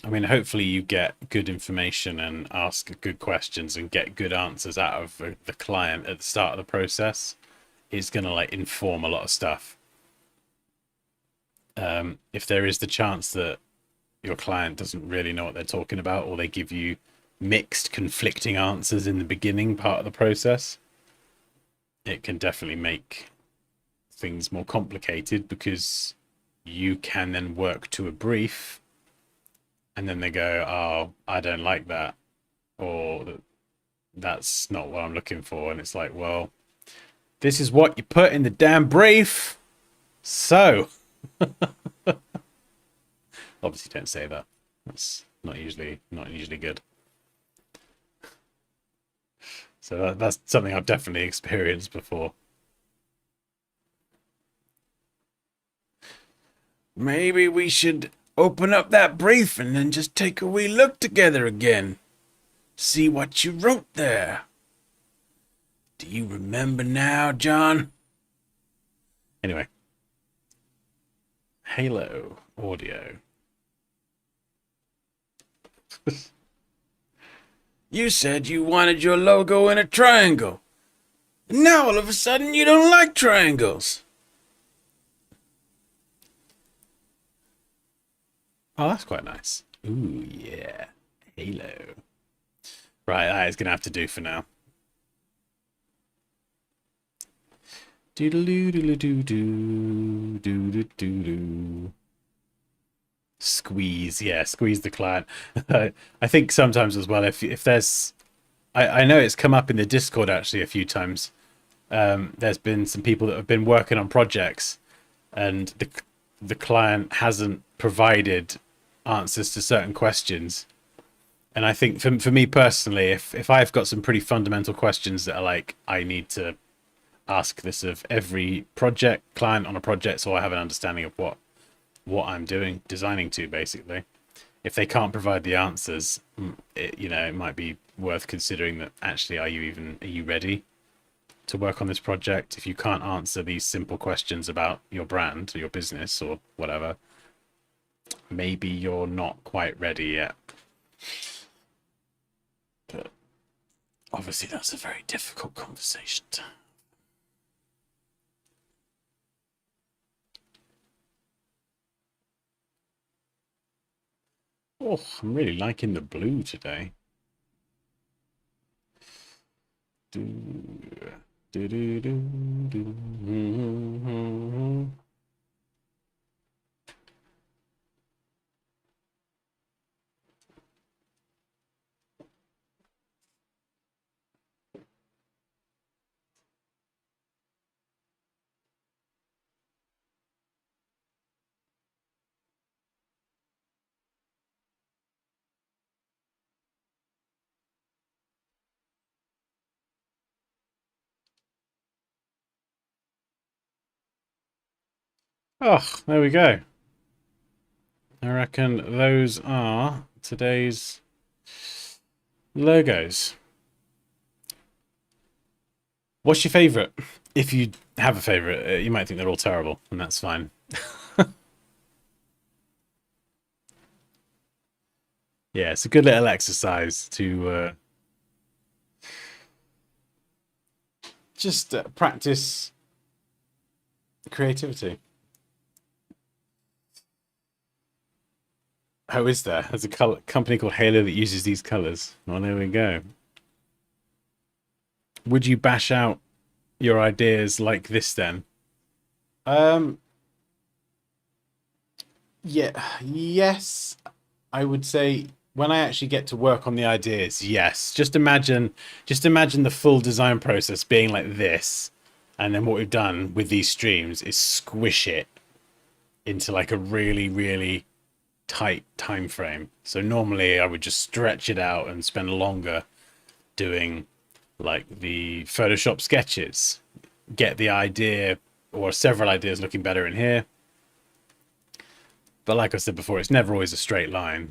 hopefully you get good information and ask good questions and get good answers out of the client at the start of the process. It's going to inform a lot of stuff. If there is the chance that your client doesn't really know what they're talking about, or they give you mixed, conflicting answers in the beginning part of the process, it can definitely make things more complicated, because you can then work to a brief and then they go, oh, I don't like that, or that's not what I'm looking for. And it's like, well, this is what you put in the damn brief. So obviously don't say that. That's not usually good. So that's something I've definitely experienced before. Maybe we should open up that brief and then just take a wee look together again. See what you wrote there. Do you remember now, John? Anyway. Halo Audio. You said you wanted your logo in a triangle. And now all of a sudden you don't like triangles. Oh, that's quite nice. Ooh, yeah. Halo. Right, that is going to have to do for now. Doodle-doo-doodle-doo-doo. Doodle-doo-doo. Squeeze, yeah, squeeze the client. I think sometimes as well, if there's... I know it's come up in the Discord actually a few times. There's been some people that have been working on projects and the client hasn't provided answers to certain questions. And I think for me personally, if I've got some pretty fundamental questions that are like, I need to ask this of every project client on a project so I have an understanding of what what I'm doing, designing to, basically. If they can't provide the answers, it might be worth considering that actually, are you ready to work on this project? If you can't answer these simple questions about your brand or your business or whatever, maybe you're not quite ready yet. But obviously, that's a very difficult conversation to have. Oh, I'm really liking the blue today. Do, do, do, do, do. Oh, there we go. I reckon those are today's logos. What's your favourite? If you have a favourite, you might think they're all terrible, and that's fine. Yeah, it's a good little exercise to just practice creativity. Oh, is there? There's a company called Halo that uses these colors. Well, there we go. Would you bash out your ideas like this then? Um, yeah, yes, I would say when I actually get to work on the ideas, yes. Just imagine the full design process being like this, and then what we've done with these streams is squish it into like a really, really tight time frame. So normally I would just stretch it out and spend longer doing like the Photoshop sketches, get the idea or several ideas looking better in here. But like I said before, it's never always a straight line.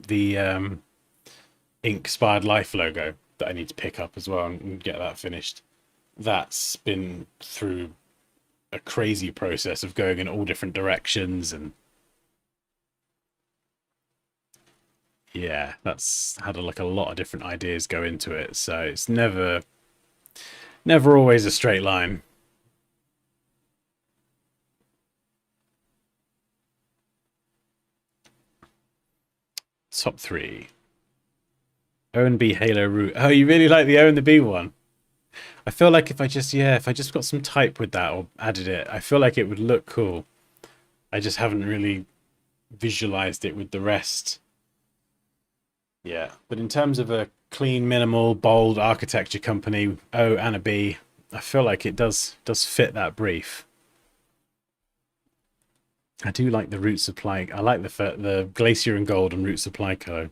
The Inspired Life logo that I need to pick up as well and get that finished. That's been through a crazy process of going in all different directions, and yeah, that's had a lot of different ideas go into it. So it's never always a straight line. Top three. O and B Halo root. Oh, you really like the O and the B one? I feel like if I just got some type with that or added it, I feel like it would look cool. I just haven't really visualized it with the rest. Yeah, but in terms of a clean, minimal, bold architecture company, O and a B, I feel like it does fit that brief. I do like the root supply. I like the Glacier and Gold and Root Supply Co.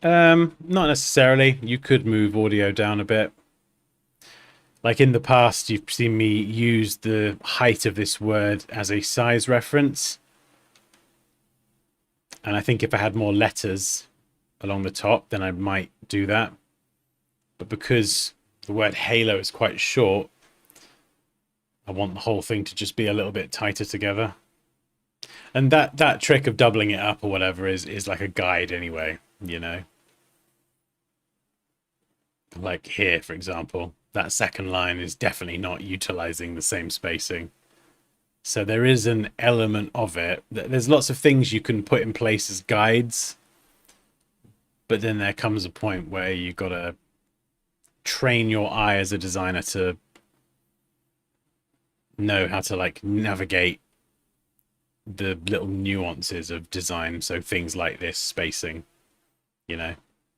Not necessarily. You could move audio down a bit. Like in the past, you've seen me use the height of this word as a size reference. And I think if I had more letters along the top, then I might do that. But because the word halo is quite short, I want the whole thing to just be a little bit tighter together. And that trick of doubling it up or whatever is like a guide anyway, Like here, for example, that second line is definitely not utilizing the same spacing. So there is an element of it. There's lots of things you can put in place as guides, but then there comes a point where you got to train your eye as a designer to know how to like navigate the little nuances of design. So things like this spacing,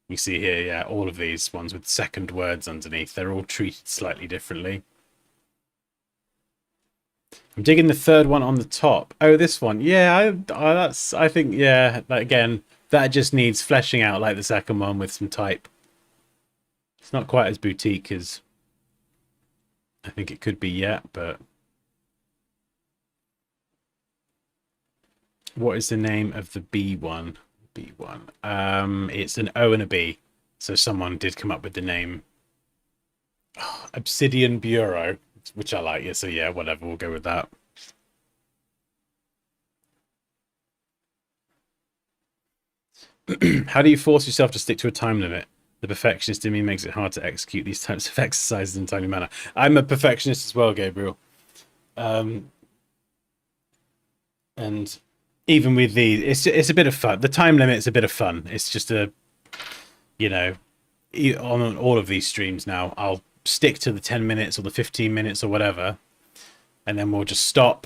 you see here, yeah, all of these ones with second words underneath, they're all treated slightly differently. I'm digging the third one on the top. Oh, this one. Yeah, I think, yeah, again, that just needs fleshing out like the second one with some type. It's not quite as boutique as I think it could be yet, but what is the name of the B one? B1. It's an O and a B. So someone did come up with the name Obsidian Bureau, which I like. Yeah, so yeah, whatever, we'll go with that. How do you force yourself to stick to a time limit? The perfectionist in me makes it hard to execute these types of exercises in a timely manner. I'm a perfectionist as well, Gabriel. And even with these, it's a bit of fun. The time limit is a bit of fun. It's just a, you know, on all of these streams now, I'll stick to the 10 minutes or the 15 minutes or whatever, and then we'll just stop,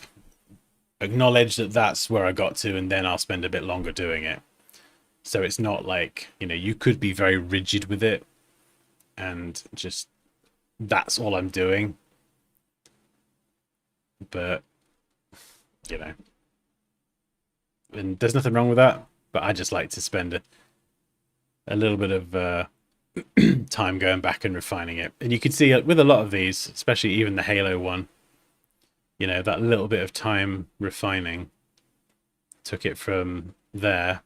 acknowledge that that's where I got to, and then I'll spend a bit longer doing it. So it's not like, you could be very rigid with it and just that's all I'm doing. But, and there's nothing wrong with that, but I just like to spend a little bit of time going back and refining it. And you can see it with a lot of these, especially even the Halo one, that little bit of time refining took it from there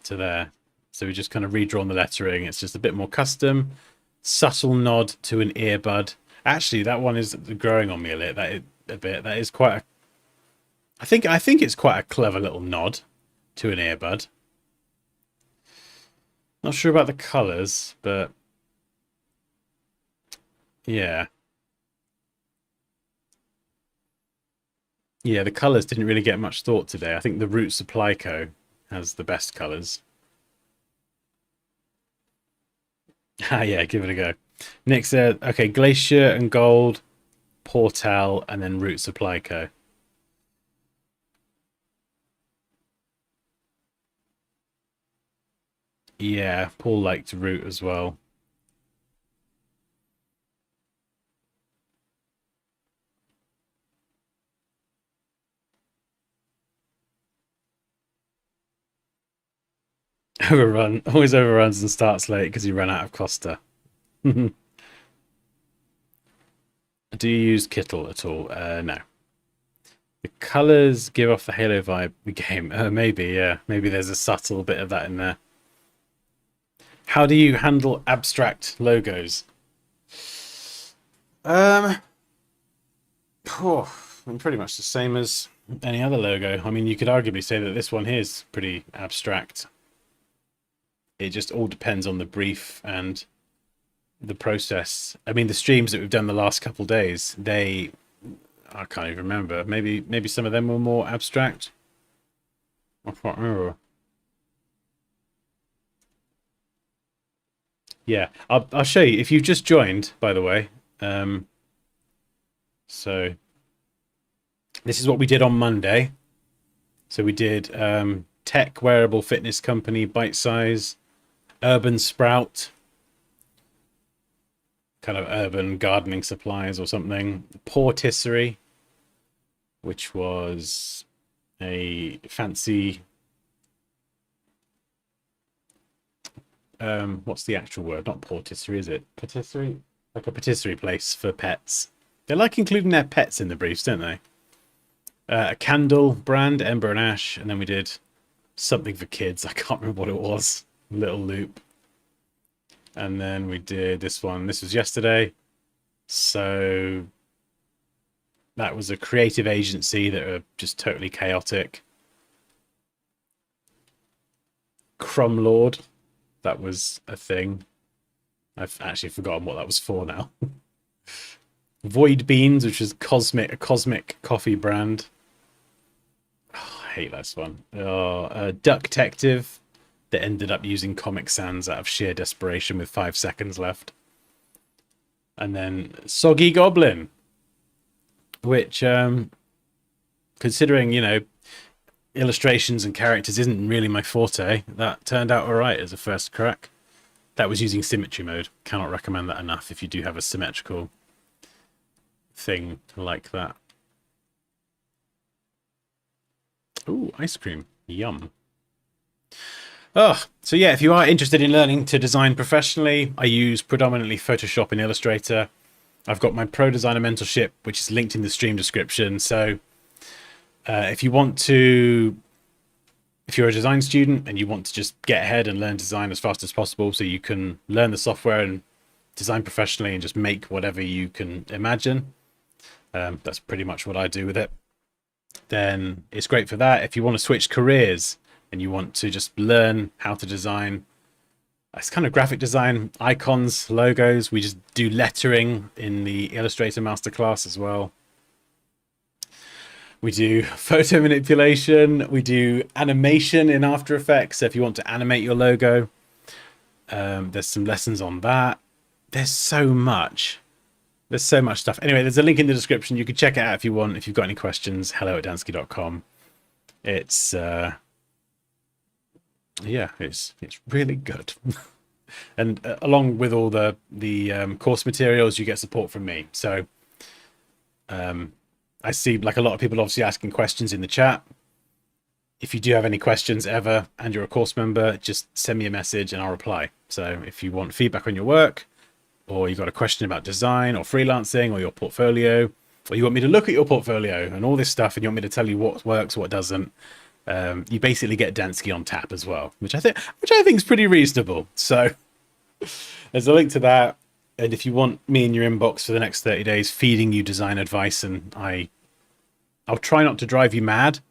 to there. So we just kind of redrawn the lettering. It's just a bit more custom, subtle nod to an earbud. Actually, that one is growing on me a bit. That is quite I think it's quite a clever little nod to an earbud. Not sure about the colors, but yeah. Yeah, the colors didn't really get much thought today. I think the Root Supply Co. has the best colors. Ah, yeah, give it a go. Nick said, okay, Glacier and Gold, Portal, and then Root Supply Co. Yeah, Paul liked Root as well. Overrun. Always overruns and starts late because he ran out of Costa. Do you use Kittle at all? No. The colors give off the Halo vibe the game. Maybe, yeah. Maybe there's a subtle bit of that in there. How do you handle abstract logos? Pretty much the same as any other logo. I mean, you could arguably say that this one here is pretty abstract. It just all depends on the brief and the process. I mean, the streams that we've done the last couple of days, I can't even remember. Maybe some of them were more abstract. I can't remember. Yeah, I'll show you if you've just joined, by the way. So this is what we did on Monday. So we did tech wearable fitness company, Bite Size, Urban Sprout, kind of urban gardening supplies or something, Portisserie, which was a fancy what's the actual word? Not patisserie, is it? Patisserie? Like a patisserie place for pets. They like including their pets in the briefs, don't they? A candle brand, Ember and Ash, and then we did something for kids. I can't remember what it was. Little Loop. And then we did this one. This was yesterday. So that was a creative agency that are just totally chaotic. Crumb Lord. That was a thing. I've actually forgotten what that was for now. Void Beans, which is a cosmic coffee brand. Oh, I hate this one. Duck Detective that ended up using Comic Sans out of sheer desperation with 5 seconds left. And then Soggy Goblin, which, considering, illustrations and characters isn't really my forte, that turned out alright as a first crack. That was using symmetry mode. Cannot recommend that enough if you do have a symmetrical thing like that. Ooh, ice cream. Yum. Oh, so yeah, if you are interested in learning to design professionally, I use predominantly Photoshop and Illustrator. I've got my Pro Designer mentorship, which is linked in the stream description. So if you want to, if you're a design student and you want to just get ahead and learn design as fast as possible so you can learn the software and design professionally and just make whatever you can imagine, that's pretty much what I do with it. Then it's great for that. If you want to switch careers and you want to just learn how to design, it's kind of graphic design, icons, logos. We just do lettering in the Illustrator masterclass as well. We do photo manipulation. We do animation in After Effects. So if you want to animate your logo, there's some lessons on that. There's so much. There's so much stuff. Anyway, there's a link in the description. You can check it out if you want. If you've got any questions, hello@dansky.com. It's yeah, it's really good. And along with all the course materials, you get support from me. So I see like a lot of people obviously asking questions in the chat. If you do have any questions ever and you're a course member, just send me a message and I'll reply. So if you want feedback on your work, or you've got a question about design or freelancing or your portfolio, or you want me to look at your portfolio and all this stuff and you want me to tell you what works, what doesn't, you basically get Dansky on tap as well, which I think is pretty reasonable. So there's a link to that. And if you want me in your inbox for the next 30 days, feeding you design advice, and I'll try not to drive you mad,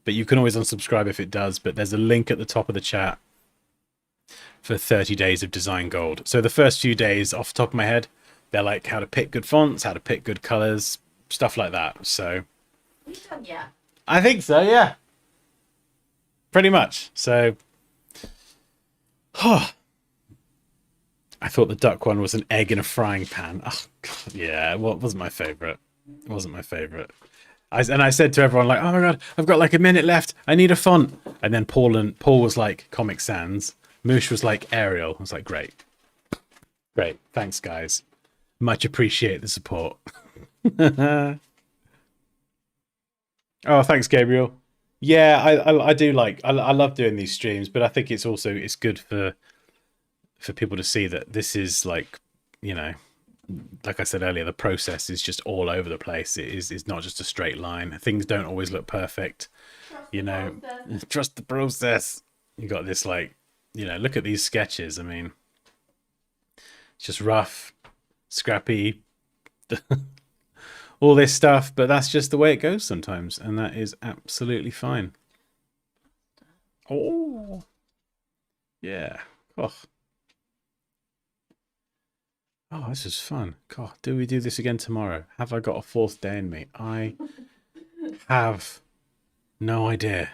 but you can always unsubscribe if it does. But there's a link at the top of the chat for 30 days of design gold. So the first few days, off the top of my head, they're like how to pick good fonts, how to pick good colors, stuff like that. So Are you done yet? I think so, yeah. Pretty much. So I thought the duck one was an egg in a frying pan. Oh, God, yeah, well, it wasn't my favorite. It wasn't my favorite. And I said to everyone, like, oh my God, I've got like a minute left. I need a font. And then Paul was like Comic Sans. Moosh was like Arial. I was like, great. Great. Thanks, guys. Much appreciate the support. Oh, thanks, Gabriel. Yeah, I do like, I love doing these streams, but I think it's also, it's good for people to see that this is like, you know, like I said earlier, the process is just all over the place. It's not just a straight line. Things don't always look perfect. You know, trust the process. You got this, like, you know, look at these sketches. I mean, it's just rough, scrappy, all this stuff, but that's just the way it goes sometimes, and that is absolutely fine. Oh, yeah. Oh. Oh, this is fun. God, do we do this again tomorrow? Have I got a fourth day in me? I have no idea.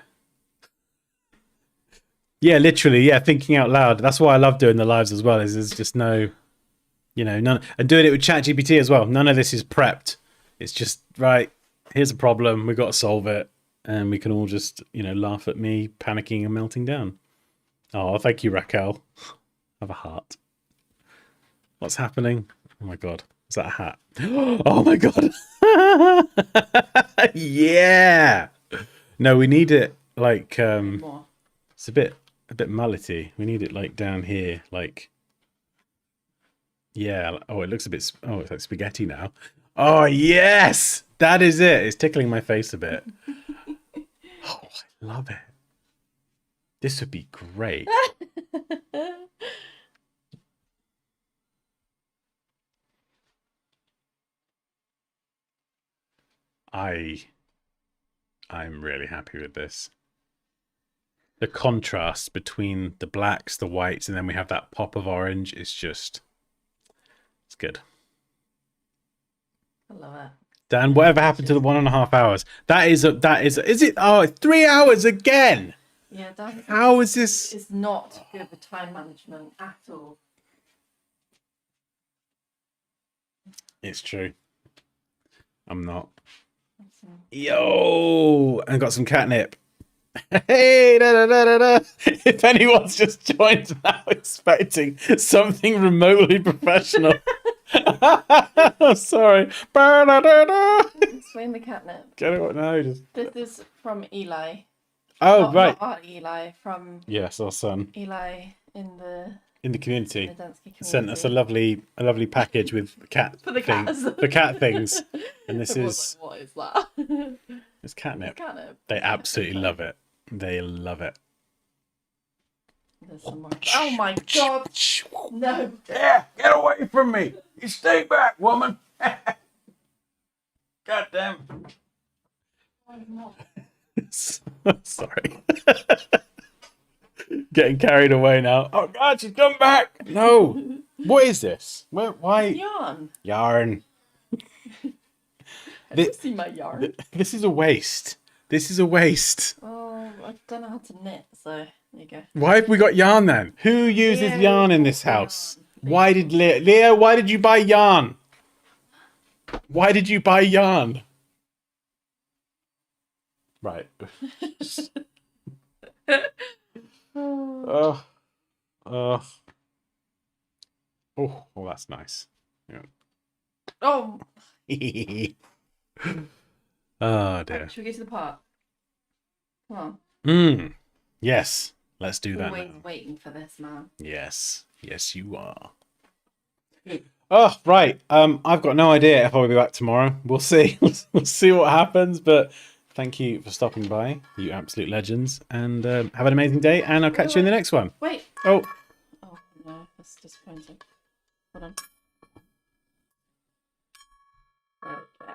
Yeah, literally, yeah, thinking out loud. That's why I love doing the lives as well, is there's just no, you know, none, and doing it with ChatGPT as well. None of this is prepped. It's just, right, here's a problem, we've got to solve it, and we can all just, you know, laugh at me panicking and melting down. Oh, thank you, Raquel. Have a heart. What's happening? Oh my God. Is that a hat? Oh my God. Yeah. No, we need it like More. it's a bit mullety. We need it like down here, like, yeah. Oh, it looks a bit, oh, it's like spaghetti now. Oh yes, that is it. It's tickling my face a bit. Oh, I love it. This would be great. I'm really happy with this. The contrast between the blacks, the whites, and then we have that pop of orange is just, it's good. I love it. Dan, whatever happened to the 1.5 hours? That is it? Oh, 3 hours again. Yeah, that How is this? is not good with time management at all. It's true. I'm not. Awesome. Yo, and got some catnip. Hey, da, da, da, da, da. If anyone's just joined now expecting something remotely professional. Sorry. Explain the catnip. Get it? No, just. This is from Eli. Oh, Not- right. Not our Eli, from Yes, our son Eli in the community Dunsky community. sent us a lovely package with cat For the things, cats. for cat things, and this It is was like, what is that? it's catnip. Catnip. They Yeah, absolutely okay. love it. They love it. There's some more. Oh my god! No. Yeah, get away from me! You stay back, woman. God damn. Sorry. Getting carried away now. Oh God, she's come back. No. What is this? Why? Yarn. Yarn. Have you seen my yarn? This is a waste. This is a waste. Oh, I don't know how to knit, so there you go. Why have we got yarn then? Who uses Leo yarn in this bought house? yarn. Why did Leo, why did you buy yarn? Why did you buy yarn? Right. Oh, oh, oh, well, that's nice. Yeah. Oh, Oh dear. right, should we go to the park? Come on. Yes, let's do that Always now. waiting for this, man. Yes, yes, you are. Oh, right. I've got no idea if I'll be back tomorrow. We'll see. We'll see what happens. But thank you for stopping by, you absolute legends, and have an amazing day. And I'll catch you in the next one. Wait. Oh, Oh no, that's disappointing. Hold on. Okay.